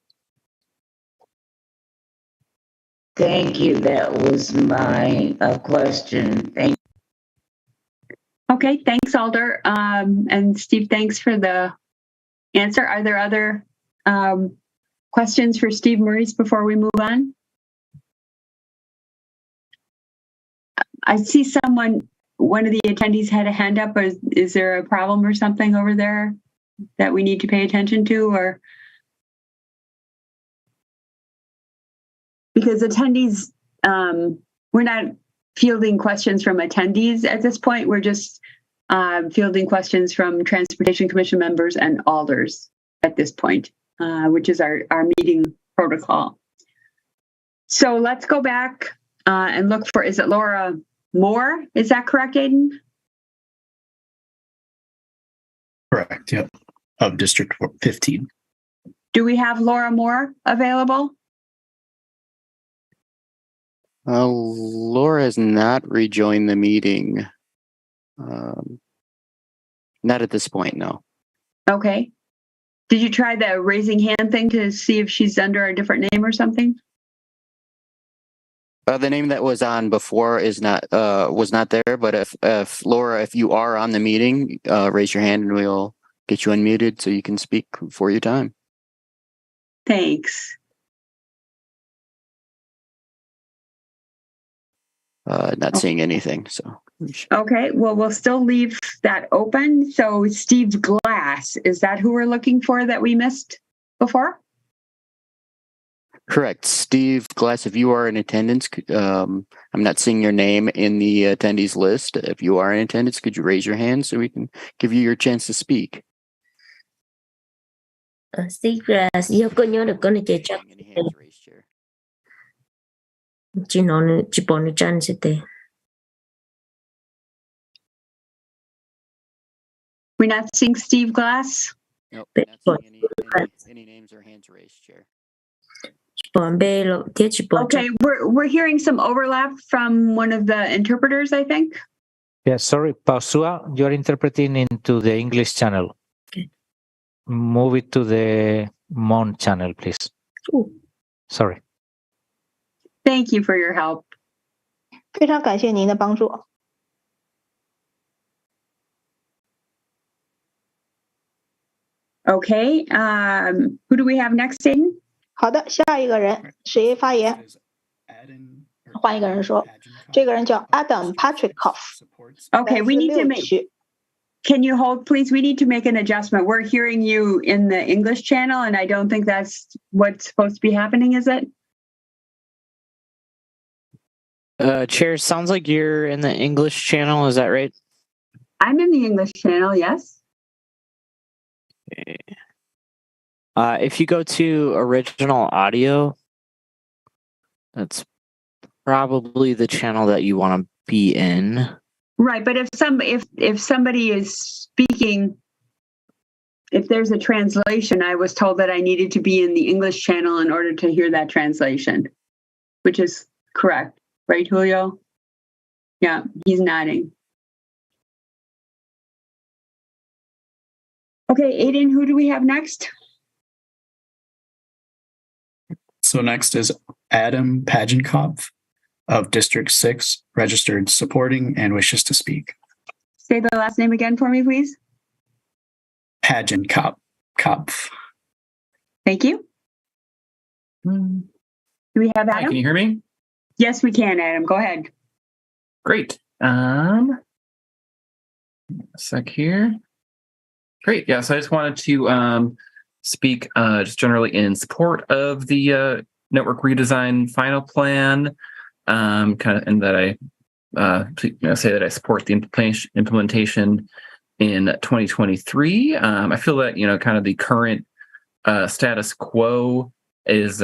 Thank you. That was my question. Thank you. Okay, thanks, Alder. And Steve, thanks for the answer. Are there other questions for Steve Maurice before we move on? I see one of the attendees had a hand up. Is there a problem or something over there that we need to pay attention to, or? Because attendees, we're not fielding questions from attendees at this point. We're just fielding questions from Transportation Commission members and alders at this point, which is our meeting protocol. So let's go back and look for, is it Laura Moore? Is that correct, Aiden? Correct, yep, of District 15. Do we have Laura Moore available? Laura has not rejoined the meeting. Not at this point, no. Okay. Did you try the raising hand thing to see if she's under a different name or something? The name that was on before was not there. But if Laura, if you are on the meeting, raise your hand and we'll get you unmuted so you can speak for your time. Thanks. Not seeing anything, so. Okay, well, we'll still leave that open. So Steve Glass, is that who we're looking for that we missed before? Correct. Steve Glass, if you are in attendance, I'm not seeing your name in the attendees list. If you are in attendance, could you raise your hand so we can give you your chance to speak? Steve Glass, yêu cô nhớ được con này kể cho chị nói chị bỏ nó chân sẽ tệ. We're not seeing Steve Glass? Nope, not seeing any names or hands raised, Chair. Okay, we're hearing some overlap from one of the interpreters, I think. Yeah, sorry, Pausua, you're interpreting into the English channel. Okay. Move it to the Mon channel, please. Ooh. Sorry. Thank you for your help. 非常感谢您的帮助。 Okay, who do we have next, Aiden? 好的，下一个人谁发言？换一个人说，这个人叫 Adam Patrikoff。 Okay, we need to make. Can you hold, please? We need to make an adjustment. We're hearing you in the English channel, and I don't think that's what's supposed to be happening, is it? Chair, sounds like you're in the English channel. Is that right? I'm in the English channel, yes. Okay. If you go to original audio, that's probably the channel that you want to be in. Right, but if somebody is speaking, if there's a translation, I was told that I needed to be in the English channel in order to hear that translation, which is correct, right, Julio? Yeah, he's nodding. Okay, Aiden, who do we have next? So next is Adam Pagenkopf of District 6, registered supporting and wishes to speak. Say the last name again for me, please. Pagenkopf. Thank you. Do we have Adam? Hi, can you hear me? Yes, we can, Adam. Go ahead. Great. A sec here. Great. Yeah, so I just wanted to speak just generally in support of the network redesign final plan, kind of, and that I say that I support the implementation in 2023. I feel that kind of the current status quo is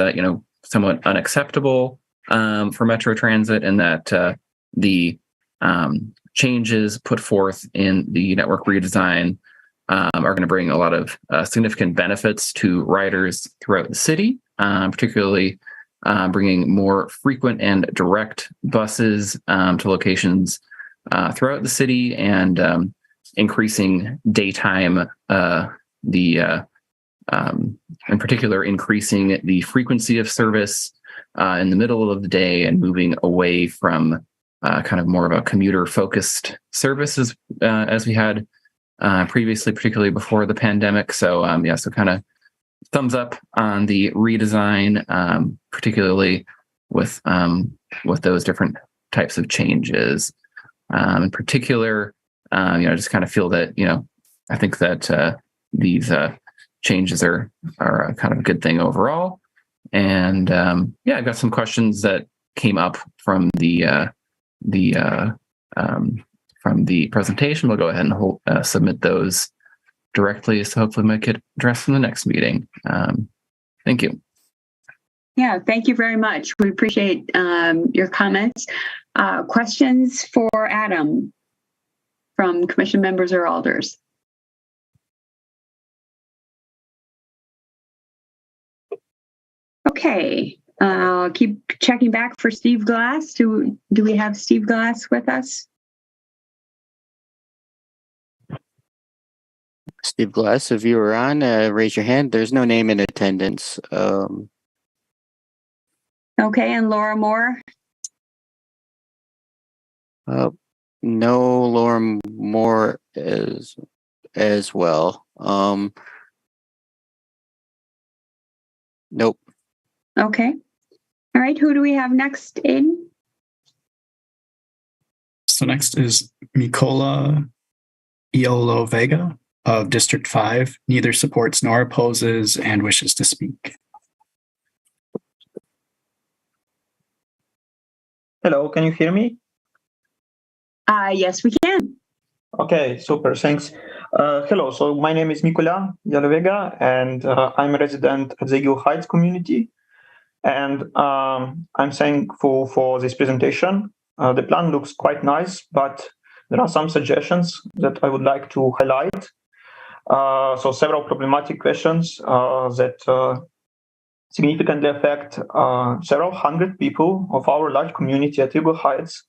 somewhat unacceptable for Metro Transit, and that the changes put forth in the network redesign are going to bring a lot of significant benefits to riders throughout the city, particularly bringing more frequent and direct buses to locations throughout the city, and increasing daytime, in particular, increasing the frequency of service in the middle of the day and moving away from kind of more of a commuter-focused service as we had previously, particularly before the pandemic. So so kind of thumbs up on the redesign, particularly with those different types of changes. In particular, I just kind of feel that I think that these changes are kind of a good thing overall. And I've got some questions that came up from the presentation. We'll go ahead and submit those directly, so hopefully might get addressed in the next meeting. Thank you. Yeah, thank you very much. We appreciate your comments. Questions for Adam from commission members or alders? Okay, I'll keep checking back for Steve Glass. Do we have Steve Glass with us? Steve Glass, if you were on, raise your hand. There's no name in attendance. Okay, and Laura Moore? No, Laura Moore as well. Nope. Okay. All right, who do we have next, Aiden? So next is Mikola Iolo Vega of District 5, neither supports nor opposes and wishes to speak. Hello, can you hear me? Yes, we can. Okay, super, thanks. Hello, so my name is Mikola Iolo Vega, and I'm a resident at the Eagle Heights community. And I'm thankful for this presentation. The plan looks quite nice, but there are some suggestions that I would like to highlight. So several problematic questions that significantly affect several hundred people of our large community at Eagle Heights,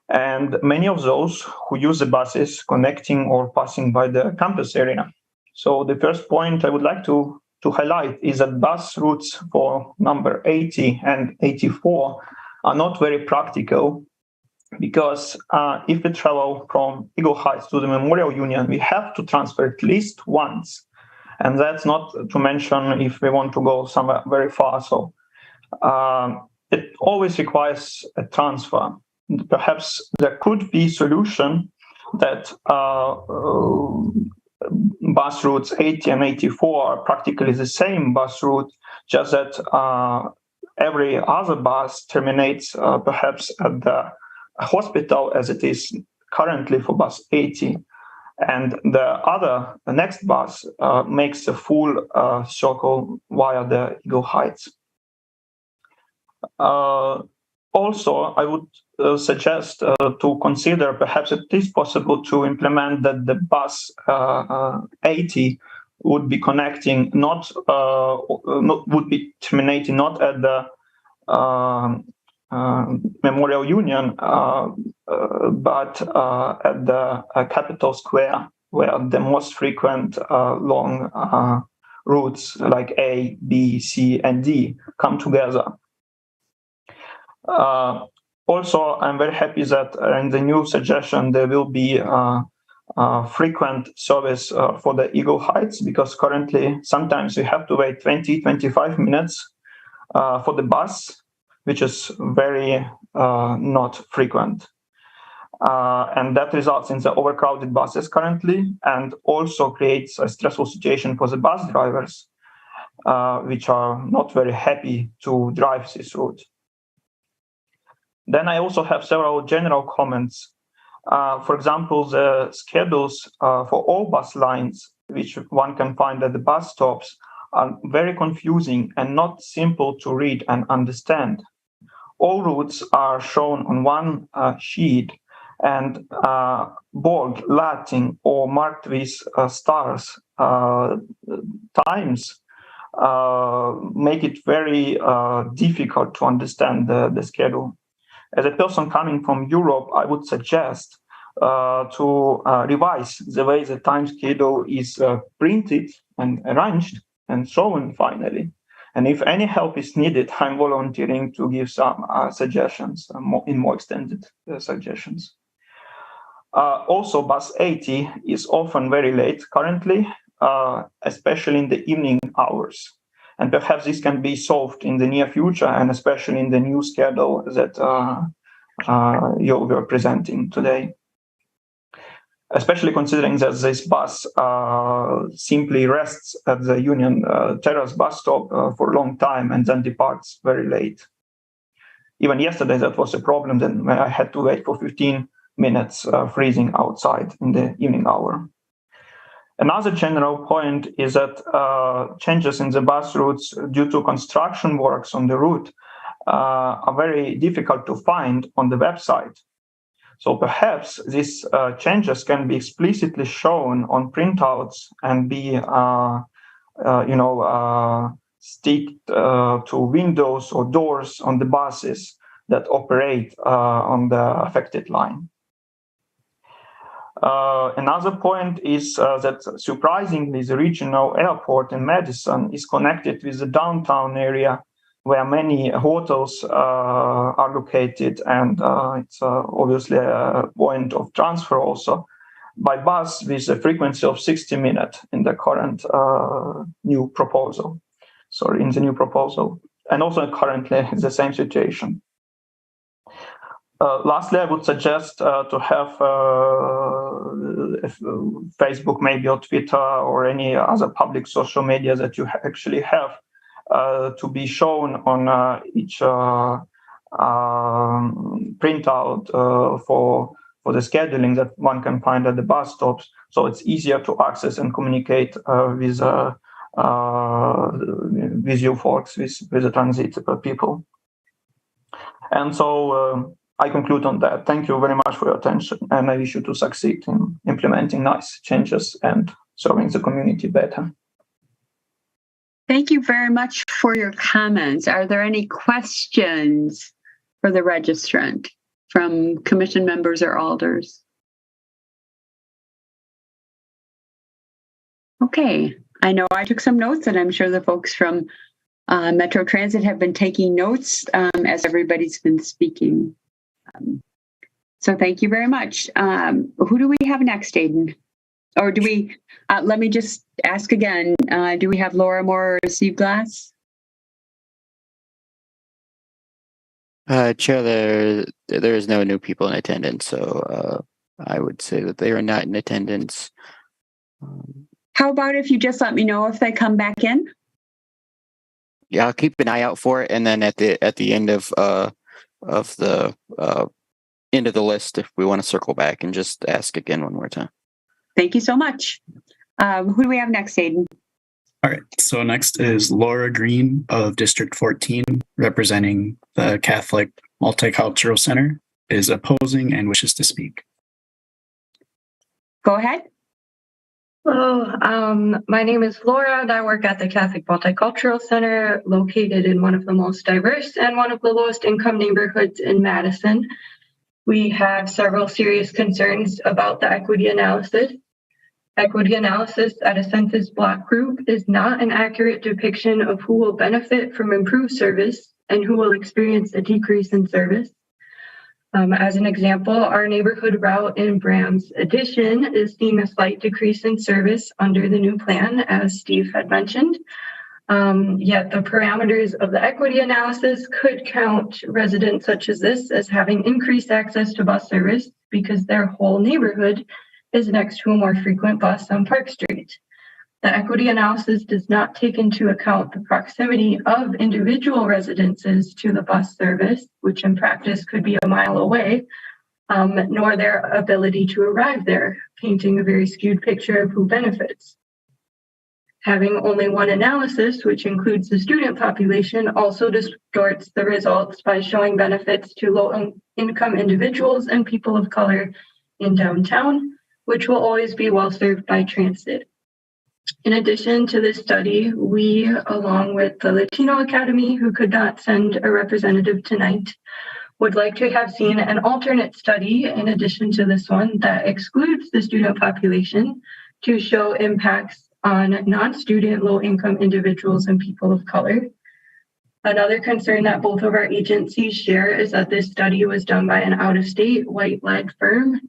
and many of those who use the buses connecting or passing by the campus area. So the first point I would like to highlight is that bus routes for number 80 and 84 are not very practical, because if we travel from Eagle Heights to the Memorial Union, we have to transfer at least once. And that's not to mention if we want to go somewhere very far. So it always requires a transfer. Perhaps there could be a solution that bus routes 80 and 84 are practically the same bus route, just that every other bus terminates perhaps at the hospital as it is currently for bus 80. And the next bus makes a full circle via the Eagle Heights. Also, I would suggest to consider perhaps it is possible to implement that the bus 80 would be connecting would be terminating not at the Memorial Union, but at the Capitol Square, where the most frequent long routes like A, B, C, and D come together. Also, I'm very happy that in the new suggestion there will be frequent service for the Eagle Heights, because currently sometimes we have to wait 20-25 minutes for the bus, which is very not frequent. And that results in the overcrowded buses currently, and also creates a stressful situation for the bus drivers, which are not very happy to drive this route. Then I also have several general comments. For example, the schedules for all bus lines, which one can find at the bus stops, are very confusing and not simple to read and understand. All routes are shown on one sheet and bold, Latin, or marked with stars times make it very difficult to understand the schedule. As a person coming from Europe, I would suggest to revise the way the time schedule is printed and arranged and shown finally. And if any help is needed, I'm volunteering to give some suggestions, more extended suggestions. Also, bus 80 is often very late currently, especially in the evening hours. And perhaps this can be solved in the near future, and especially in the new schedule that you were presenting today. Especially considering that this bus simply rests at the Union Terrace bus stop for a long time and then departs very late. Even yesterday, that was a problem. Then I had to wait for 15 minutes freezing outside in the evening hour. Another general point is that changes in the bus routes due to construction works on the route are very difficult to find on the website. So perhaps these changes can be explicitly shown on printouts and be, sticked to windows or doors on the buses that operate on the affected line. Another point is that surprisingly, the regional airport in Madison is connected with the downtown area where many hotels are located, and it's obviously a point of transfer also by bus with a frequency of 60 minutes in the current new proposal. And also currently it's the same situation. Lastly, I would suggest to have Facebook, maybe, or Twitter, or any other public social media that you actually have to be shown on each printout for the scheduling that one can find at the bus stops, so it's easier to access and communicate with you folks, with the transit people. And so I conclude on that. Thank you very much for your attention, and I wish you to succeed in implementing nice changes and serving the community better. Thank you very much for your comments. Are there any questions for the registrant from commission members or alders? Okay, I know I took some notes, and I'm sure the folks from Metro Transit have been taking notes as everybody's been speaking. So thank you very much. Who do we have next, Aidan? Or do we, let me just ask again, do we have Laura Moore or Steve Glass? Chair, there is no new people in attendance, so I would say that they are not in attendance. How about if you just let me know if they come back in? Yeah, I'll keep an eye out for it, and then at the end of the end of the list, if we want to circle back and just ask again one more time. Thank you so much. Who do we have next, Aidan? All right. So next is Laura Green of District 14, representing the Catholic Multicultural Center, is opposing and wishes to speak. Go ahead. Hello, my name is Laura, and I work at the Catholic Multicultural Center, located in one of the most diverse and one of the lowest income neighborhoods in Madison. We have several serious concerns about the equity analysis. Equity analysis at a census block group is not an accurate depiction of who will benefit from improved service and who will experience a decrease in service. As an example, our neighborhood route in Bram's Addition is seeing a slight decrease in service under the new plan, as Steve had mentioned. Yet the parameters of the equity analysis could count residents such as this as having increased access to bus service because their whole neighborhood is next to a more frequent bus on Park Street. The equity analysis does not take into account the proximity of individual residences to the bus service, which in practice could be a mile away, nor their ability to arrive there, painting a very skewed picture of who benefits. Having only one analysis, which includes the student population, also distorts the results by showing benefits to low-income individuals and people of color in downtown, which will always be well served by transit. In addition to this study, we, along with the Latino Academy, who could not send a representative tonight, would like to have seen an alternate study in addition to this one that excludes the student population to show impacts on non-student low-income individuals and people of color. Another concern that both of our agencies share is that this study was done by an out-of-state white-led firm.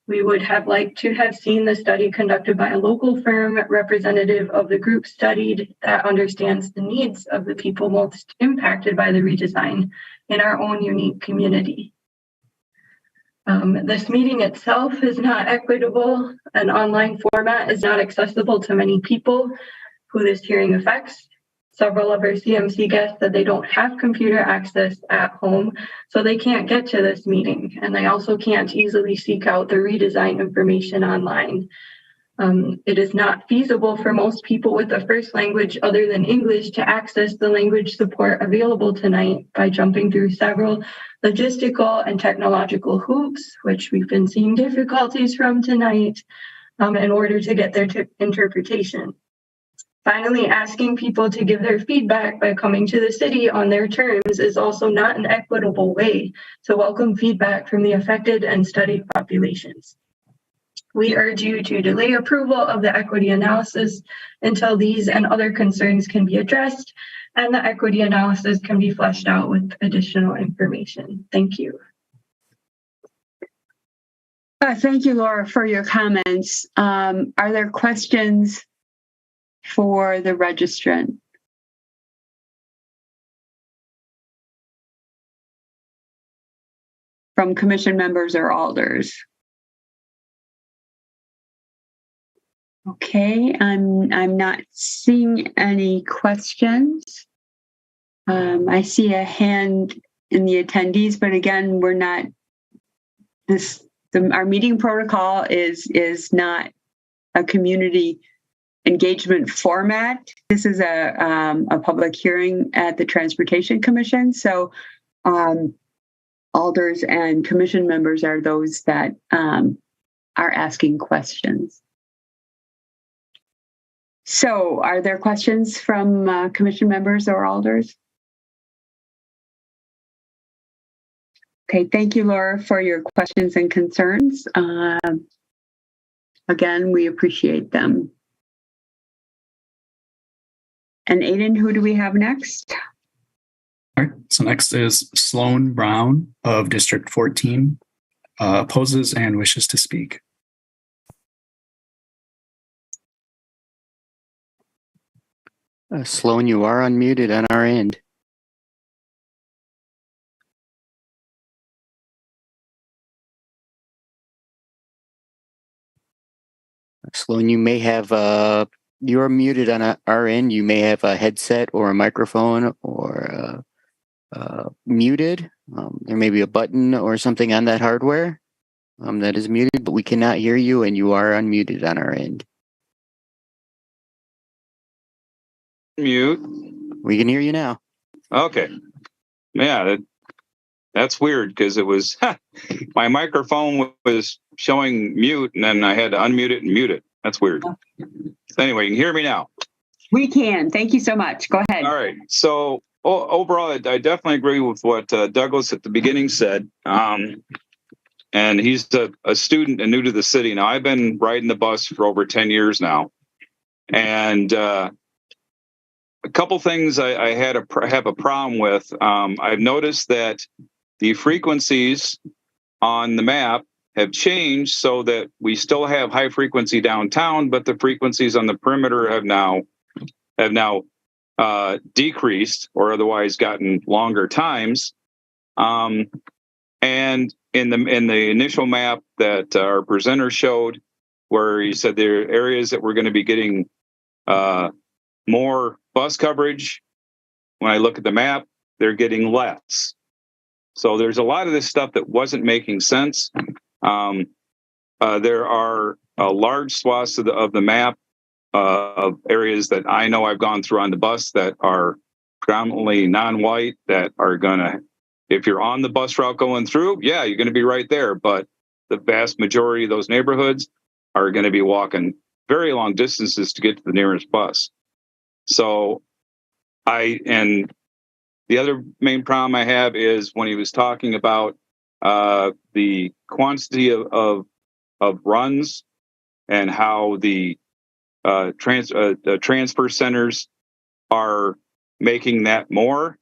We would have liked to have seen the study conducted by a local firm representative of the group studied that understands the needs of the people most impacted by the redesign in our own unique community. This meeting itself is not equitable. An online format is not accessible to many people who this hearing affects. Several of our CMC guests said they don't have computer access at home, so they can't get to this meeting, and they also can't easily seek out the redesign information online. It is not feasible for most people with a first language other than English to access the language support available tonight by jumping through several logistical and technological hoops, which we've been seeing difficulties from tonight, in order to get their interpretation. Finally, asking people to give their feedback by coming to the city on their terms is also not an equitable way to welcome feedback from the affected and studied populations. We urge you to delay approval of the equity analysis until these and other concerns can be addressed and the equity analysis can be fleshed out with additional information. Thank you. Thank you, Laura, for your comments. Are there questions for the registrant? From commission members or alders? Okay, I'm not seeing any questions. I see a hand in the attendees, but again, we're not our meeting protocol is not a community engagement format. This is a public hearing at the Transportation Commission. So alders and commission members are those that are asking questions. So are there questions from commission members or alders? Okay, thank you, Laura, for your questions and concerns. Again, we appreciate them. And Aiden, who do we have next? All right, so next is Sloan Brown of District 14, opposes and wishes to speak. Sloan, you are unmuted on our end. Sloan, you may have, you're muted on our end. You may have a headset or a microphone or muted. There may be a button or something on that hardware that is muted, but we cannot hear you and you are unmuted on our end. Mute. We can hear you now. Okay. Yeah, that's weird because it was my microphone was showing mute and then I had to unmute it and mute it. That's weird. So anyway, you can hear me now. We can. Thank you so much. Go ahead. All right. So overall, I definitely agree with what Douglas at the beginning said. And he's a student and new to the city. Now, I've been riding the bus for over 10 years now. And a couple things I have a problem with. I've noticed that the frequencies on the map have changed so that we still have high frequency downtown, but the frequencies on the perimeter have now decreased or otherwise gotten longer times. And in the initial map that our presenter showed, where he said there are areas that we're going to be getting more bus coverage, when I look at the map, they're getting less. So there's a lot of this stuff that wasn't making sense. There are large swaths of the map of areas that I know I've gone through on the bus that are predominantly non-white that are gonna, if you're on the bus route going through, yeah, you're gonna be right there. But the vast majority of those neighborhoods are gonna be walking very long distances to get to the nearest bus. So and the other main problem I have is when he was talking about the quantity of runs and how the transfer centers are making that more.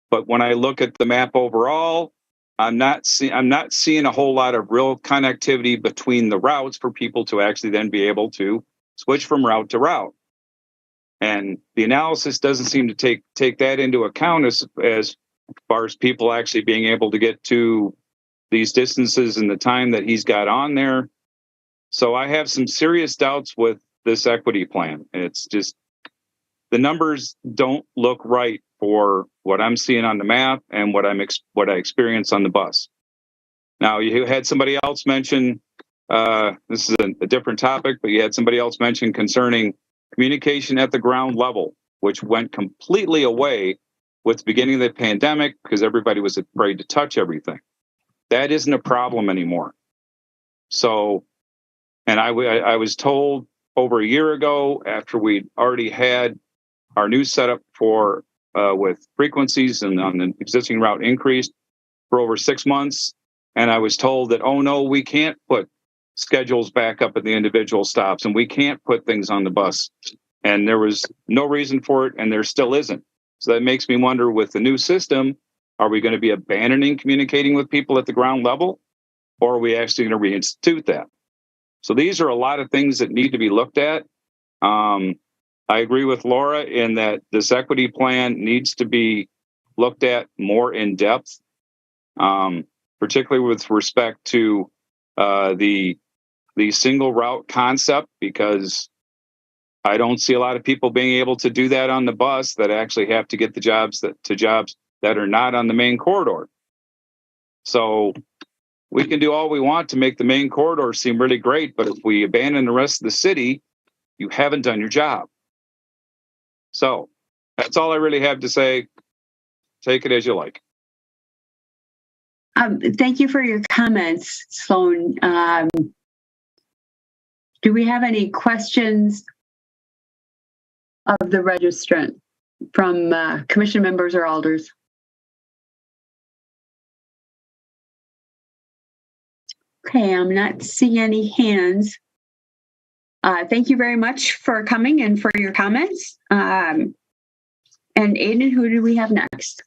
But when I look at the map overall, I'm not seeing a whole lot of real connectivity between the routes for people to actually then be able to switch from route to route. And the analysis doesn't seem to take that into account as far as people actually being able to get to these distances in the time that he's got on there. So I have some serious doubts with this equity plan. It's just the numbers don't look right for what I'm seeing on the map and what I experience on the bus. Now, you had somebody else mention, this is a different topic, but you had somebody else mention concerning communication at the ground level, which went completely away with the beginning of the pandemic because everybody was afraid to touch everything. That isn't a problem anymore. So, and I was told over a year ago, after we'd already had our new setup for with frequencies and on the existing route increased for over 6 months, and I was told that, oh no, we can't put schedules back up at the individual stops and we can't put things on the bus. And there was no reason for it, and there still isn't. So that makes me wonder, with the new system, are we going to be abandoning communicating with people at the ground level, or are we actually going to reinstitute that? So these are a lot of things that need to be looked at. I agree with Laura in that this equity plan needs to be looked at more in depth, particularly with respect to the single route concept, because I don't see a lot of people being able to do that on the bus that actually have to get the jobs that are not on the main corridor. So we can do all we want to make the main corridor seem really great, but if we abandon the rest of the city, you haven't done your job. So that's all I really have to say. Take it as you like. Thank you for your comments, Sloan. Do we have any questions of the registrant from commission members or alders? Okay, I'm not seeing any hands. Thank you very much for coming and for your comments. And Aiden, who do we have next?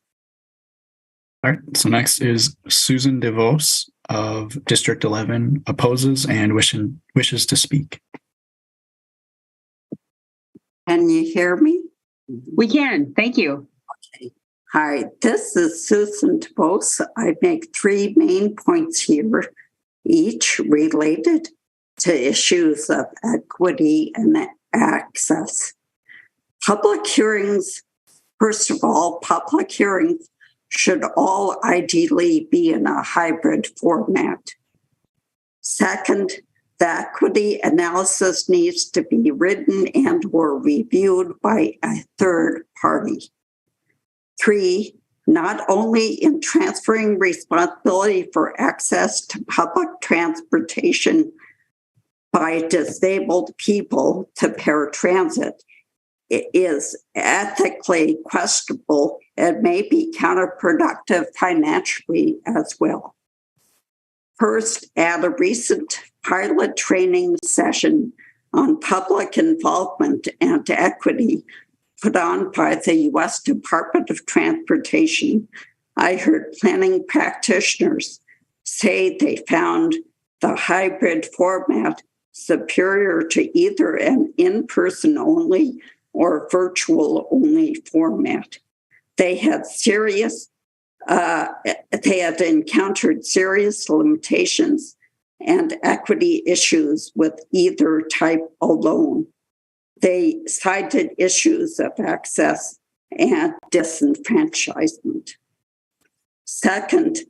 All right, so next is Susan DeVos of District 11, opposes and wishes to speak. Can you hear me? We can, thank you. Okay. Hi, this is Susan DeVos. I make 3 main points here, each related to issues of equity and access. Public hearings, first of all, public hearings should all ideally be in a hybrid format. Second, the equity analysis needs to be written and or reviewed by a third party. 3, not only in transferring responsibility for access to public transportation by disabled people to paratransit, it is ethically questionable and may be counterproductive financially as well. First, at a recent pilot training session on public involvement and equity put on by the U.S. Department of Transportation, I heard planning practitioners say they found the hybrid format superior to either an in-person only or virtual only format. They had encountered serious limitations and equity issues with either type alone. They cited issues of access and disenfranchisement. Second,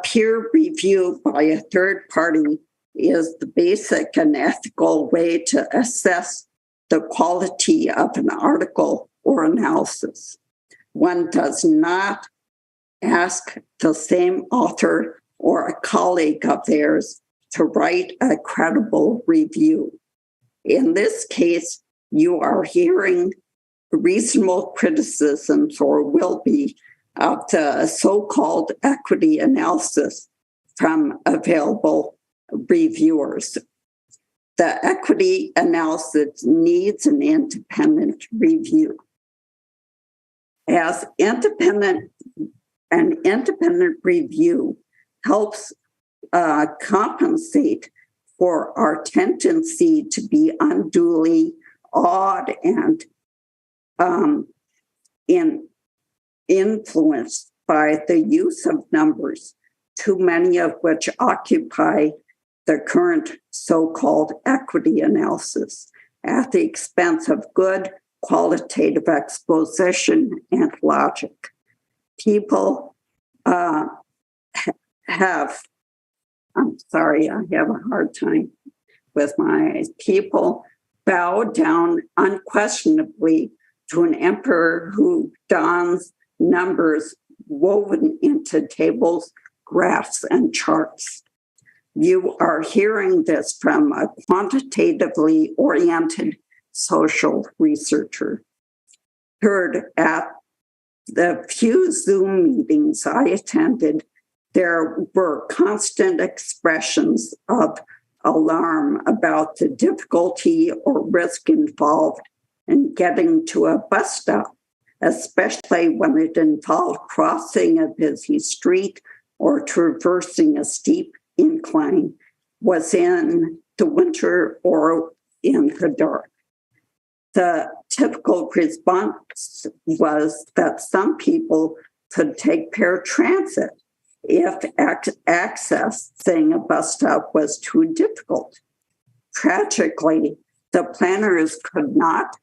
peer review by a third party is the basic and ethical way to assess the quality of an article or analysis. One does not ask the same author or a colleague of theirs to write a credible review. In this case, you are hearing reasonable criticisms, or will be, of the so-called equity analysis from available reviewers. The equity analysis needs an independent review. As an independent review helps compensate for our tendency to be unduly awed and influenced by the use of numbers, too many of which occupy the current so-called equity analysis at the expense of good qualitative exposition and logic. People I have a hard time with my people bow down unquestionably to an emperor who dons numbers woven into tables, graphs, and charts. You are hearing this from a quantitatively oriented social researcher. Heard at the few Zoom meetings I attended, there were constant expressions of alarm about the difficulty or risk involved in getting to a bus stop, especially when it involved crossing a busy street or traversing a steep incline, was in the winter or in the dark. The typical response was that some people could take paratransit if accessing a bus stop was too difficult. Tragically, the planners could not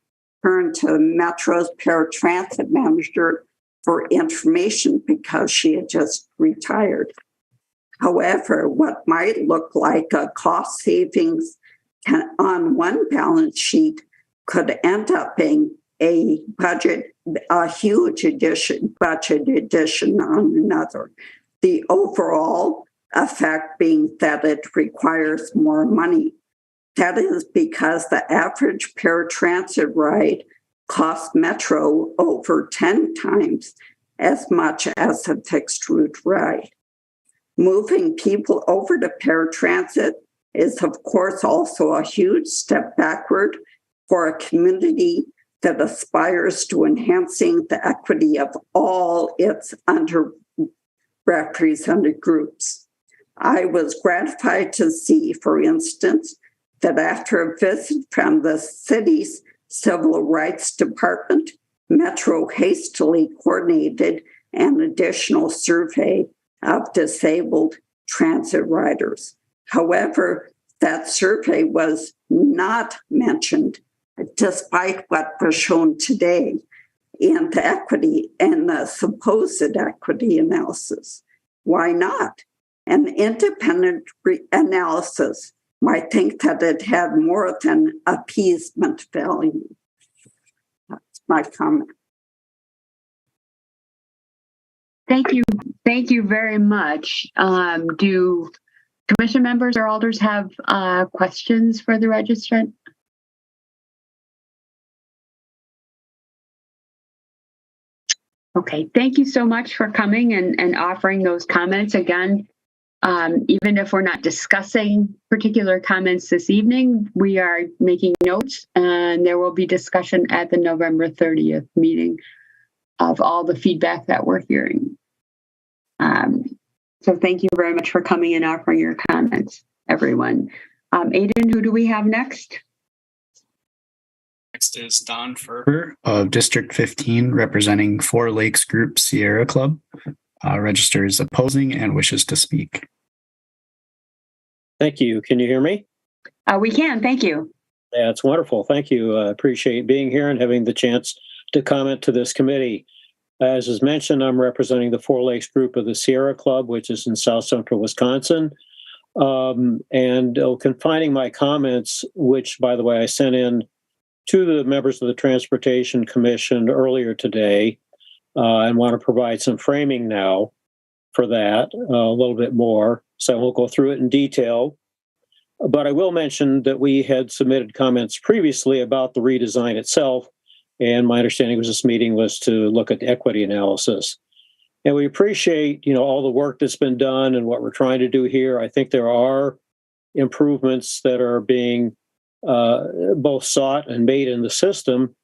turn to Metro's paratransit manager for information because she had just retired. However, what might look like a cost savings on one balance sheet could end up being a huge budget addition on another. The overall effect being that it requires more money. That is because the average paratransit ride costs Metro over 10 times as much as a fixed route ride. Moving people over to paratransit is, of course, also a huge step backward for a community that aspires to enhancing the equity of all its underrepresented groups. I was gratified to see, for instance, that after a visit from the city's Civil Rights Department, Metro hastily coordinated an additional survey of disabled transit riders. However, that survey was not mentioned, despite what was shown today in the equity and the supposed equity analysis. Why not? An independent analysis might think that it had more than appeasement value. That's my comment. Thank you. Thank you very much. Do commission members or alders have questions for the registrant? Okay, thank you so much for coming and offering those comments. Again, even if we're not discussing particular comments this evening, we are making notes, and there will be discussion at the November 30th meeting of all the feedback that we're hearing. So thank you very much for coming and offering your comments, everyone. Aiden, who do we have next? Next is Don Ferber of District 15, representing Four Lakes Group Sierra Club. Registers opposing and wishes to speak. Thank you. Can you hear me? We can. Thank you. Yeah, it's wonderful. Thank you. I appreciate being here and having the chance to comment to this committee. As is mentioned, I'm representing the Four Lakes Group of the Sierra Club, which is in South Central Wisconsin. And confining my comments, which, by the way, I sent in to the members of the Transportation Commission earlier today, and want to provide some framing now for that, a little bit more. So I won't go through it in detail. But I will mention that we had submitted comments previously about the redesign itself, and my understanding was this meeting was to look at the equity analysis. And we appreciate, all the work that's been done and what we're trying to do here. I think there are improvements that are being both sought and made in the system,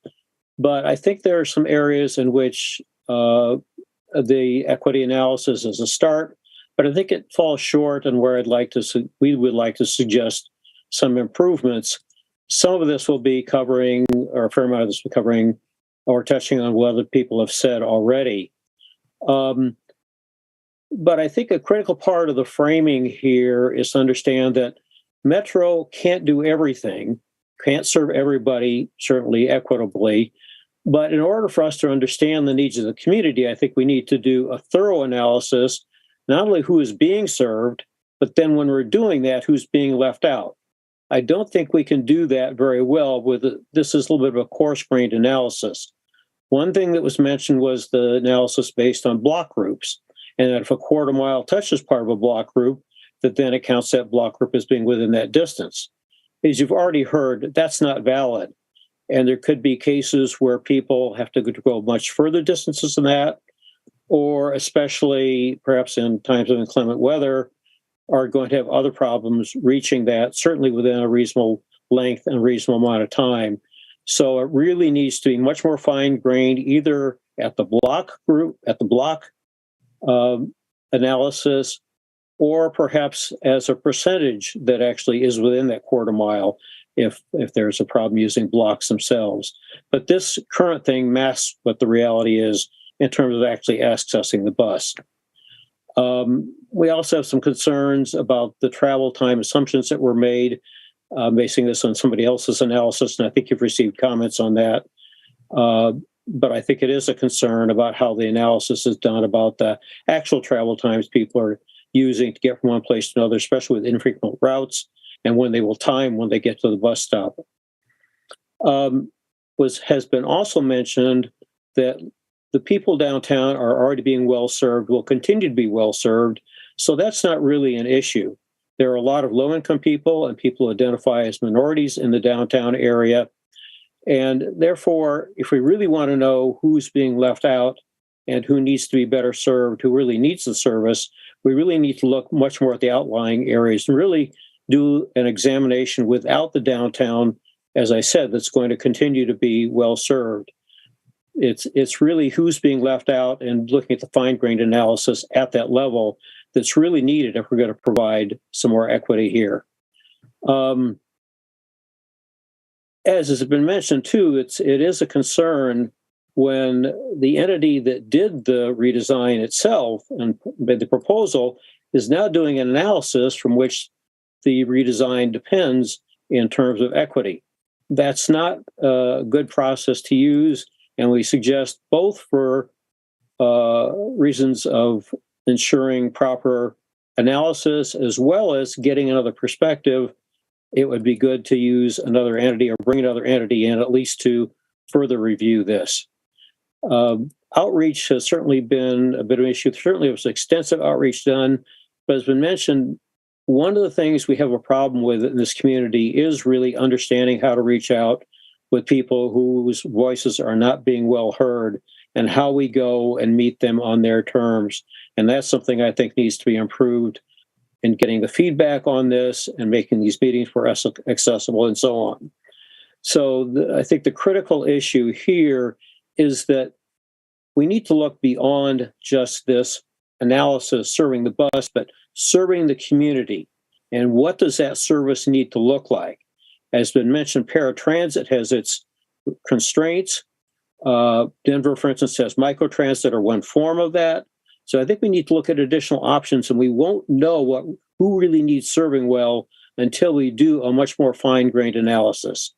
but I think there are some areas in which the equity analysis is a start, but I think it falls short and where we would like to suggest some improvements. Some of this will be covering, or a fair amount of this will be covering or touching on what other people have said already. But I think a critical part of the framing here is to understand that Metro can't do everything, can't serve everybody, certainly equitably. But in order for us to understand the needs of the community, I think we need to do a thorough analysis, not only who is being served, but then when we're doing that, who's being left out. I don't think we can do that very well with this is a little bit of a coarse-grained analysis. One thing that was mentioned was the analysis based on block groups, and that if a quarter mile touches part of a block group, that then it counts that block group as being within that distance. As you've already heard, that's not valid. And there could be cases where people have to go much further distances than that, or especially perhaps in times of inclement weather, are going to have other problems reaching that, certainly within a reasonable length and reasonable amount of time. So it really needs to be much more fine-grained, either at the block group, at the block analysis, or perhaps as a percentage that actually is within that quarter mile if there's a problem using blocks themselves. But this current thing masks what the reality is in terms of actually accessing the bus. We also have some concerns about the travel time assumptions that were made, basing this on somebody else's analysis, and I think you've received comments on that. But I think it is a concern about how the analysis is done about the actual travel times people are using to get from one place to another, especially with infrequent routes, and when they will time when they get to the bus stop. Has been also mentioned that the people downtown are already being well served, will continue to be well served, so that's not really an issue. There are a lot of low-income people and people who identify as minorities in the downtown area, and therefore, if we really want to know who's being left out and who needs to be better served, who really needs the service, we really need to look much more at the outlying areas and really do an examination without the downtown, as I said, that's going to continue to be well served. It's really who's being left out and looking at the fine-grained analysis at that level that's really needed if we're going to provide some more equity here. As has been mentioned too, it is a concern when the entity that did the redesign itself and made the proposal is now doing an analysis from which the redesign depends in terms of equity. That's not a good process to use, and we suggest both for reasons of ensuring proper analysis as well as getting another perspective, it would be good to use another entity or bring another entity in at least to further review this. Outreach has certainly been a bit of an issue. Certainly there was extensive outreach done, but as been mentioned, one of the things we have a problem with in this community is really understanding how to reach out with people whose voices are not being well heard and how we go and meet them on their terms. And that's something I think needs to be improved in getting the feedback on this and making these meetings more accessible and so on. So I think the critical issue here is that we need to look beyond just this analysis serving the bus, but serving the community. And what does that service need to look like? As been mentioned, paratransit has its constraints. Denver, for instance, has microtransit or one form of that. So I think we need to look at additional options, and we won't know who really needs serving well until we do a much more fine-grained analysis.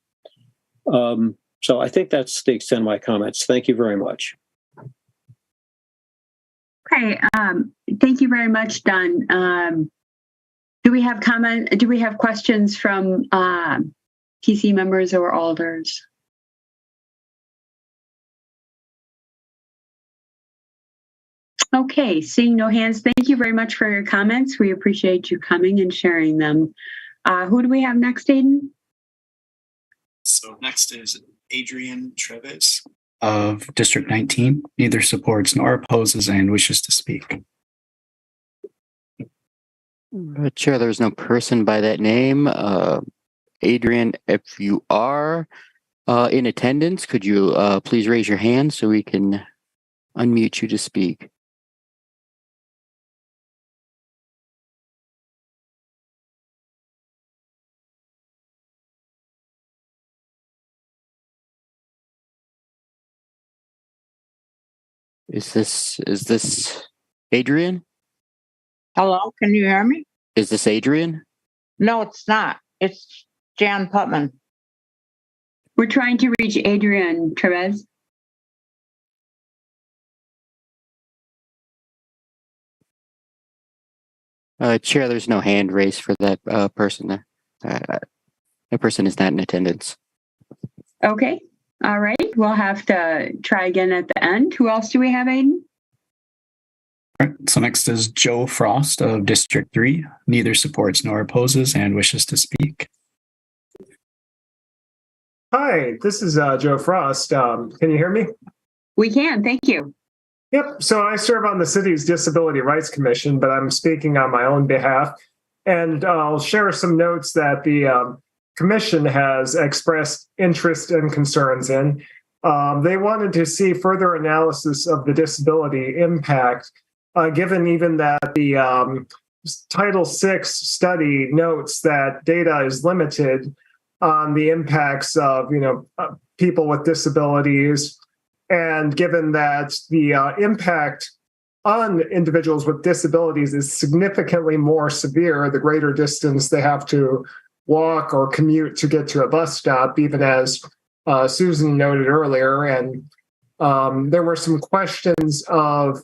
So I think that's the extent of my comments. Thank you very much. Okay, thank you very much, Don. Do we have questions from TC members or alders? Okay, seeing no hands, thank you very much for your comments. We appreciate you coming and sharing them. Who do we have next, Aiden? So next is Adrian Treves of District 19, neither supports nor opposes and wishes to speak. Chair, there's no person by that name. Adrian, if you are in attendance, could you please raise your hand so we can unmute you to speak? Is this Adrian? Hello, can you hear me? Is this Adrian? No, it's not. It's Jan Putman. We're trying to reach Adrian Treves. Chair, there's no hand raised for that person there. That person is not in attendance. Okay. All right. We'll have to try again at the end. Who else do we have, Aiden? All right, so next is Joe Frost of District 3, neither supports nor opposes and wishes to speak. Hi, this is Joe Frost. Can you hear me? We can, thank you. Yep, so I serve on the city's Disability Rights Commission, but I'm speaking on my own behalf. And I'll share some notes that the commission has expressed interest and concerns in. They wanted to see further analysis of the disability impact, given even that the Title VI study notes that data is limited on the impacts of people with disabilities, and given that the impact on individuals with disabilities is significantly more severe the greater distance they have to walk or commute to get to a bus stop, even as Susan noted earlier. And there were some questions of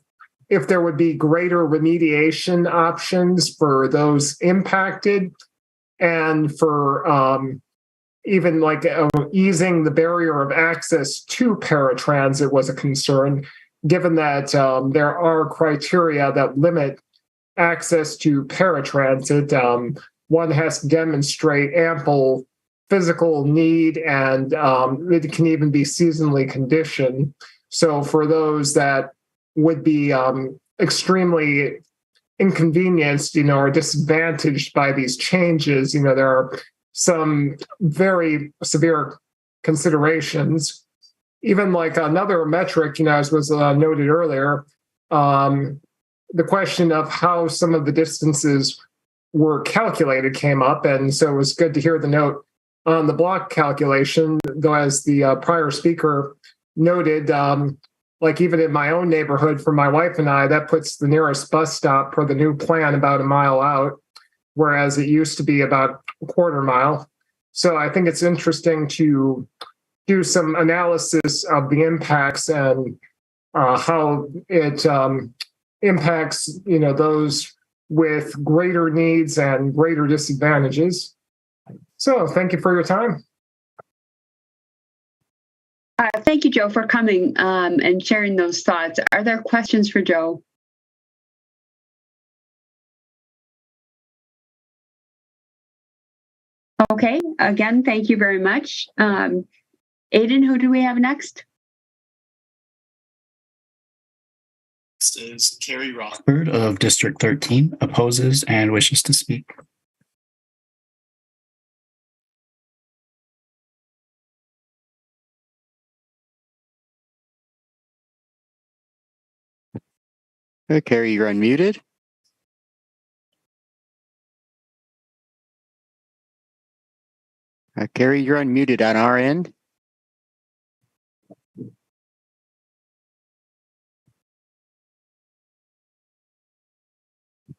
if there would be greater remediation options for those impacted, and for even like easing the barrier of access to paratransit was a concern, given that there are criteria that limit access to paratransit. One has to demonstrate ample physical need, and it can even be seasonally conditioned. So for those that would be extremely inconvenienced, or disadvantaged by these changes, there are some very severe considerations. Even like another metric, as was noted earlier, the question of how some of the distances were calculated came up. And so it was good to hear the note on the block calculation, though, as the prior speaker noted, like even in my own neighborhood for my wife and I, that puts the nearest bus stop for the new plan about a mile out, whereas it used to be about a quarter mile. So I think it's interesting to do some analysis of the impacts and how it impacts, those with greater needs and greater disadvantages. So thank you for your time. Thank you, Joe, for coming and sharing those thoughts. Are there questions for Joe? Okay, again, thank you very much. Aiden, who do we have next? Next is Carrie Rothberg of District 13, opposes and wishes to speak. Carrie, you're unmuted. Carrie, you're unmuted on our end.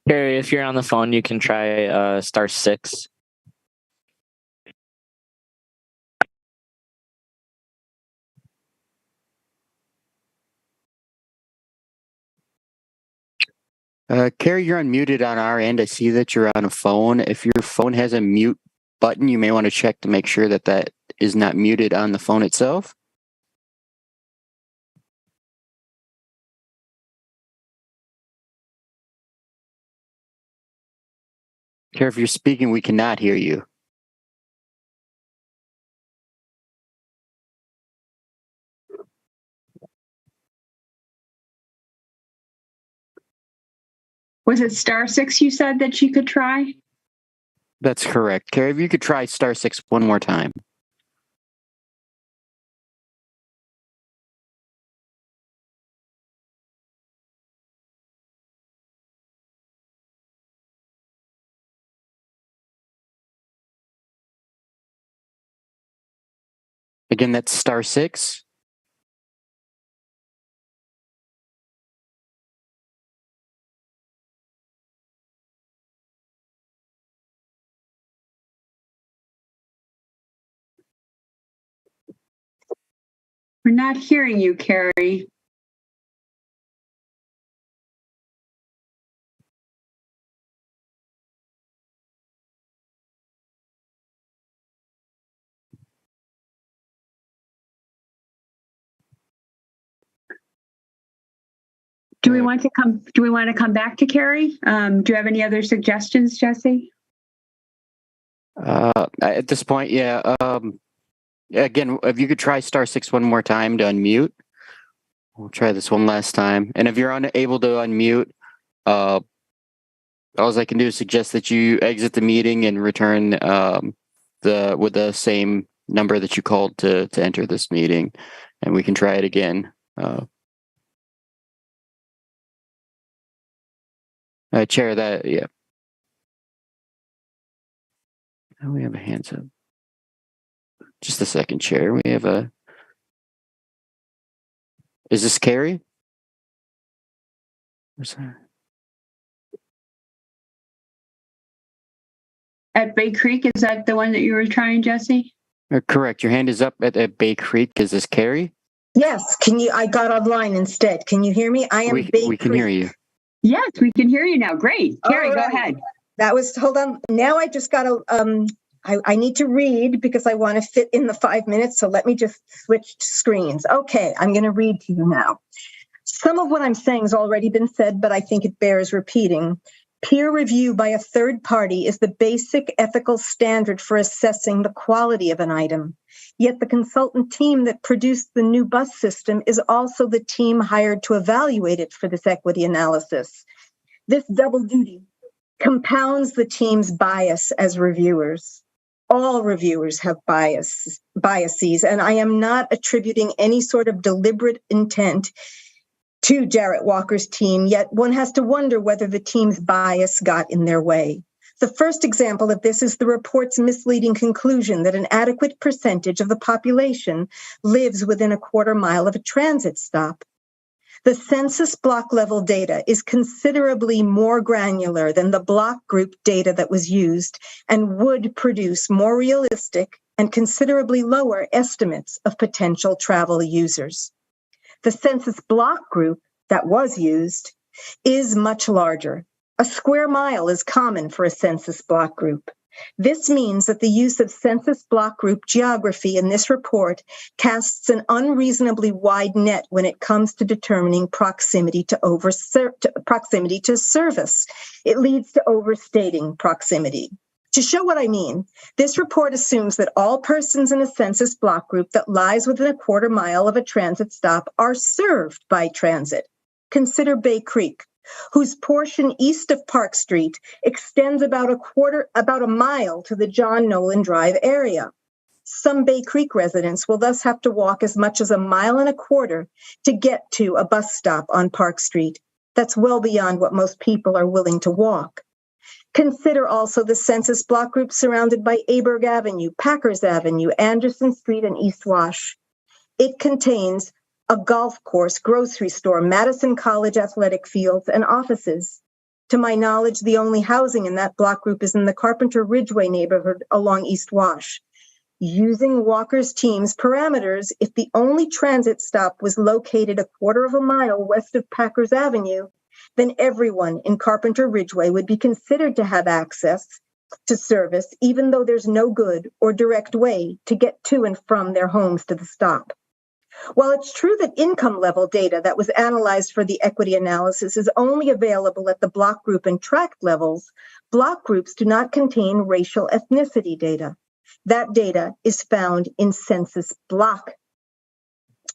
Carrie, if you're on the phone, you can try *6. Carrie, you're unmuted on our end. I see that you're on a phone. If your phone has a mute button, you may want to check to make sure that that is not muted on the phone itself. Care, if you're speaking, we cannot hear you. Was it *6 you said that she could try? That's correct. Carrie, if you could try *6 one more time. Again, that's *6. We're not hearing you, Carrie. Do we want to come back to Carrie? Do you have any other suggestions, Jesse? At this point, yeah. Again, if you could try *6 one more time to unmute. We'll try this one last time. And if you're unable to unmute, all I can do is suggest that you exit the meeting and return with the same number that you called to enter this meeting, and we can try it again. Chair, that, yeah. Now we have a hands up. Just a second, Chair. We have a... Is this Carrie? Where's that? At Bay Creek, is that the one that you were trying, Jesse? Correct. Your hand is up at Bay Creek. Is this Carrie? Yes. Can you? I got online instead. Can you hear me? I am Bay We can hear you. Yes, we can hear you now. Great. Carrie, go ahead. That was, hold on. Now I just got to, I need to read because I want to fit in the 5 minutes. So let me just switch screens. Okay, I'm going to read to you now. Some of what I'm saying has already been said, but I think it bears repeating. Peer review by a third party is the basic ethical standard for assessing the quality of an item. Yet the consultant team that produced the new bus system is also the team hired to evaluate it for this equity analysis. This double duty compounds the team's bias as reviewers. All reviewers have biases, and I am not attributing any sort of deliberate intent to Jarrett Walker's team, yet one has to wonder whether the team's bias got in their way. The first example of this is the report's misleading conclusion that an adequate percentage of the population lives within a quarter mile of a transit stop. The census block level data is considerably more granular than the block group data that was used and would produce more realistic and considerably lower estimates of potential travel users. The census block group that was used is much larger. A square mile is common for a census block group. This means that the use of census block group geography in this report casts an unreasonably wide net when it comes to determining proximity to service. It leads to overstating proximity. To show what I mean, this report assumes that all persons in a census block group that lies within a quarter mile of a transit stop are served by transit. Consider Bay Creek, whose portion east of Park Street extends about a mile to the John Nolan Drive area. Some Bay Creek residents will thus have to walk as much as 1.25 miles to get to a bus stop on Park Street. That's well beyond what most people are willing to walk. Consider also the census block group surrounded by Aberg Avenue, Packers Avenue, Anderson Street, and East Wash. It contains a golf course, grocery store, Madison College athletic fields, and offices. To my knowledge, the only housing in that block group is in the Carpenter Ridgeway neighborhood along East Wash. Using Walker's team's parameters, if the only transit stop was located 1/4 mile west of Packers Avenue, then everyone in Carpenter Ridgeway would be considered to have access to service, even though there's no good or direct way to get to and from their homes to the stop. While it's true that income level data that was analyzed for the equity analysis is only available at the block group and tract levels, block groups do not contain racial ethnicity data. That data is found in census block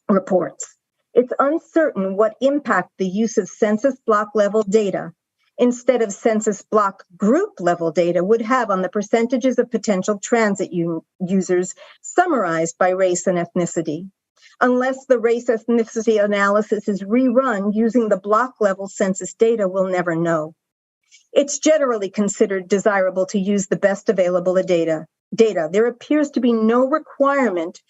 reports. It's uncertain what impact the use of census block level data instead of census block group level data would have on the percentages of potential transit users summarized by race and ethnicity. Unless the race ethnicity analysis is rerun using the block level census data, we'll never know. It's generally considered desirable to use the best available data. There appears to be no requirement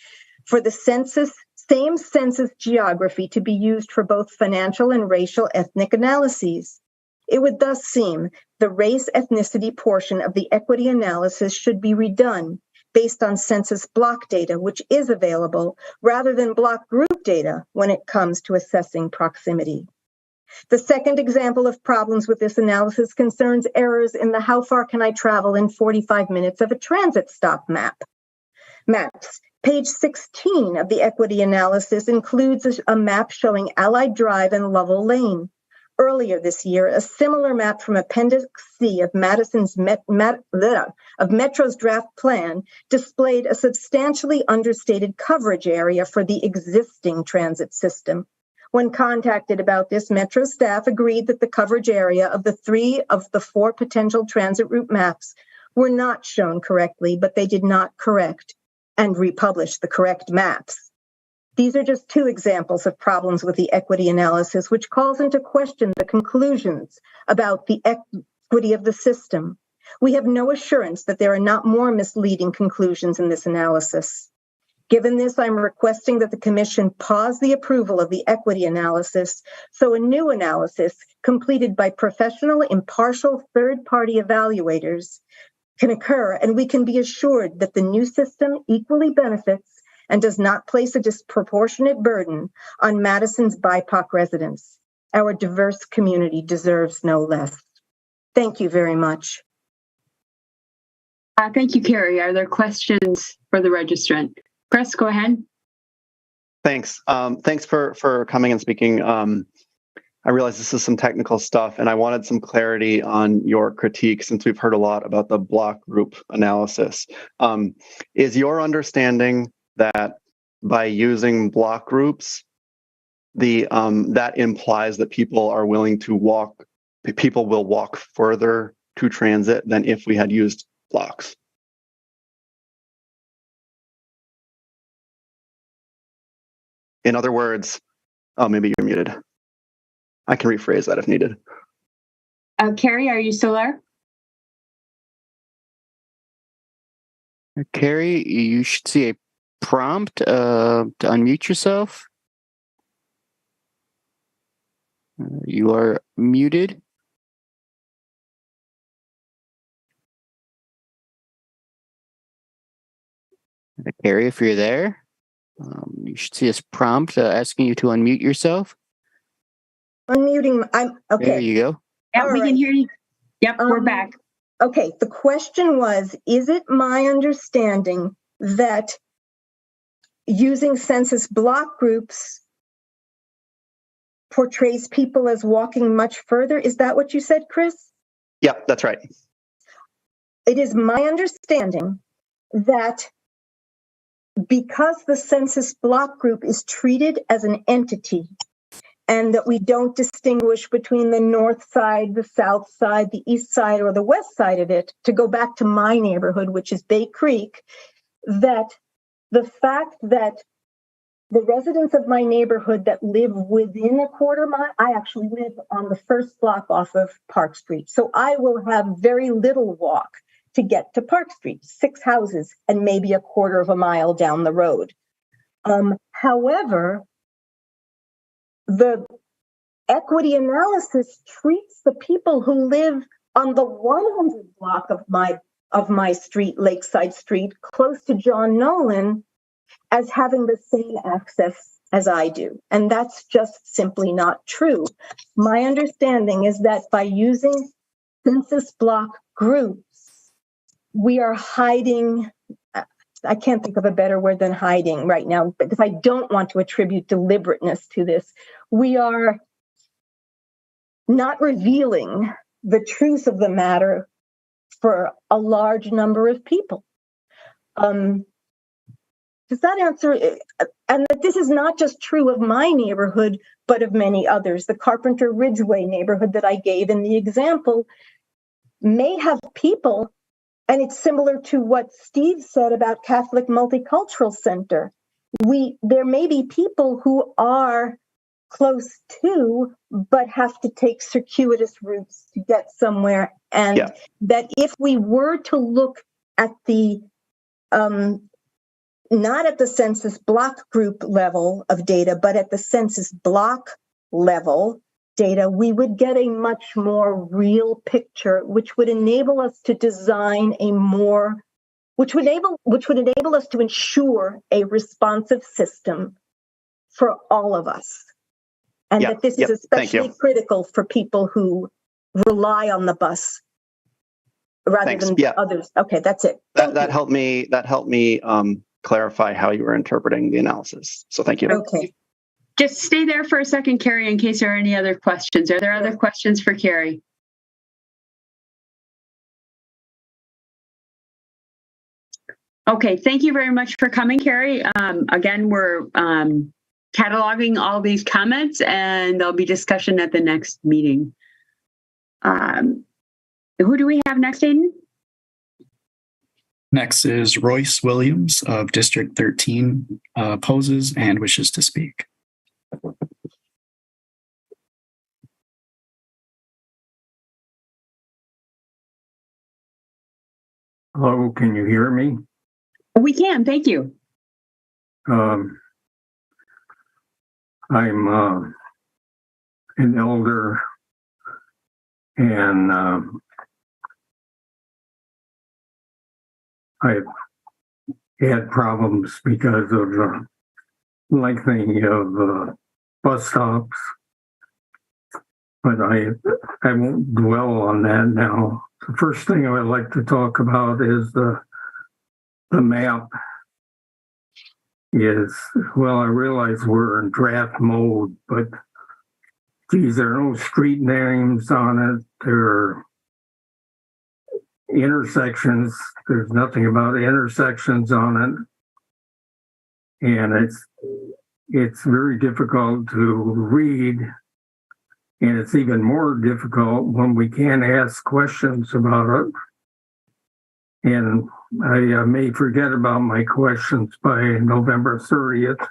for the same census geography to be used for both financial and racial ethnic analyses. It would thus seem the race ethnicity portion of the equity analysis should be redone based on census block data, which is available, rather than block group data when it comes to assessing proximity. The second example of problems with this analysis concerns errors in the how far can I travel in 45 minutes of a transit stop maps. Page 16 of the equity analysis includes a map showing Allied Drive and Lovell Lane. Earlier this year, a similar map from Appendix C of Metro's draft plan displayed a substantially understated coverage area for the existing transit system. When contacted about this, Metro staff agreed that the coverage area of the 3 of the 4 potential transit route maps were not shown correctly, but they did not correct and republish the correct maps. These are just 2 examples of problems with the equity analysis, which calls into question the conclusions about the equity of the system. We have no assurance that there are not more misleading conclusions in this analysis. Given this, I'm requesting that the Commission pause the approval of the equity analysis so a new analysis completed by professional, impartial third-party evaluators can occur, and we can be assured that the new system equally benefits and does not place a disproportionate burden on Madison's BIPOC residents. Our diverse community deserves no less. Thank you very much. Thank you, Carrie. Are there questions for the registrant? Chris, go ahead. Thanks. Thanks for coming and speaking. I realize this is some technical stuff, and I wanted some clarity on your critique since we've heard a lot about the block group analysis. Is your understanding that by using block groups, that implies that people will walk further to transit than if we had used blocks? In other words, maybe you're muted. I can rephrase that if needed. Carrie, are you still there? Carrie, you should see a prompt to unmute yourself. You are muted. Carrie, if you're there, you should see this prompt asking you to unmute yourself. Unmuting, I'm okay. There you go. Yeah, we can hear you. Yep, we're back. Okay, the question was, is it my understanding that using census block groups portrays people as walking much further? Is that what you said, Chris? Yep, that's right. It is my understanding that because the census block group is treated as an entity and that we don't distinguish between the north side, the south side, the east side, or the west side of it, to go back to my neighborhood, which is Bay Creek, that the fact that the residents of my neighborhood that live within a quarter mile, I actually live on the first block off of Park Street. So I will have very little walk to get to Park Street, 6 houses and maybe a quarter of a mile down the road. However, the equity analysis treats the people who live on the 100 block of my street, Lakeside Street, close to John Nolan, as having the same access as I do. And that's just simply not true. My understanding is that by using census block groups, we are hiding I can't think of a better word than hiding right now, because I don't want to attribute deliberateness to this. We are not revealing the truth of the matter for a large number of people. Does that answer? And that this is not just true of my neighborhood, but of many others. The Carpenter Ridgeway neighborhood that I gave in the example may have people, and it's similar to what Steve said about Catholic Multicultural Center. There may be people who are close to, but have to take circuitous routes to get somewhere. And that if we were to look at the, not at the census block group level of data, but at the census block level data, we would get a much more real picture, which would enable us to design which would enable us to ensure a responsive system for all of us. And that this is especially critical for people who rely on the bus rather than others. Okay, that's it. That helped me clarify how you were interpreting the analysis. So thank you. Okay. Just stay there for a second, Carrie, in case there are any other questions. Are there other questions for Carrie? Okay, thank you very much for coming, Carrie. Again, we're cataloging all these comments, and there'll be discussion at the next meeting. Who do we have next, Aiden? Next is Royce Williams of District 13, poses and wishes to speak. Hello, can you hear me? We can, thank you. I'm an elder, and I've had problems because of the lengthening of bus stops, but I won't dwell on that now. The first thing I would like to talk about is the map. Well, I realize we're in draft mode, but geez, there are no street names on it. There are intersections. There's nothing about intersections on it. And it's very difficult to read. And it's even more difficult when we can't ask questions about it. And I may forget about my questions by November 30th.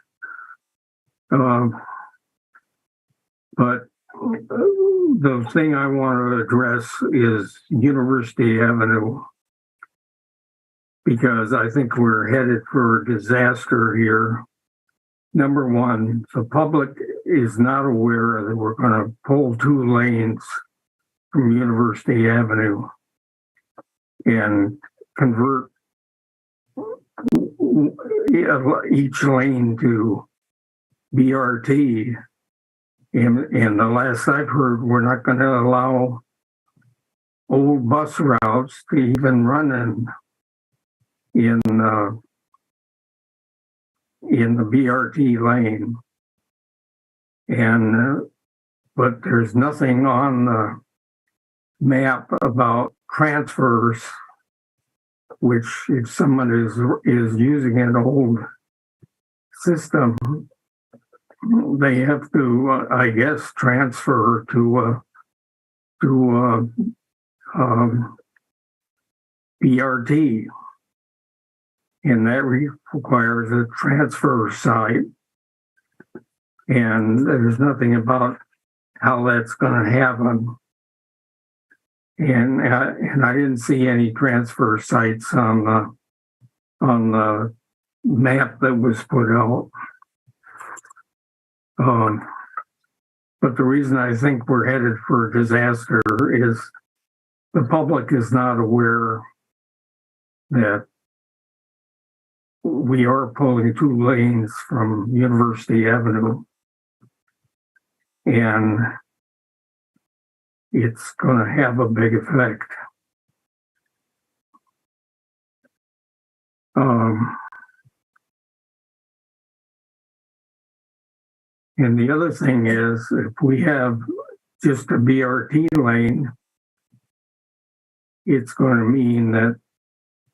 But the thing I want to address is University Avenue, because I think we're headed for a disaster here. Number one, the public is not aware that we're going to pull 2 lanes from University Avenue and convert each lane to BRT. And the last I've heard, we're not going to allow old bus routes to even run in the BRT lane. And but there's nothing on the map about transfers, which if someone is using an old system, they have to, I guess, transfer to BRT, and that requires a transfer site. And there's nothing about how that's going to happen. And I didn't see any transfer sites on the map that was put out. But the reason I think we're headed for a disaster is the public is not aware that we are pulling 2 lanes from University Avenue. And it's going to have a big effect. And the other thing is, if we have just a BRT lane, it's going to mean that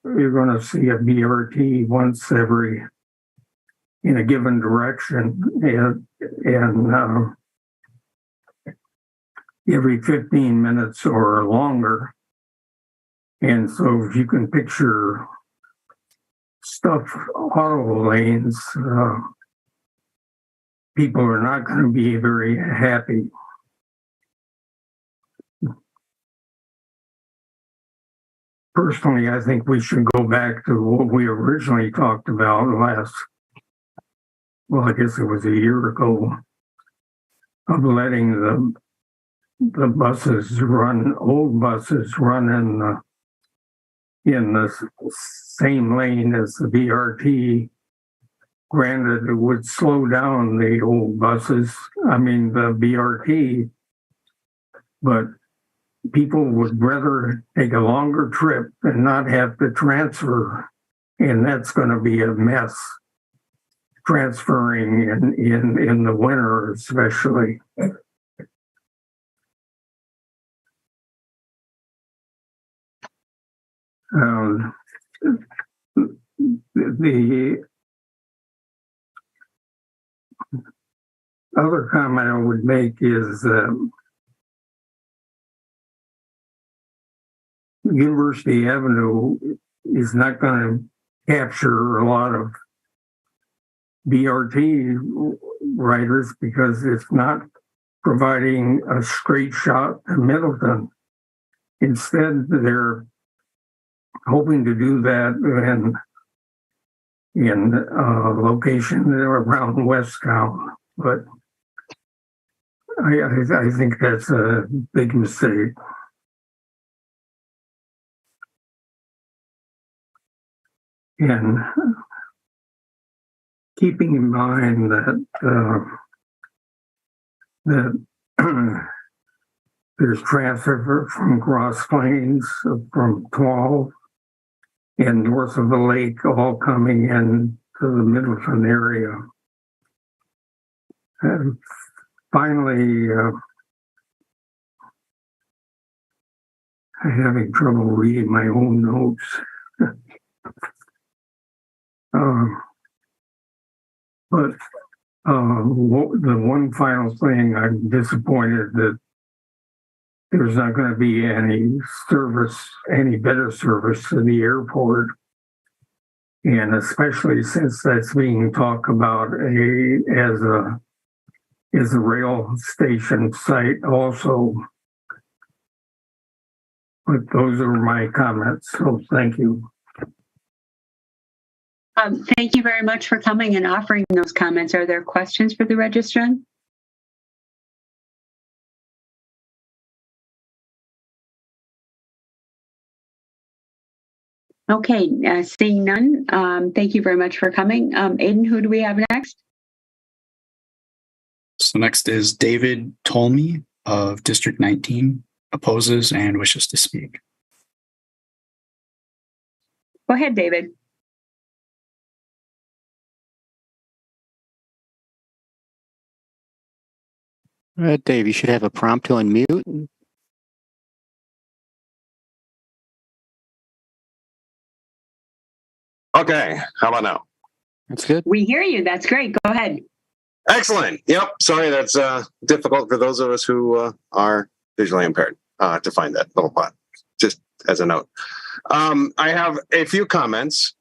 you're going to see a BRT once in a given direction, and every 15 minutes or longer. And so if you can picture stuffed auto lanes, people are not going to be very happy. Personally, I think we should go back to what we originally talked about I guess it was a year ago, of letting the buses run, old buses run in the same lane as the BRT. Granted, it would slow down the old buses, the BRT, but people would rather take a longer trip and not have to transfer, and that's going to be a mess, transferring in the winter especially. The other comment I would make is University Avenue is not going to capture a lot of BRT riders because it's not providing a straight shot to Middleton. Instead, they're hoping to do that in a location around Westtown, but I think that's a big mistake. And keeping in mind that there's transfer from Cross Plains, from 12 and north of the lake, all coming in to the Middleton area. And finally, I'm having trouble reading my own notes. But the one final thing, I'm disappointed that there's not going to be any better service to the airport. And especially since that's being talked about as a rail station site also. But those are my comments, so thank you. Thank you very much for coming and offering those comments. Are there questions for the registrant? Okay, seeing none, thank you very much for coming. Aiden, who do we have next? So next is David Tolme of District 19, opposes and wishes to speak. Go ahead, David. Dave, you should have a prompt to unmute. Okay, how about now? That's good. We hear you. That's great. Go ahead. Excellent. Yep. Sorry, that's difficult for those of us who are visually impaired to find that little button, just as a note. I have a few comments.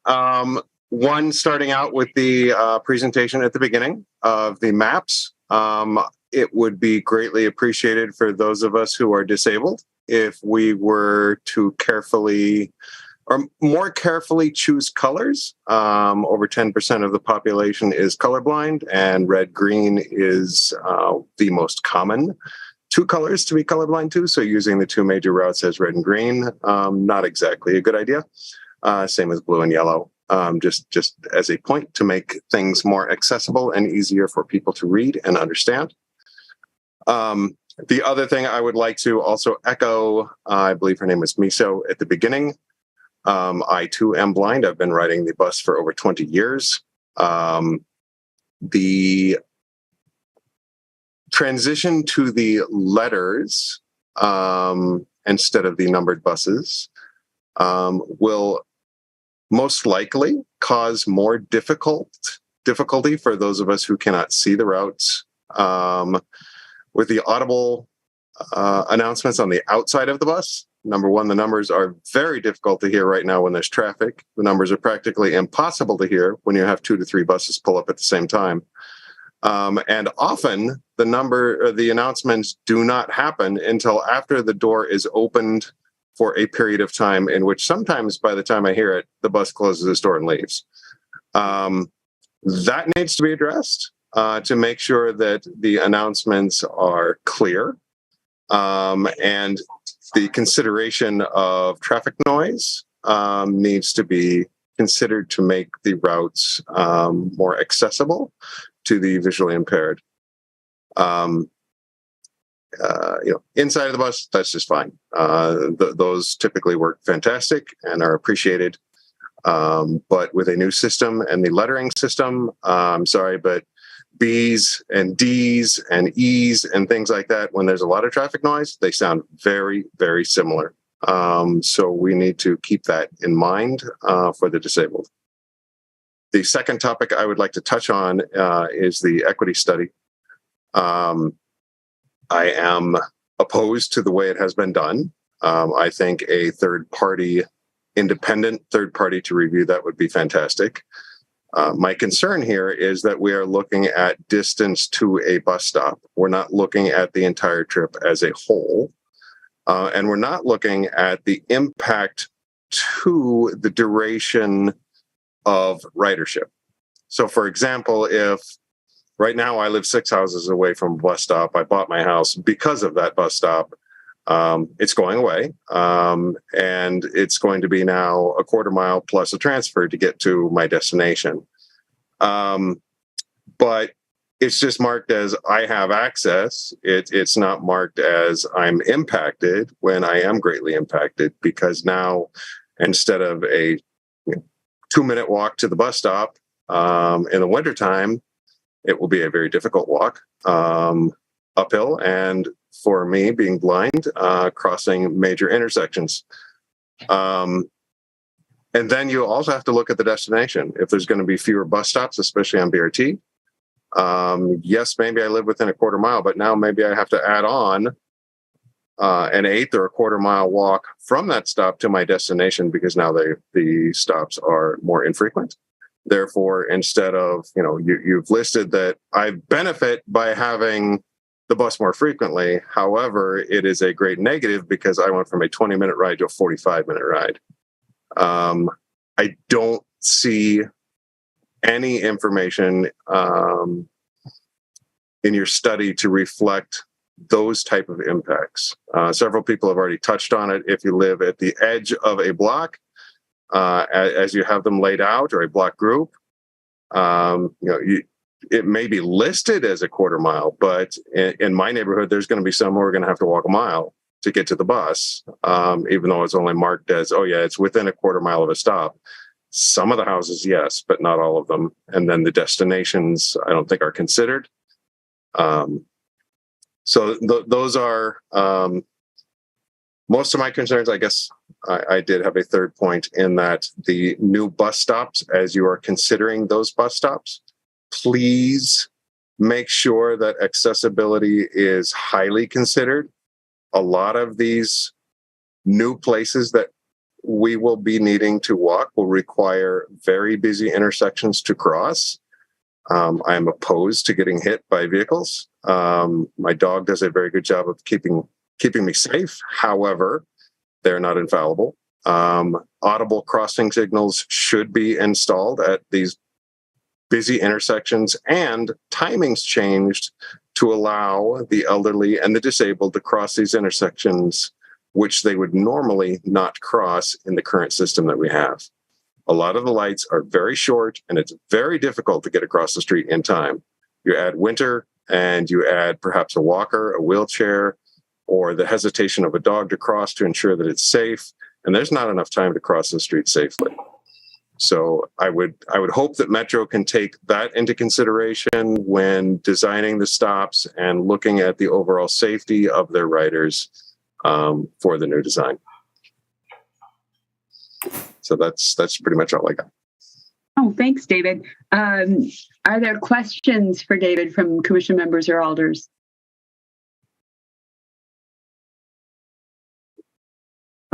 One, starting out with the presentation at the beginning of the maps. It would be greatly appreciated for those of us who are disabled if we were to more carefully choose colors. Over 10% of the population is colorblind, and red-green is the most common two colors to be colorblind to. So using the two major routes as red and green, not exactly a good idea. Same as blue and yellow. Just as a point to make things more accessible and easier for people to read and understand. The other thing I would like to also echo, I believe her name was Miso at the beginning. I too am blind. I've been riding the bus for over 20 years. The transition to the letters instead of the numbered buses will most likely cause more difficulty for those of us who cannot see the routes. With the audible announcements on the outside of the bus, number one, the numbers are very difficult to hear right now when there's traffic. The numbers are practically impossible to hear when you have 2 to 3 buses pull up at the same time. And often the announcements do not happen until after the door is opened for a period of time, in which sometimes by the time I hear it, the bus closes its door and leaves. That needs to be addressed to make sure that the announcements are clear. And the consideration of traffic noise needs to be considered to make the routes more accessible to the visually impaired. Inside of the bus, that's just fine. Those typically work fantastic and are appreciated. But with a new system and the lettering system, I'm sorry, but B's and D's and E's and things like that, when there's a lot of traffic noise, they sound very, very similar. So we need to keep that in mind for the disabled. The second topic I would like to touch on is the equity study. I am opposed to the way it has been done. I think a independent third party to review that would be fantastic. My concern here is that we are looking at distance to a bus stop. We're not looking at the entire trip as a whole. And we're not looking at the impact to the duration of ridership. So, for example, if right now I live 6 houses away from a bus stop, I bought my house because of that bus stop. It's going away, and it's going to be now a quarter mile plus a transfer to get to my destination. But it's just marked as I have access. It's not marked as I'm impacted when I am greatly impacted, because now instead of a 2-minute walk to the bus stop in the wintertime, it will be a very difficult walk uphill, and for me, being blind, crossing major intersections. And then you also have to look at the destination. If there's going to be fewer bus stops, especially on BRT, yes, maybe I live within a quarter mile, but now maybe I have to add on an 1/8 or a quarter mile walk from that stop to my destination, because now the stops are more infrequent. Therefore, instead of, you've listed that I benefit by having the bus more frequently. However, it is a great negative because I went from a 20-minute ride to a 45-minute ride. I don't see any information in your study to reflect those type of impacts. Several people have already touched on it. If you live at the edge of a block, as you have them laid out, or a block group, it may be listed as a quarter mile, but in my neighborhood, there's going to be some who are going to have to walk a mile to get to the bus, even though it's only marked as, oh yeah, it's within a quarter mile of a stop. Some of the houses, yes, but not all of them. And then the destinations, I don't think are considered. So those are most of my concerns. I guess I did have a third point in that the new bus stops, as you are considering those bus stops, please make sure that accessibility is highly considered. A lot of these new places that we will be needing to walk will require very busy intersections to cross. I am opposed to getting hit by vehicles. My dog does a very good job of keeping me safe. However, they're not infallible. Audible crossing signals should be installed at these busy intersections, and timings changed to allow the elderly and the disabled to cross these intersections, which they would normally not cross in the current system that we have. A lot of the lights are very short, and it's very difficult to get across the street in time. You add winter, and you add perhaps a walker, a wheelchair, or the hesitation of a dog to cross to ensure that it's safe. and there's not enough time to cross the street safely. So I would hope that Metro can take that into consideration when designing the stops and looking at the overall safety of their riders for the new design. So that's pretty much all I got. Oh, thanks, David. Are there questions for David from commission members or alders?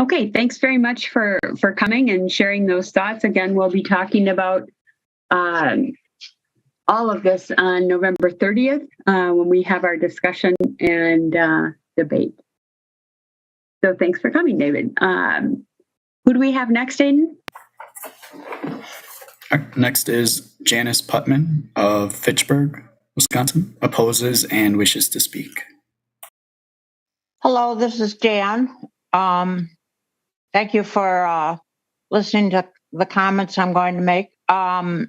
Okay, thanks very much for coming and sharing those thoughts. Again, we'll be talking about all of this on November 30th when we have our discussion and debate. So thanks for coming, David. Who do we have next, Aiden? Next is Janice Putman of Fitchburg, Wisconsin, opposes and wishes to speak. Hello, this is Jan. Thank you for listening to the comments I'm going to make. I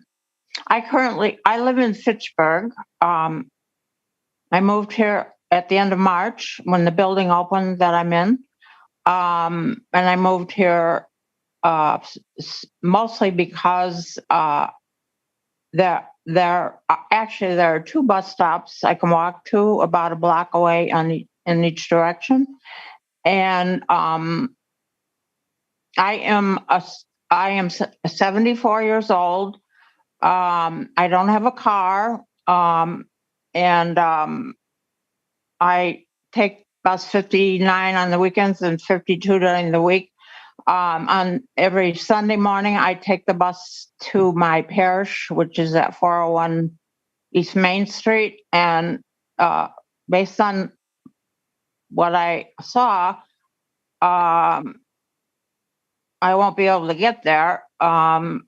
live in Fitchburg. I moved here at the end of March when the building opened that I'm in. And I moved here mostly because there are 2 bus stops I can walk to about a block away in each direction. And I am 74 years old. I don't have a car, and I take bus 59 on the weekends and 52 during the week. On every Sunday morning, I take the bus to my parish, which is at 401 East Main Street. And based on what I saw, I won't be able to get there. So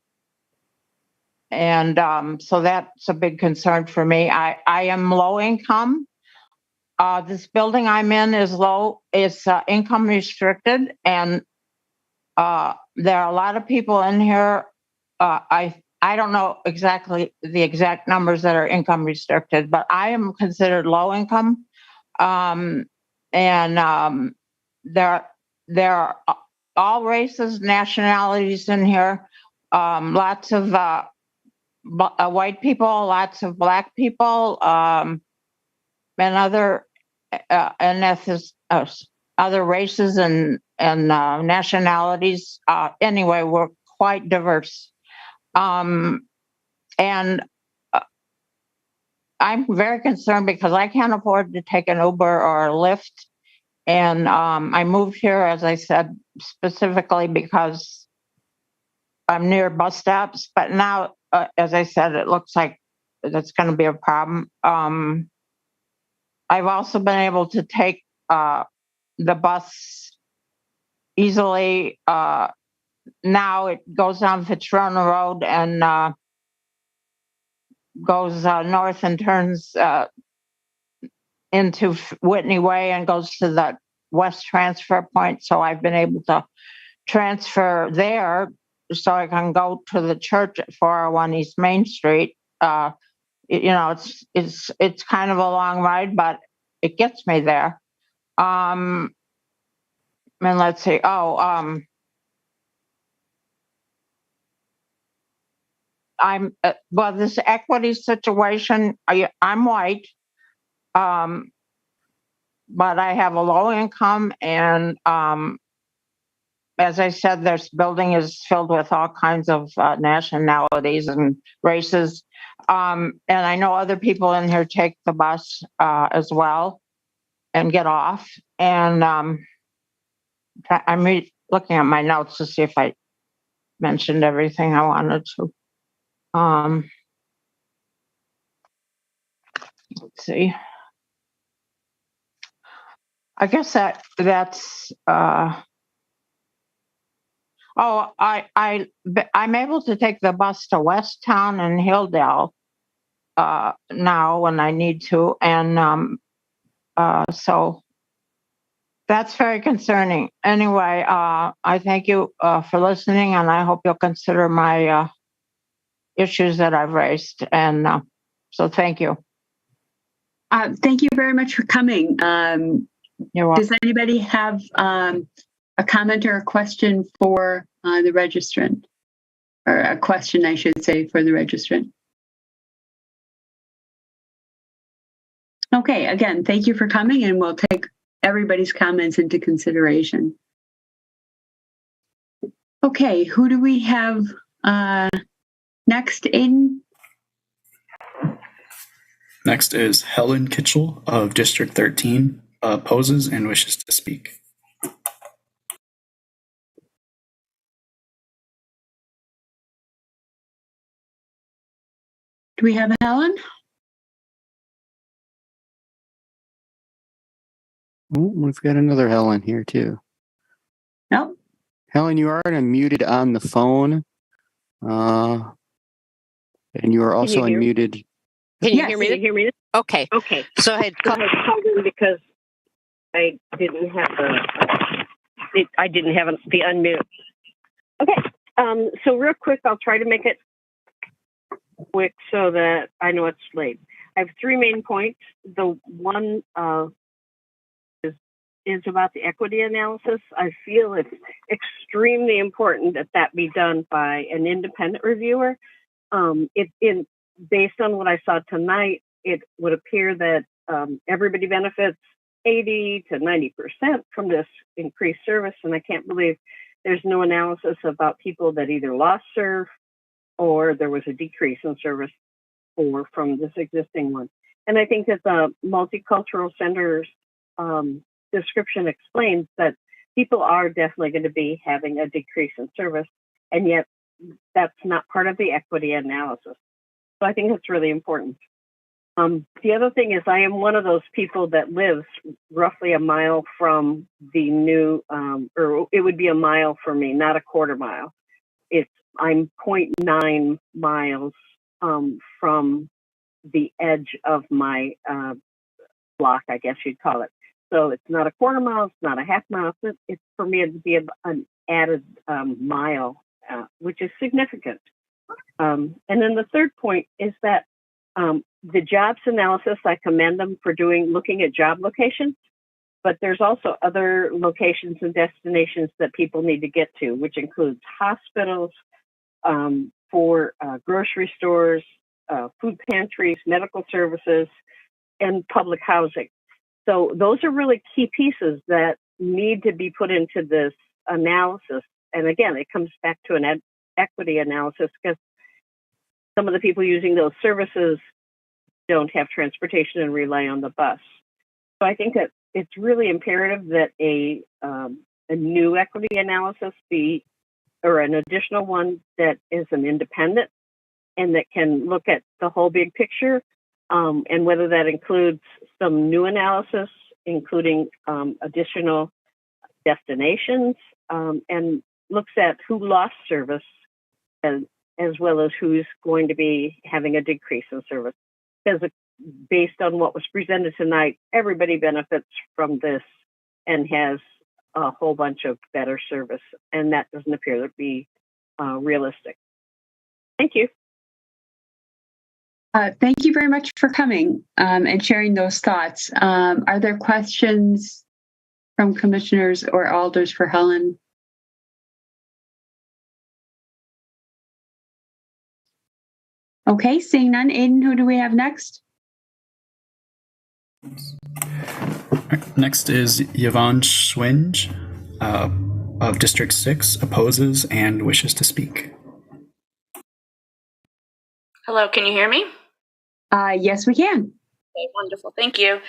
that's a big concern for me. I am low income. This building I'm in is income restricted, and there are a lot of people in here. I don't know exactly the exact numbers that are income restricted, but I am considered low income. There are all races, nationalities in here. Lots of white people, lots of black people, and other other races and nationalities. Anyway, we're quite diverse. And I'm very concerned because I can't afford to take an Uber or a Lyft. And I moved here, as I said, specifically because I'm near bus stops. But now, as I said, it looks like that's going to be a problem. I've also been able to take the bus easily. Now it goes down Fitzroy Road and goes north and turns into Whitney Way and goes to the West Transfer Point. So I've been able to transfer there so I can go to the church at 401 East Main Street. It's kind of a long ride, but it gets me there. And let's see. This equity situation, I'm white, but I have a low income, and as I said, this building is filled with all kinds of nationalities and races. And I know other people in here take the bus as well and get off. And I'm looking at my notes to see if I mentioned everything I wanted to. Let's see. I guess that's. I'm able to take the bus to Westtown and Hilldale now when I need to, and so that's very concerning. Anyway, I thank you for listening, and I hope you'll consider my issues that I've raised. And so thank you. Thank you very much for coming. You're welcome. Does anybody have a comment or a question for the registrant? Or a question, I should say, for the registrant. Okay, again, thank you for coming, and we'll take everybody's comments into consideration. Okay, who do we have next, Aiden? Next is Helen Kitchell of District 13, opposes and wishes to speak. Do we have Helen? Oh, we've got another Helen here too. Nope. Helen, you are unmuted on the phone. And you are also unmuted. Can you hear me? Okay. Okay. So I had called in because I didn't have the unmute. Okay. So real quick, I'll try to make it quick so that I know it's late. I have three main points. The one is about the equity analysis. I feel it's extremely important that be done by an independent reviewer. Based on what I saw tonight, it would appear that everybody benefits 80 to 90% from this increased service, and I can't believe there's no analysis about people that either lost serve or there was a decrease in service or from this existing one. And I think that the multicultural center's description explains that people are definitely going to be having a decrease in service, and yet that's not part of the equity analysis. So I think that's really important. The other thing is I am one of those people that lives roughly a mile from the new, or it would be a mile for me, not a quarter mile. I'm 0.9 miles from the edge of my block, I guess you'd call it. So it's not a quarter mile, it's not a half mile. It's for me to be an added mile, which is significant. And then the third point is that the jobs analysis, I commend them for looking at job locations, but there's also other locations and destinations that people need to get to, which includes hospitals, for grocery stores, food pantries, medical services, and public housing. So those are really key pieces that need to be put into this analysis. And again, it comes back to an equity analysis because some of the people using those services don't have transportation and rely on the bus. So I think that it's really imperative that a new equity analysis or an additional one that is an independent and that can look at the whole big picture, and whether that includes some new analysis, including additional destinations, and looks at who lost service as well as who's going to be having a decrease in service. Because based on what was presented tonight, everybody benefits from this and has a whole bunch of better service, and that doesn't appear to be realistic. Thank you. Thank you very much for coming and sharing those thoughts. Are there questions from commissioners or alders for Helen? Okay, seeing none. Aiden, who do we have next? Next is Yvonne Schwinge of District 6, opposes and wishes to speak. Hello, can you hear me? Yes, we can. Okay, wonderful. Thank you.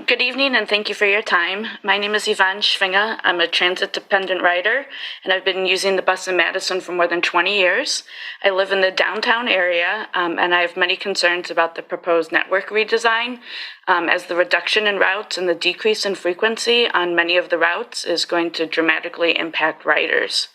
Good evening, and thank you for your time. My name is Yvonne Schwinge. I'm a transit-dependent rider, and I've been using the bus in Madison for more than 20 years. I live in the downtown area, and I have many concerns about the proposed network redesign, as the reduction in routes and the decrease in frequency on many of the routes is going to dramatically impact riders.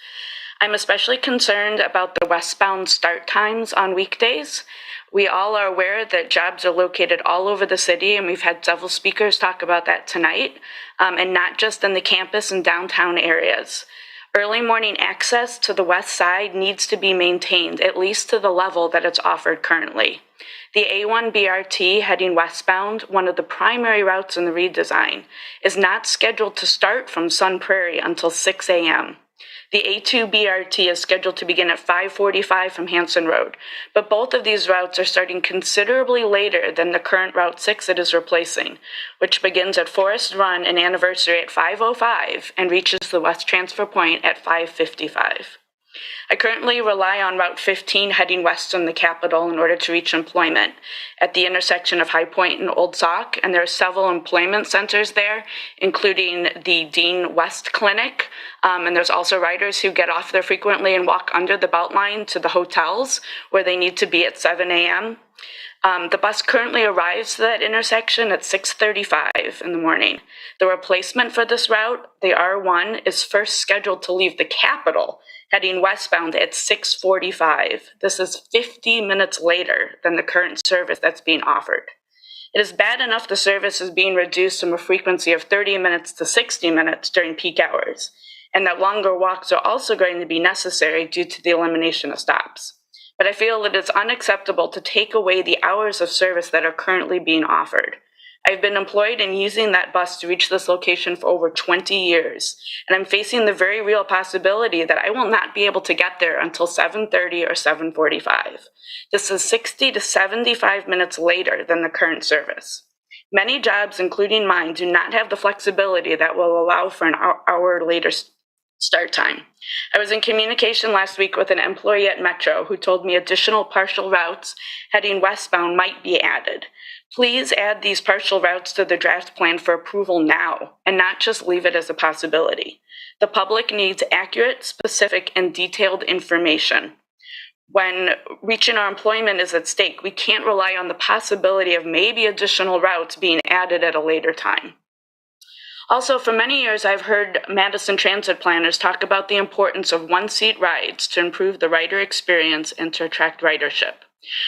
I'm especially concerned about the westbound start times on weekdays. We all are aware that jobs are located all over the city, and we've had several speakers talk about that tonight, and not just in the campus and downtown areas. Early morning access to the west side needs to be maintained, at least to the level that it's offered currently. The A1 BRT heading westbound, one of the primary routes in the redesign, is not scheduled to start from Sun Prairie until 6 a.m. The A2 BRT is scheduled to begin at 5:45 from Hanson Road, but both of these routes are starting considerably later than the current Route 6 it is replacing, which begins at Forest Run and Anniversary at 5:05 and reaches the West Transfer Point at 5:55. I currently rely on Route 15 heading west from the Capitol in order to reach employment at the intersection of High Point and Old Sauk, and there are several employment centers there, including the Dean West Clinic, and there's also riders who get off there frequently and walk under the Beltline to the hotels where they need to be at 7 a.m. The bus currently arrives to that intersection at 6:35 in the morning. The replacement for this route, the R1, is first scheduled to leave the Capitol heading westbound at 6:45. This is 50 minutes later than the current service that's being offered. It is bad enough the service is being reduced from a frequency of 30 minutes to 60 minutes during peak hours, and that longer walks are also going to be necessary due to the elimination of stops. But I feel it is unacceptable to take away the hours of service that are currently being offered. I've been employed in using that bus to reach this location for over 20 years, and I'm facing the very real possibility that I will not be able to get there until 7:30 or 7:45. This is 60 to 75 minutes later than the current service. Many jobs, including mine, do not have the flexibility that will allow for an hour later start time. I was in communication last week with an employee at Metro who told me additional partial routes heading westbound might be added. Please add these partial routes to the draft plan for approval now and not just leave it as a possibility. The public needs accurate, specific, and detailed information. When reaching our employment is at stake, we can't rely on the possibility of maybe additional routes being added at a later time. Also, for many years, I've heard Madison transit planners talk about the importance of one-seat rides to improve the rider experience and to attract ridership.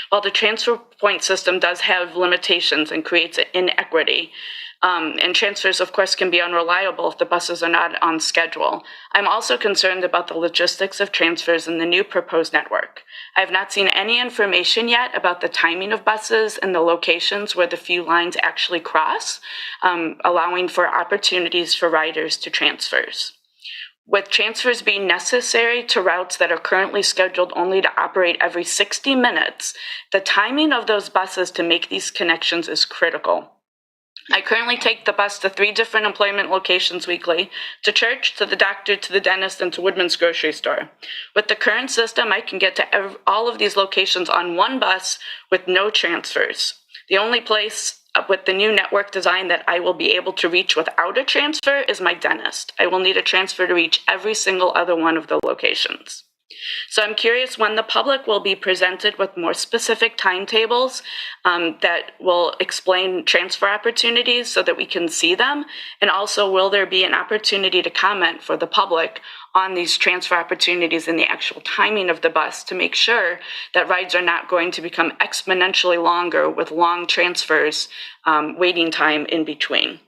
While the transfer point system does have limitations and creates inequity, and transfers, of course, can be unreliable if the buses are not on schedule, I'm also concerned about the logistics of transfers in the new proposed network. I have not seen any information yet about the timing of buses and the locations where the few lines actually cross, allowing for opportunities for riders to transfers. With transfers being necessary to routes that are currently scheduled only to operate every 60 minutes, the timing of those buses to make these connections is critical. I currently take the bus to 3 different employment locations weekly, to church, to the doctor, to the dentist, and to Woodman's grocery store. With the current system, I can get to all of these locations on one bus with no transfers. The only place with the new network design that I will be able to reach without a transfer is my dentist. I will need a transfer to reach every single other one of the locations. So I'm curious when the public will be presented with more specific timetables that will explain transfer opportunities so that we can see them. And also, will there be an opportunity to comment for the public on these transfer opportunities and the actual timing of the bus to make sure that rides are not going to become exponentially longer with long transfers, waiting time in between.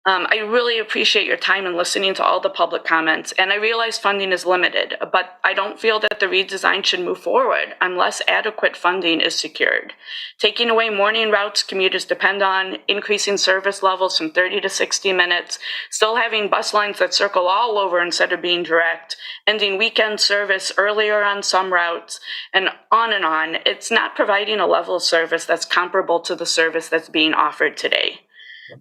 I really appreciate your time in listening to all the public comments, and I realize funding is limited, but I don't feel that the redesign should move forward unless adequate funding is secured. Taking away morning routes commuters depend on, increasing service levels from 30 to 60 minutes, still having bus lines that circle all over instead of being direct, ending weekend service earlier on some routes, and on, it's not providing a level of service that's comparable to the service that's being offered today.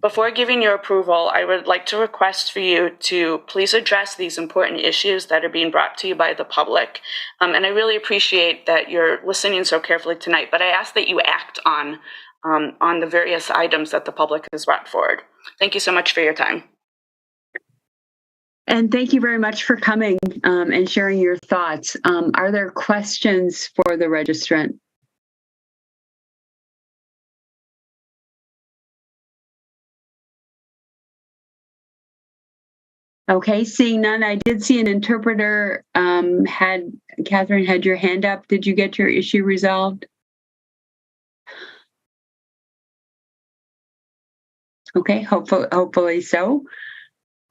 Before giving your approval, I would like to request for you to please address these important issues that are being brought to you by the public. And I really appreciate that you're listening so carefully tonight, but I ask that you act on the various items that the public has brought forward. Thank you so much for your time. And thank you very much for coming and sharing your thoughts. Are there questions for the registrant? Okay, seeing none, I did see an interpreter Catherine had your hand up. Did you get your issue resolved? Okay, hopefully so.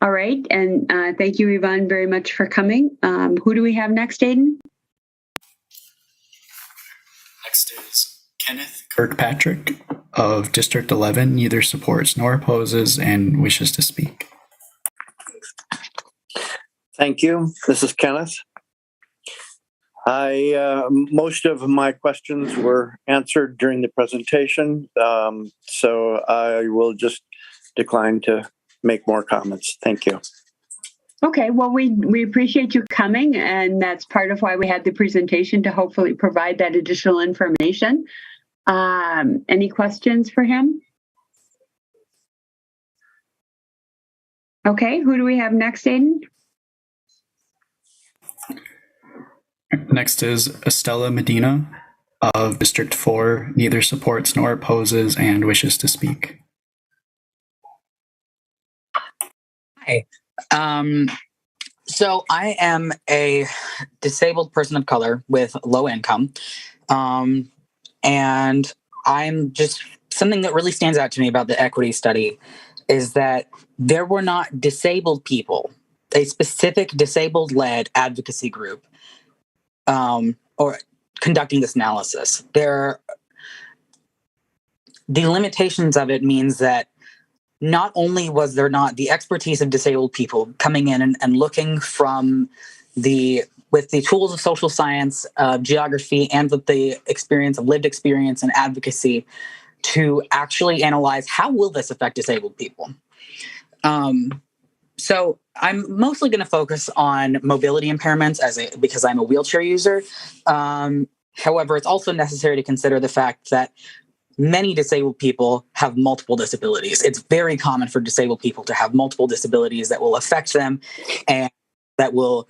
All right, and thank you, Yvonne, very much for coming. Who do we have next, Aiden? Next is Kenneth Kirkpatrick of District 11 neither supports nor opposes and wishes to speak. Thank you. This is Kenneth. Most of my questions were answered during the presentation, so I will just decline to make more comments. Thank you. Okay, well, we appreciate you coming, and that's part of why we had the presentation, to hopefully provide that additional information. Any questions for him? Okay, who do we have next, Aiden? Next is Estella Medina of District 4, neither supports nor opposes and wishes to speak. Hi. So I am a disabled person of color with low income. And I'm just, something that really stands out to me about the equity study is that there were not disabled people, a specific disabled-led advocacy group, or conducting this analysis. The limitations of it means that not only was there not the expertise of disabled people coming in and looking with the tools of social science, geography, and with the lived experience and advocacy to actually analyze how will this affect disabled people. So I'm mostly going to focus on mobility impairments because I'm a wheelchair user. However, it's also necessary to consider the fact that many disabled people have multiple disabilities. It's very common for disabled people to have multiple disabilities that will affect them and that will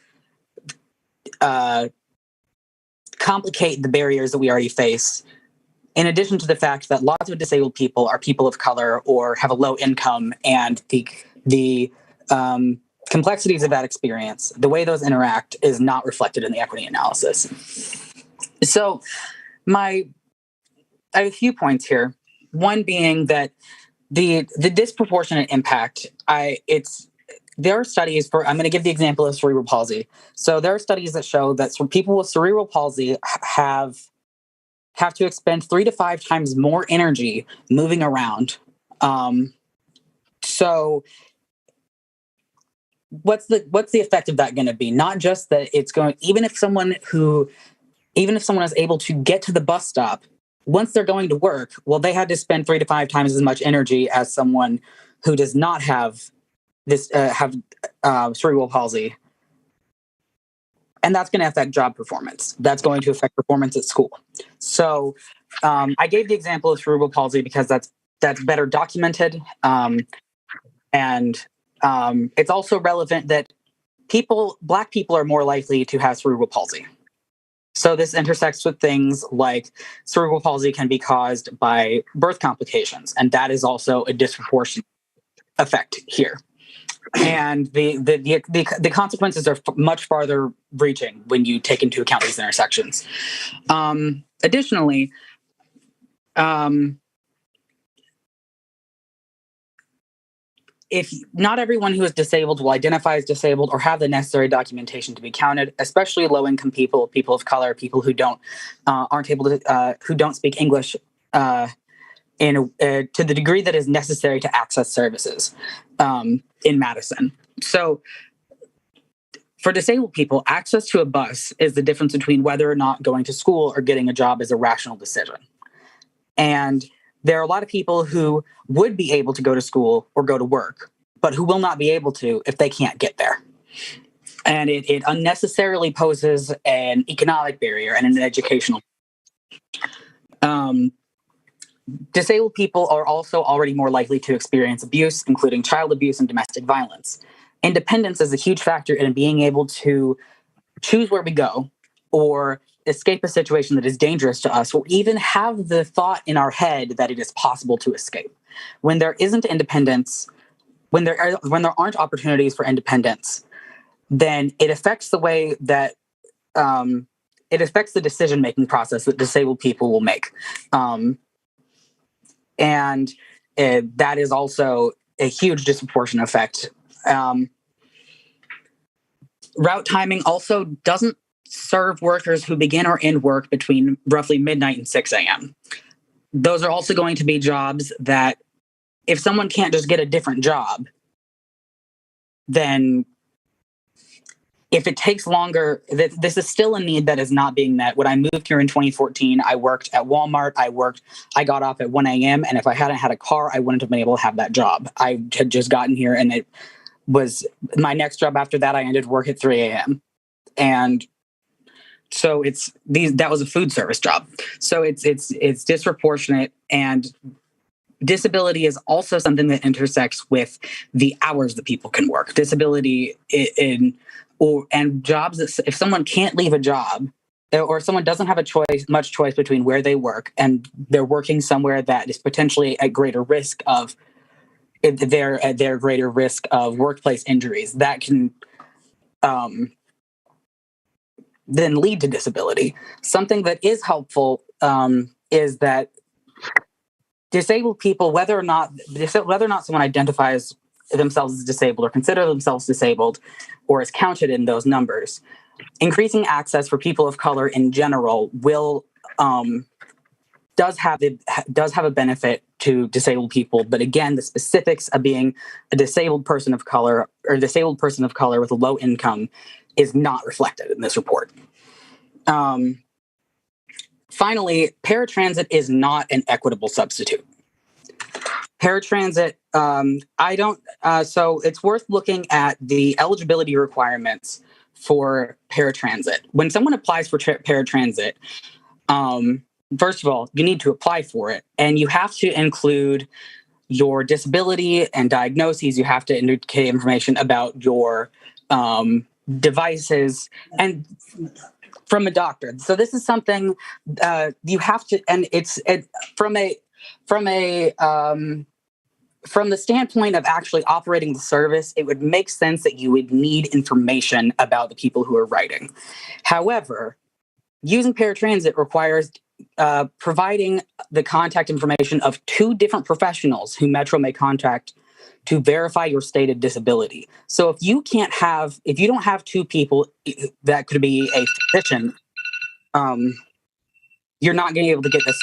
complicate the barriers that we already face. In addition to the fact that lots of disabled people are people of color or have a low income, and the complexities of that experience, the way those interact, is not reflected in the equity analysis. So I have a few points here. One being that the disproportionate impact, there are studies I'm going to give the example of cerebral palsy. So there are studies that show that people with cerebral palsy have to expend 3 to 5 times more energy moving around. So what's the effect of that going to be? Not just that it's going, even if someone is able to get to the bus stop, once they're going to work, well, they had to spend 3 to 5 times as much energy as someone who does not have cerebral palsy. And that's going to affect job performance. That's going to affect performance at school. So I gave the example of cerebral palsy because that's better documented. And it's also relevant that Black people are more likely to have cerebral palsy. So this intersects with things like cerebral palsy can be caused by birth complications, and that is also a disproportionate effect here. And the consequences are much farther reaching when you take into account these intersections. Additionally, if not everyone who is disabled will identify as disabled or have the necessary documentation to be counted, especially low-income people, people of color, people who aren't able to, who don't speak English to the degree that is necessary to access services in Madison. So for disabled people, access to a bus is the difference between whether or not going to school or getting a job is a rational decision. And there are a lot of people who would be able to go to school or go to work, but who will not be able to if they can't get there. And it unnecessarily poses an economic barrier and an educational. Disabled people are also already more likely to experience abuse, including child abuse and domestic violence. Independence is a huge factor in being able to choose where we go or escape a situation that is dangerous to us, or even have the thought in our head that it is possible to escape. When there isn't independence, when there aren't opportunities for independence, then it affects the way that it affects the decision-making process that disabled people will make. And that is also a huge disproportionate effect. Route timing also doesn't serve workers who begin or end work between roughly midnight and 6 a.m. those are also going to be jobs that if someone can't just get a different job, then if it takes longer, this is still a need that is not being met. When I moved here in 2014, I worked at Walmart. I got off at 1 a.m. And if I hadn't had a car, I wouldn't have been able to have that job. I had just gotten here, and it was my next job after that. I ended work at 3 a.m. And so that was a food service job. So it's disproportionate, and disability is also something that intersects with the hours that people can work. Disability and jobs that, if someone can't leave a job, or someone doesn't have much choice between where they work, and they're working somewhere that is potentially at greater risk of greater risk of workplace injuries, that can then lead to disability. Something that is helpful is that disabled people, whether or not someone identifies themselves as disabled or consider themselves disabled or is counted in those numbers, increasing access for people of color in general does have a benefit to disabled people. But again, the specifics of being a disabled person of color or disabled person of color with a low income is not reflected in this report. Finally, paratransit is not an equitable substitute. Paratransit, so it's worth looking at the eligibility requirements for paratransit. When someone applies for paratransit, first of all, you need to apply for it, and you have to include your disability and diagnoses. You have to indicate information about your devices and from a doctor. So this is something you have to, and from the standpoint of actually operating the service, it would make sense that you would need information about the people who are writing. However, using paratransit requires providing the contact information of 2 different professionals who Metro may contact to verify your stated disability. So if you don't have 2 people that could be a physician, you're not going to be able to get this.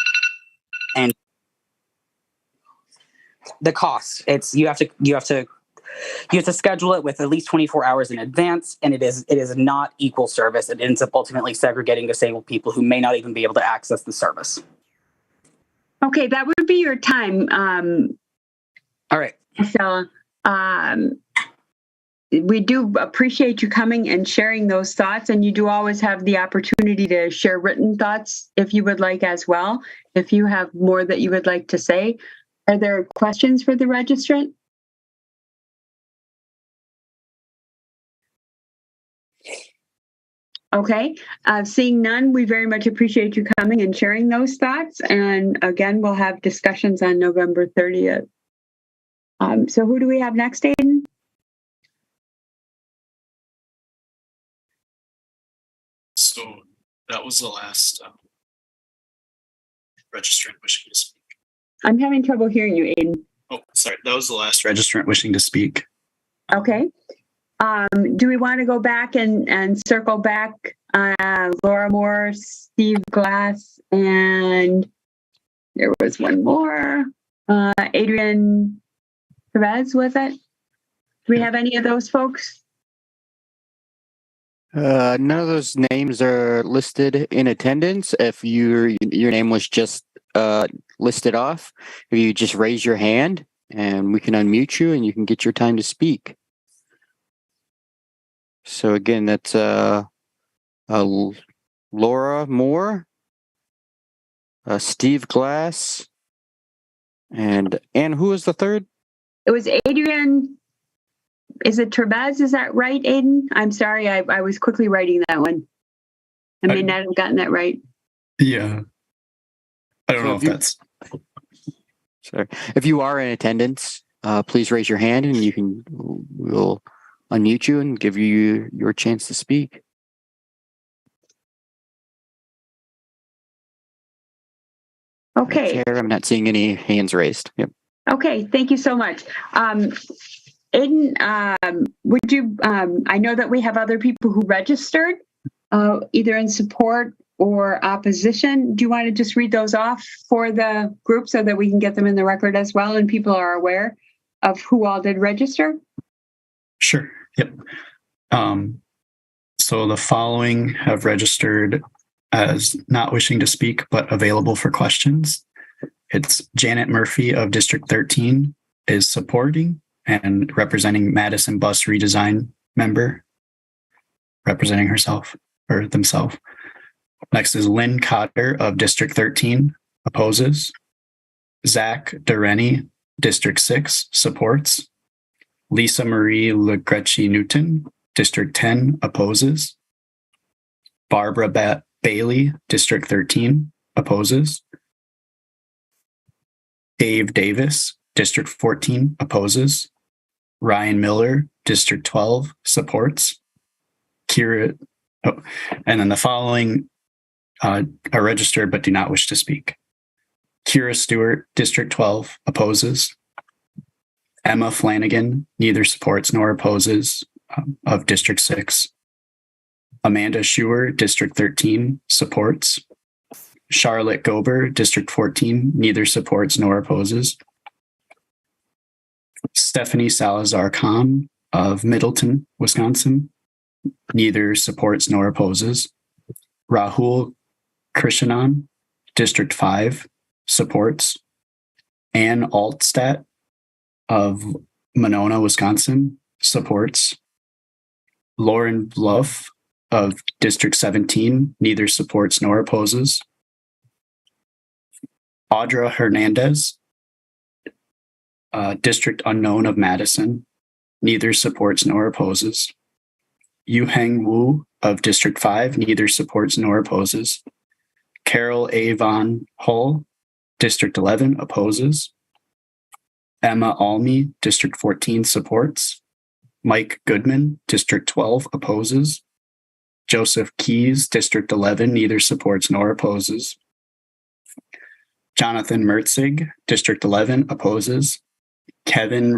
And the cost, you have to schedule it with at least 24 hours in advance, and it is not equal service. It ends up ultimately segregating disabled people who may not even be able to access the service. Okay, that would be your time. All right. So we do appreciate you coming and sharing those thoughts, and you do always have the opportunity to share written thoughts if you would like as well, if you have more that you would like to say. Are there questions for the registrant? Okay, seeing none, we very much appreciate you coming and sharing those thoughts. And again, we'll have discussions on November 30th. So who do we have next, Aiden? So that was the last registrant wishing to speak. I'm having trouble hearing you, Aiden. Oh, sorry. That was the last registrant wishing to speak. Okay. Do we want to go back and circle back? Laura Moore, Steve Glass, and there was one more. Adrian Perez, was it? Do we have any of those folks? None of those names are listed in attendance. If your name was just listed off, if you just raise your hand and we can unmute you and you can get your time to speak. So again, that's Laura Moore, Steve Glass, and who was the third? It was Adrian. Is it Trebez? Is that right, Aiden? I'm sorry, I was quickly writing that one. I may not have gotten that right. Yeah. I don't know if that's... Sorry. If you are in attendance, please raise your hand and we'll unmute you and give you your chance to speak. Okay. Chair, I'm not seeing any hands raised. Yep. Okay, thank you so much. Aiden, would you, I know that we have other people who registered, either in support or opposition. Do you want to just read those off for the group so that we can get them in the record as well and people are aware of who all did register? Sure. Yep. So the following have registered as not wishing to speak, but available for questions. It's Janet Murphy of District 13 is supporting and representing Madison Bus Redesign member, representing herself or themselves. Next is Lynn Cotter of District 13, opposes. Zach Durrani, District 6, supports. Lisa Marie Legrecci Newton, District 10, opposes. Barbara Bailey, District 13, opposes. Dave Davis, District 14, opposes. Ryan Miller, District 12, supports. And then the following are registered but do not wish to speak. Kira Stewart, District 12, opposes. Emma Flanagan, neither supports nor opposes, of District 6. Amanda Schuer, District 13, supports. Charlotte Gober, District 14, neither supports nor opposes. Stephanie Salazar-Kahn of Middleton, Wisconsin, neither supports nor opposes. Rahul Krishnan, District 5, supports. Ann Altstadt of Monona, Wisconsin, supports. Lauren Bluff of District 17, neither supports nor opposes. Audra Hernandez, District Unknown of Madison, neither supports nor opposes. Yu-Heng Wu of District 5, neither supports nor opposes. Carol A. Von Hull, District 11, opposes. Emma Almy, District 14, supports. Mike Goodman, District 12, opposes. Joseph Keys, District 11, neither supports nor opposes. Jonathan Mertzig, District 11, opposes. Kevin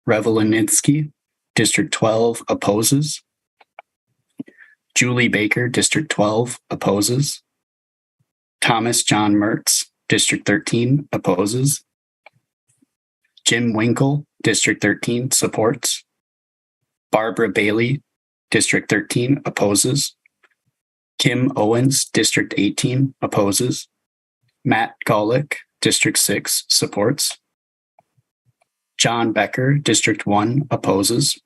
Revolinitsky, District 12, opposes. Julie Baker, District 12, opposes. Thomas John Mertz, District 13, opposes. Jim Winkle, District 13, supports. Barbara Bailey, District 13, opposes. Kim Owens, District 18, opposes. Matt Golick, District 6, supports. John Becker, District 1, opposes.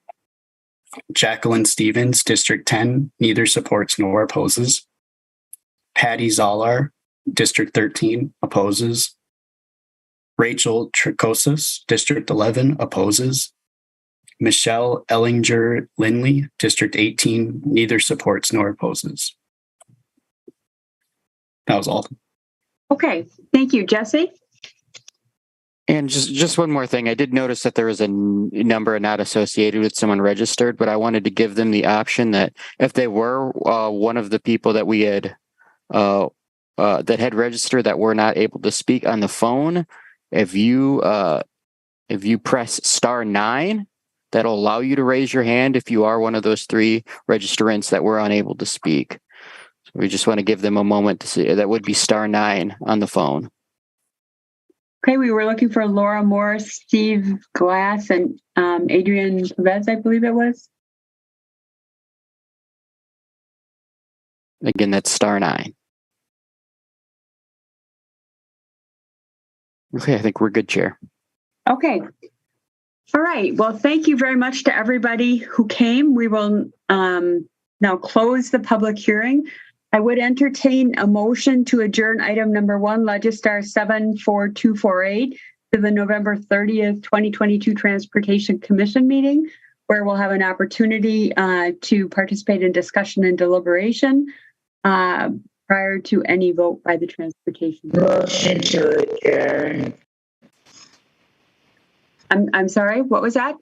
Jacqueline Stevens, District 10, neither supports nor opposes. Patty Zollar, District 13, opposes. Rachel Tricosis, District 11, opposes. Michelle Ellinger Lindley, District 18, neither supports nor opposes. That was all. Okay, thank you, Jesse. And just one more thing. I did notice that there was a number not associated with someone registered, but I wanted to give them the option that if they were one of the people that we had that had registered that were not able to speak on the phone, if you press *9, that'll allow you to raise your hand if you are one of those 3 registrants that were unable to speak. So we just want to give them a moment to see. That would be *9 on the phone. Okay, we were looking for Laura Morris, Steve Glass, and Adrian Vez, I believe it was. Again, that's *9. Okay, I think we're good, Chair. Okay. All right. Well, thank you very much to everybody who came. We will now close the public hearing. I would entertain a motion to adjourn item number 1, Legistar 74248, to the November 30th, 2022 Transportation Commission meeting, where we'll have an opportunity to participate in discussion and deliberation prior to any vote by the Transportation Commission. Motion to adjourn. I'm sorry, what was that?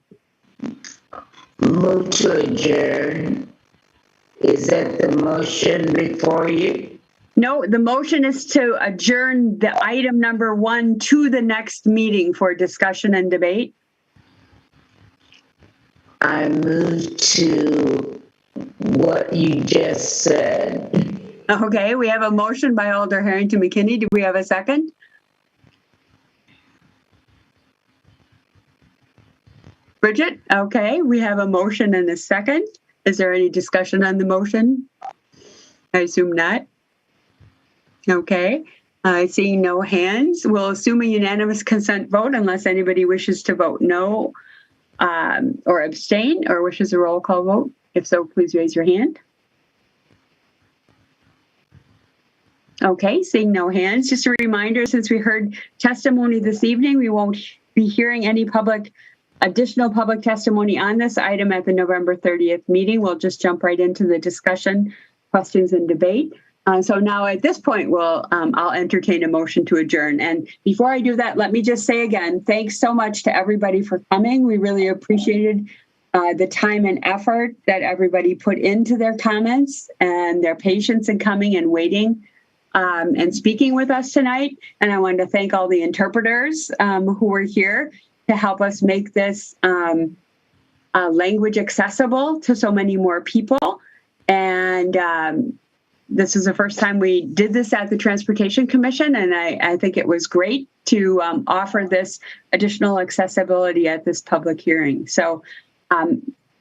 Move to adjourn. Is that the motion before you? No, the motion is to adjourn the item number 1 to the next meeting for discussion and debate. I move to what you just said. Okay, we have a motion by Alder Harrington McKinney. Do we have a second? Bridget? Okay, we have a motion and a second. Is there any discussion on the motion? I assume not. Okay, seeing no hands, we'll assume a unanimous consent vote unless anybody wishes to vote no or abstain or wishes a roll call vote. If so, please raise your hand. Okay, seeing no hands, just a reminder, since we heard testimony this evening, we won't be hearing any additional public testimony on this item at the November 30th meeting. We'll just jump right into the discussion, questions, and debate. So now at this point, I'll entertain a motion to adjourn. And before I do that, let me just say again, thanks so much to everybody for coming. We really appreciated the time and effort that everybody put into their comments and their patience in coming and waiting and speaking with us tonight. And I wanted to thank all the interpreters who were here to help us make this language accessible to so many more people. And this is the first time we did this at the Transportation Commission, and I think it was great to offer this additional accessibility at this public hearing. So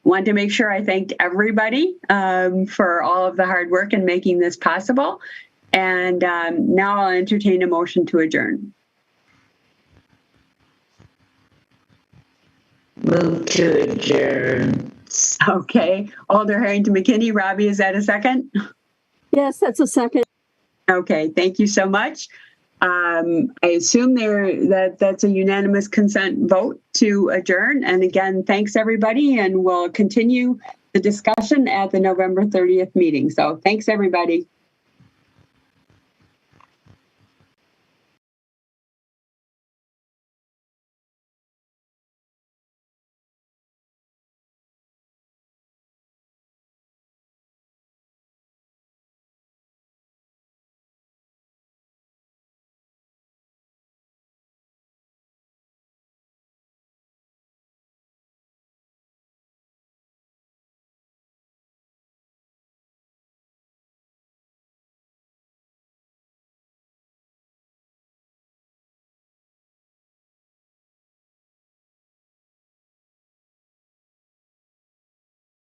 wanted to make sure I thanked everybody for all of the hard work in making this possible. And now I'll entertain a motion to adjourn. Move to adjourn. Okay. Alder Harrington McKinney. Robbie, is that a second? Yes, that's a second. Okay. Thank you so much. I assume that's a unanimous consent vote to adjourn. And again, thanks everybody. And we'll continue the discussion at the November 30th meeting. So thanks everybody.